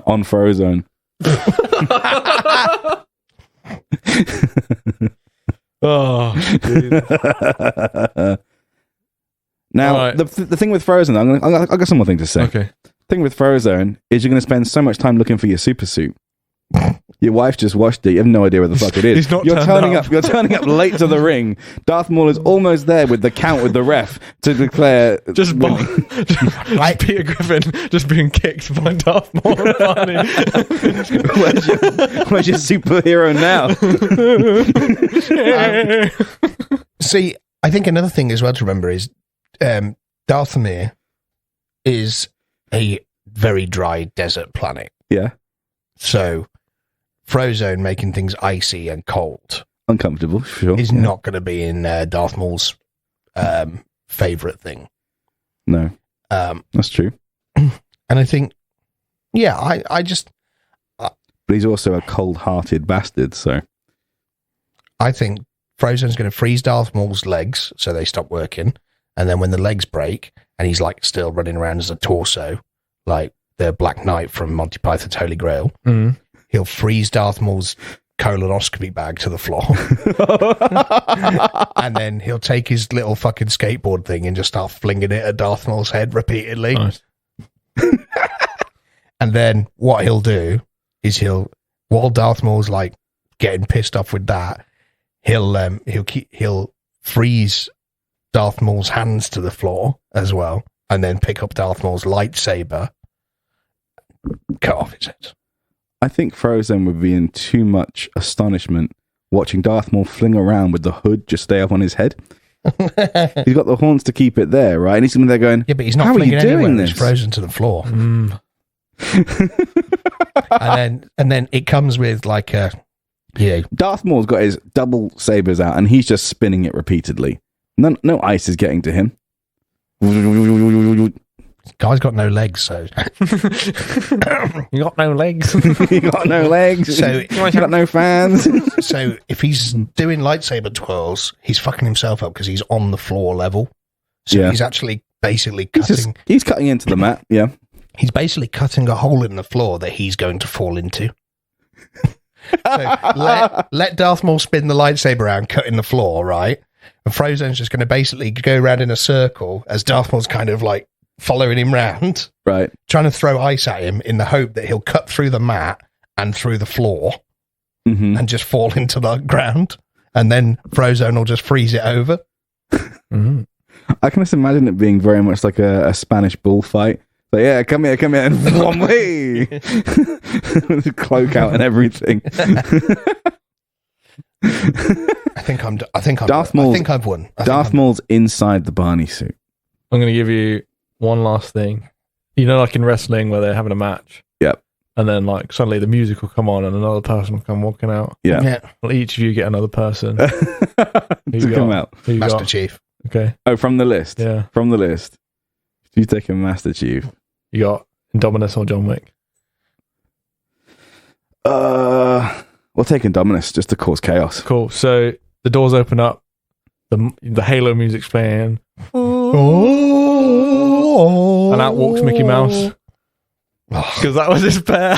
[SPEAKER 2] On Frozone.
[SPEAKER 4] Oh,
[SPEAKER 2] Now,
[SPEAKER 4] Alright.
[SPEAKER 2] the thing with Frozone, I've got some more things to say.
[SPEAKER 4] okay.
[SPEAKER 2] Thing with Frozone is you're going to spend so much time looking for your super suit. Your wife just watched it. You have no idea where the fuck it is.
[SPEAKER 4] He's not
[SPEAKER 2] you're
[SPEAKER 4] turned
[SPEAKER 2] turning
[SPEAKER 4] up.
[SPEAKER 2] up. You're turning up late to the ring. Darth Maul is almost there with the count with the ref to declare.
[SPEAKER 4] Just
[SPEAKER 2] winning.
[SPEAKER 4] like Peter Griffin just being kicked by Darth Maul.
[SPEAKER 2] Where's your superhero now?
[SPEAKER 3] See, I think another thing as well to remember is Dathomir is a very dry desert planet.
[SPEAKER 2] Yeah,
[SPEAKER 3] So Frozone making things icy and cold
[SPEAKER 2] uncomfortable. Sure,
[SPEAKER 3] is
[SPEAKER 2] yeah.
[SPEAKER 3] not going to be in Darth Maul's favorite thing.
[SPEAKER 2] No, that's true.
[SPEAKER 3] And I think, yeah, I just,
[SPEAKER 2] But he's also a cold-hearted bastard. So
[SPEAKER 3] I think Frozone's going to freeze Darth Maul's legs so they stop working. And then when the legs break and he's like still running around as a torso, like the Black Knight from Monty Python's Holy Grail, he'll freeze Darth Maul's colonoscopy bag to the floor. And then he'll take his little fucking skateboard thing and just start flinging it at Darth Maul's head repeatedly.
[SPEAKER 4] Nice.
[SPEAKER 3] And then what he'll do is while Darth Maul's like getting pissed off with that, he'll freeze Darth Maul's hands to the floor as well, and then pick up Darth Maul's lightsaber, cut off his head.
[SPEAKER 2] I think Frozone would be in too much astonishment watching Darth Maul fling around with the hood just stay up on his head. He's got the horns to keep it there, right? And he's in there going,
[SPEAKER 3] Yeah, but he's not
[SPEAKER 2] how are you
[SPEAKER 3] flinging
[SPEAKER 2] doing
[SPEAKER 3] anywhere.
[SPEAKER 2] this?
[SPEAKER 3] It's frozen to the floor. And then it comes with like a,
[SPEAKER 2] Darth Maul's got his double sabers out and he's just spinning it repeatedly. No ice is getting to him.
[SPEAKER 3] guy's got no legs, so
[SPEAKER 4] You got no legs.
[SPEAKER 2] He got no legs.
[SPEAKER 3] So-
[SPEAKER 2] He got no fans.
[SPEAKER 3] so if he's doing lightsaber twirls, he's fucking himself up because he's on the floor level. So
[SPEAKER 2] Yeah.
[SPEAKER 3] he's actually basically
[SPEAKER 2] He's,
[SPEAKER 3] cutting.
[SPEAKER 2] he's cutting into the mat. Yeah.
[SPEAKER 3] He's basically cutting a hole in the floor that he's going to fall into. So let Darth Maul spin the lightsaber around, cut in the floor, right? And Frozone's just going to basically go around in a circle as Darth Maul's kind of like following him round,
[SPEAKER 2] Right.
[SPEAKER 3] trying to throw ice at him in the hope that he'll cut through the mat and through the floor
[SPEAKER 2] Mm-hmm.
[SPEAKER 3] and just fall into the ground. And then Frozone will just freeze it over.
[SPEAKER 2] I can just imagine it being very much like a Spanish bullfight. Like, yeah, come here, and one way. With the cloak out and everything.
[SPEAKER 3] I think I'm.
[SPEAKER 2] Darth Maul's-
[SPEAKER 3] I think I've won.
[SPEAKER 2] Darth Maul's inside the Barney suit.
[SPEAKER 4] I'm going to give you one last thing. You know, like in wrestling where they're having a match.
[SPEAKER 2] Yep.
[SPEAKER 4] And then, like, suddenly the music will come on and another person will come walking out.
[SPEAKER 2] Yeah.
[SPEAKER 3] Yeah,
[SPEAKER 4] Well, each of you get another person. Who
[SPEAKER 2] to
[SPEAKER 4] you
[SPEAKER 2] come
[SPEAKER 4] got?
[SPEAKER 2] out.
[SPEAKER 4] Who you
[SPEAKER 3] Master
[SPEAKER 4] got?
[SPEAKER 3] Chief.
[SPEAKER 4] Okay.
[SPEAKER 2] Oh, from the list.
[SPEAKER 4] Yeah.
[SPEAKER 2] From the list. You take a Master Chief.
[SPEAKER 4] You got Indominus or John Wick?
[SPEAKER 2] We'll take Indominus just to cause chaos.
[SPEAKER 4] Cool. So the doors open up. The Halo music's playing.
[SPEAKER 3] Oh.
[SPEAKER 4] And out walks Mickey Mouse. Because that was his pair.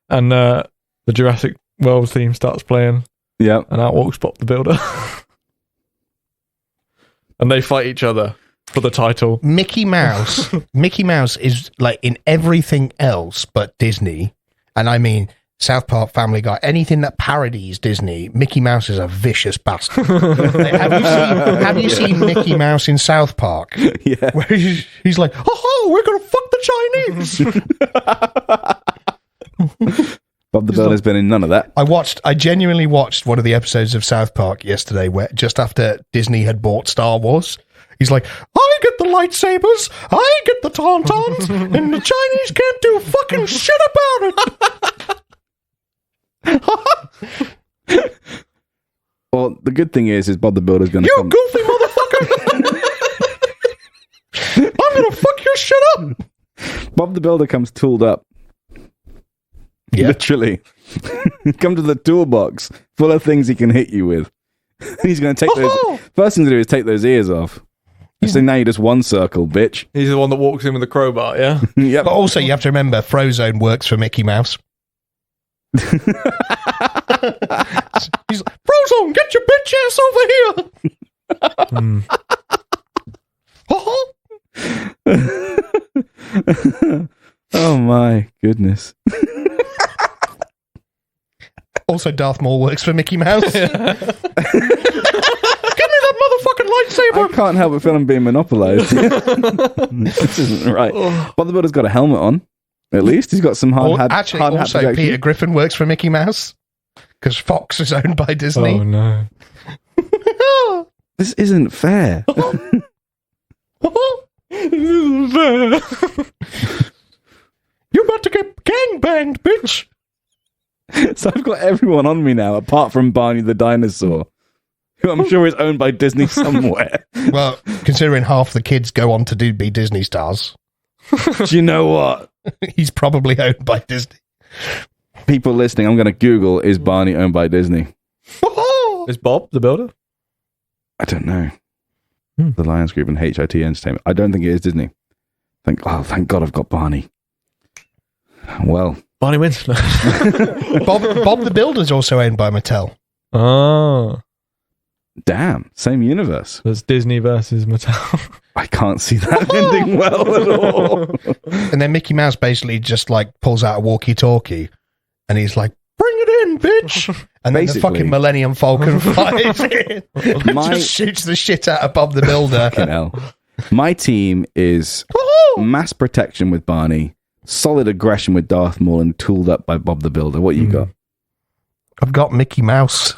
[SPEAKER 4] And the Jurassic World theme starts playing.
[SPEAKER 2] Yeah.
[SPEAKER 4] And out walks Bob the Builder. And they fight each other for the title.
[SPEAKER 3] Mickey Mouse. Mickey Mouse is like in everything else but Disney. And I mean, South Park, Family Guy, anything that parodies Disney, Mickey Mouse is a vicious bastard. Like, have you seen Mickey Mouse in South Park?
[SPEAKER 2] Yeah.
[SPEAKER 3] Where he's like, oh, we're going to fuck the Chinese.
[SPEAKER 2] Bob the Builder's been in none of that.
[SPEAKER 3] I genuinely watched one of the episodes of South Park yesterday where just after Disney had bought Star Wars, he's like, I get the lightsabers, I get the tauntauns, and the Chinese can't do fucking shit about it.
[SPEAKER 2] Well, the good thing is Bob the Builder's going to
[SPEAKER 3] You
[SPEAKER 2] come...
[SPEAKER 3] goofy motherfucker! I'm gonna fuck your shit up!
[SPEAKER 2] Bob the Builder comes tooled up.
[SPEAKER 3] Yeah.
[SPEAKER 2] Literally. Come to the toolbox full of things he can hit you with. He's going to take those... First thing to do is take those ears off. So now you're just one circle, bitch.
[SPEAKER 4] He's the one that walks in with the crowbar, yeah?
[SPEAKER 2] Yep.
[SPEAKER 3] But also, you have to remember, Frozone works for Mickey Mouse. He's like, Frozone, get your bitch ass over here!
[SPEAKER 2] Oh my goodness.
[SPEAKER 3] Also, Darth Maul works for Mickey Mouse. Give me that motherfucking lightsaber!
[SPEAKER 2] I can't help but feel I'm being monopolized. This isn't right. Bob the Builder's got a helmet on. At least he's got some hard hat protection.
[SPEAKER 3] Peter Griffin works for Mickey Mouse because Fox is owned by Disney.
[SPEAKER 4] Oh, no.
[SPEAKER 2] This isn't fair.
[SPEAKER 3] You about to get gangbanged, bitch!
[SPEAKER 2] So I've got everyone on me now, apart from Barney the dinosaur, who I'm sure is owned by Disney somewhere.
[SPEAKER 3] Well, considering half the kids go on to be Disney stars,
[SPEAKER 2] Do you know what?
[SPEAKER 3] he's probably owned by Disney.
[SPEAKER 2] People listening, I'm going to Google, is Barney owned by Disney?
[SPEAKER 4] Is Bob the Builder?
[SPEAKER 2] I don't know. The Lions Group and HIT Entertainment. I don't think it is Disney. Thank God I've got Barney. Well.
[SPEAKER 4] Barney wins.
[SPEAKER 3] Bob the Builder's also owned by Mattel.
[SPEAKER 4] Oh.
[SPEAKER 2] Damn. Same universe.
[SPEAKER 4] That's Disney versus Mattel.
[SPEAKER 2] I can't see that ending well at all.
[SPEAKER 3] And then Mickey Mouse basically just like pulls out a walkie-talkie and he's like, bring it in, bitch! And then the
[SPEAKER 2] Basically.
[SPEAKER 3] fucking Millennium Falcon flies in and just shoots the shit out of Bob the Builder.
[SPEAKER 2] Fucking hell. My team is mass protection with Barney, solid aggression with Darth Maul, and tooled up by Bob the Builder. What you got?
[SPEAKER 3] I've got Mickey Mouse.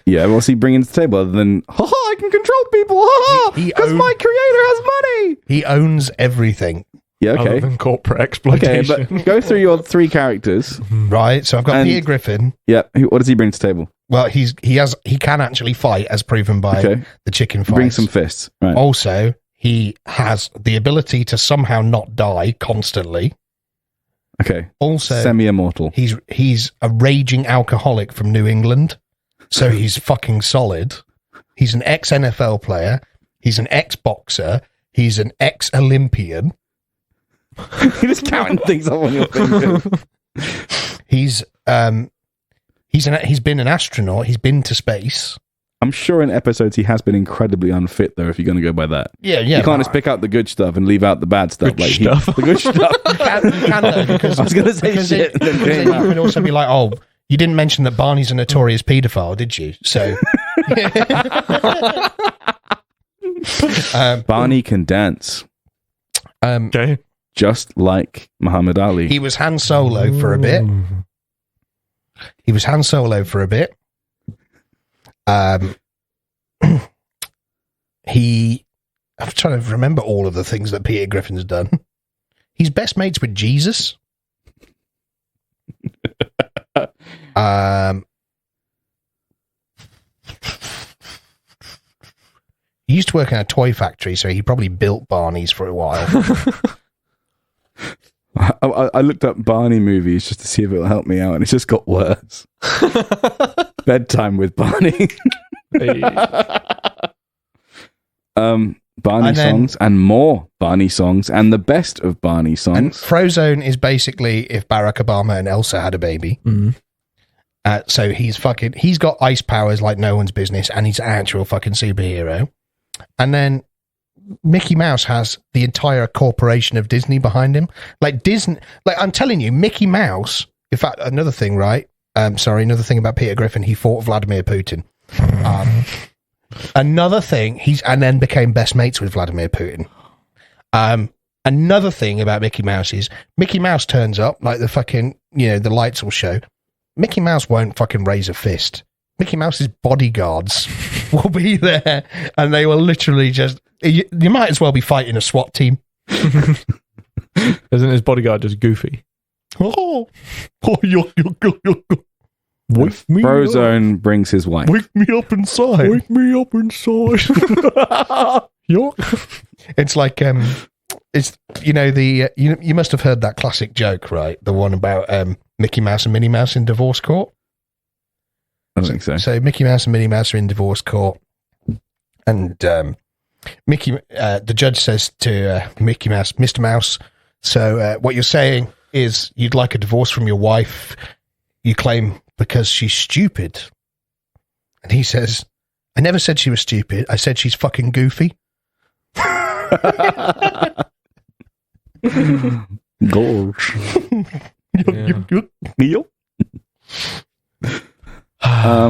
[SPEAKER 2] Yeah, what's he bringing to the table other than, I can control people, because my creator has money.
[SPEAKER 3] He owns everything.
[SPEAKER 2] Yeah,
[SPEAKER 4] Other
[SPEAKER 2] okay.
[SPEAKER 4] than corporate
[SPEAKER 2] Okay,
[SPEAKER 4] exploitation.
[SPEAKER 2] but go through your three characters.
[SPEAKER 3] Right, so I've got
[SPEAKER 2] And-
[SPEAKER 3] Peter Griffin.
[SPEAKER 2] Yeah, what does he bring to the table?
[SPEAKER 3] Well, he can actually fight, as proven by
[SPEAKER 2] Okay.
[SPEAKER 3] the chicken fight.
[SPEAKER 2] Bring some fists. Right.
[SPEAKER 3] Also, he has the ability to somehow not die constantly.
[SPEAKER 2] Okay.
[SPEAKER 3] Also,
[SPEAKER 2] Semi-immortal.
[SPEAKER 3] he's a raging alcoholic from New England, so he's fucking solid. He's an ex-NFL player. He's an ex-boxer. He's an ex-Olympian.
[SPEAKER 2] You're just counting things up on your fingers.
[SPEAKER 3] He's been an astronaut. He's been to space.
[SPEAKER 2] I'm sure in episodes he has been incredibly unfit, though, if you're going to go by that.
[SPEAKER 3] Yeah.
[SPEAKER 2] You can't just pick out the good stuff and leave out the bad stuff.
[SPEAKER 4] Good stuff.
[SPEAKER 2] The good stuff.
[SPEAKER 3] You can though, because
[SPEAKER 2] I was going to say
[SPEAKER 3] because
[SPEAKER 2] shit.
[SPEAKER 3] Then you can also be like, oh, you didn't mention that Barney's a notorious paedophile, did you? So
[SPEAKER 2] Barney can dance,
[SPEAKER 4] Okay.
[SPEAKER 2] just like Muhammad Ali.
[SPEAKER 3] he was Han Solo for a bit. He was Han Solo for a bit. I'm trying to remember all of the things that Peter Griffin's done. He's best mates with Jesus. He used to work in a toy factory, so he probably built Barneys for a while.
[SPEAKER 2] I looked up Barney movies just to see if it'll help me out, and it's just got worse. Bedtime with Barney. Barney songs and more Barney songs and the best of Barney songs.
[SPEAKER 3] And Frozone is basically if Barack Obama and Elsa had a baby.
[SPEAKER 4] Mm.
[SPEAKER 3] So he's got ice powers like no one's business, and he's an actual fucking superhero. And then Mickey Mouse has the entire corporation of Disney behind him. Like Disney, like I'm telling you, Mickey Mouse. In fact, another thing, right? Another thing about Peter Griffin, he fought Vladimir Putin. Another thing, and then became best mates with Vladimir Putin. Another thing about Mickey Mouse is Mickey Mouse turns up, like the fucking, the lights will show. Mickey Mouse won't fucking raise a fist. Mickey Mouse's bodyguards will be there, and they will literally just, you might as well be fighting a SWAT team.
[SPEAKER 4] Isn't his bodyguard just Goofy?
[SPEAKER 2] Frozone brings his wife.
[SPEAKER 3] Wake me up inside.
[SPEAKER 4] Wake me up inside.
[SPEAKER 3] It's like it's you must have heard that classic joke, right? The one about Mickey Mouse and Minnie Mouse in divorce court.
[SPEAKER 2] I don't think so.
[SPEAKER 3] So Mickey Mouse and Minnie Mouse are in divorce court, and the judge says to Mickey Mouse, Mr. Mouse, so what you're saying is you'd like a divorce from your wife, you claim, because she's stupid. And he says, I never said she was stupid. I said she's fucking goofy.
[SPEAKER 2] Gosh.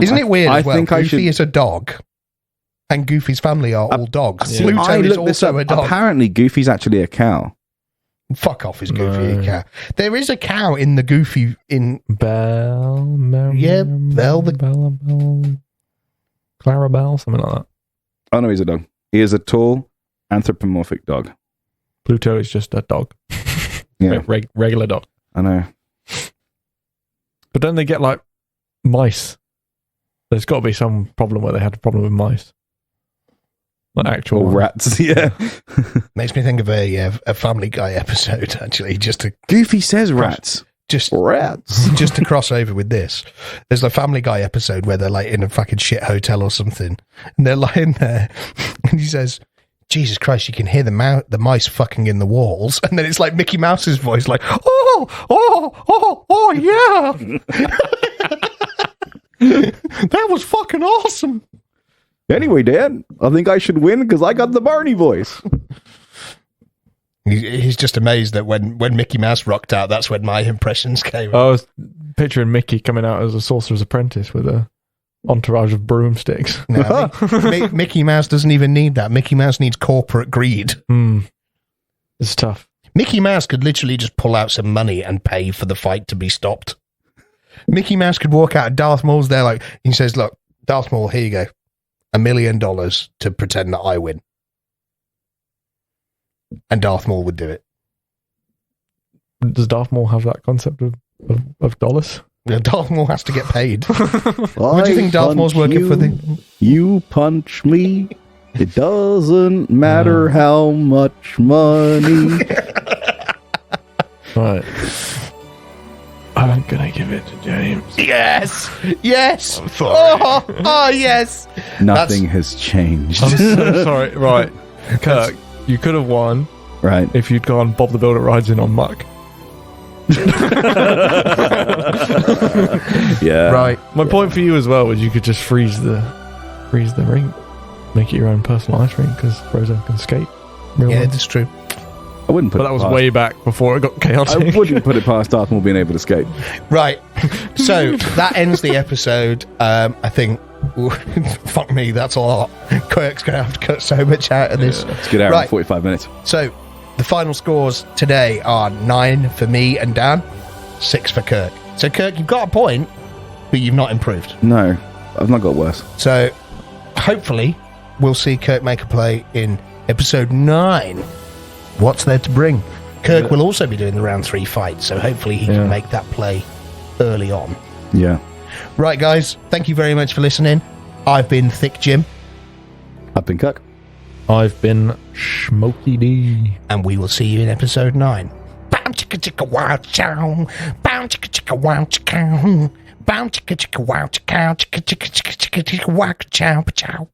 [SPEAKER 3] Isn't it weird as well?
[SPEAKER 2] Think
[SPEAKER 3] Goofy is a dog, and Goofy's family are all dogs.
[SPEAKER 2] Yeah.
[SPEAKER 3] Pluto is also a dog.
[SPEAKER 2] Apparently, Goofy's actually a cow.
[SPEAKER 3] Fuck off, is Goofy a cow? There is a cow in the Goofy in
[SPEAKER 4] Bell, Clarabelle, something like that.
[SPEAKER 2] Oh no, he's a dog. He is a tall anthropomorphic dog.
[SPEAKER 4] Pluto is just a dog.
[SPEAKER 2] Yeah,
[SPEAKER 4] regular dog.
[SPEAKER 2] I know.
[SPEAKER 4] But don't they get like mice? There's got to be some problem where they had a problem with mice. Like actual
[SPEAKER 2] rats, yeah.
[SPEAKER 3] Makes me think of a Family Guy episode, actually.
[SPEAKER 2] Goofy says rats.
[SPEAKER 3] Rats. Just to cross over with this. There's a Family Guy episode where they're like in a fucking shit hotel or something, and they're lying there, and he says, Jesus Christ, you can hear the mice fucking in the walls. And then it's like Mickey Mouse's voice, like, oh, yeah. That was fucking awesome.
[SPEAKER 2] Anyway, Dad, I think I should win because I got the Barney voice.
[SPEAKER 3] He's just amazed that when Mickey Mouse rocked out, that's when my impressions came.
[SPEAKER 4] I was picturing Mickey coming out as a sorcerer's apprentice with a entourage of broomsticks.
[SPEAKER 3] No, Mickey Mouse doesn't even need that. Mickey Mouse needs corporate greed.
[SPEAKER 4] It's tough.
[SPEAKER 3] Mickey Mouse could literally just pull out some money and pay for the fight to be stopped. Mickey Mouse could walk out. Darth Maul's there, like, he says, look, Darth Maul, here you go. $1 million to pretend that I win. And Darth Maul would do it.
[SPEAKER 4] Does Darth Maul have that concept of dollars?
[SPEAKER 3] Yeah, Darth Maul has to get paid. What do you think Darth Maul's working for?
[SPEAKER 2] You punch me. It doesn't matter how much money.
[SPEAKER 4] Right. I'm gonna give it to James.
[SPEAKER 3] Yes.
[SPEAKER 4] I'm sorry.
[SPEAKER 3] Oh yes.
[SPEAKER 2] Nothing has changed.
[SPEAKER 4] I'm so sorry. Right, Kirk, you could have won.
[SPEAKER 2] Right.
[SPEAKER 4] If you'd gone Bob the Builder rides in on Muck.
[SPEAKER 2] Yeah.
[SPEAKER 3] Right.
[SPEAKER 4] My point for you as well was you could just freeze the rink, make it your own personal ice rink because Frozone can skate.
[SPEAKER 3] Yeah, that's true.
[SPEAKER 2] I wouldn't put
[SPEAKER 4] But
[SPEAKER 2] it
[SPEAKER 4] that was
[SPEAKER 2] past.
[SPEAKER 4] way back before it got chaotic.
[SPEAKER 2] I wouldn't put it past Darth Maul being able to skate.
[SPEAKER 3] Right. So that ends the episode. I think. Fuck me, that's a lot. Kirk's going to have to cut so much out of this.
[SPEAKER 2] It's a good hour and 45 minutes.
[SPEAKER 3] So the final scores today are 9 for me and Dan, 6 for Kirk. So Kirk, you've got a point, but you've not improved.
[SPEAKER 2] No, I've not got worse.
[SPEAKER 3] So hopefully we'll see Kirk make a play in episode 9. What's there to bring? Kirk will also be doing the round 3 fight, so hopefully he can make that play early on.
[SPEAKER 2] Yeah.
[SPEAKER 3] Right, guys, thank you very much for listening. I've been Thick Jim.
[SPEAKER 2] I've been Kirk.
[SPEAKER 4] I've been Smokey D.
[SPEAKER 3] And we will see you in episode 9.
[SPEAKER 1] Bow chicka chicka wow chow. Bow chicka chicka wow chow. Bow chicka chicka wow chow. Chicka chicka chicka chicka wow chow chow.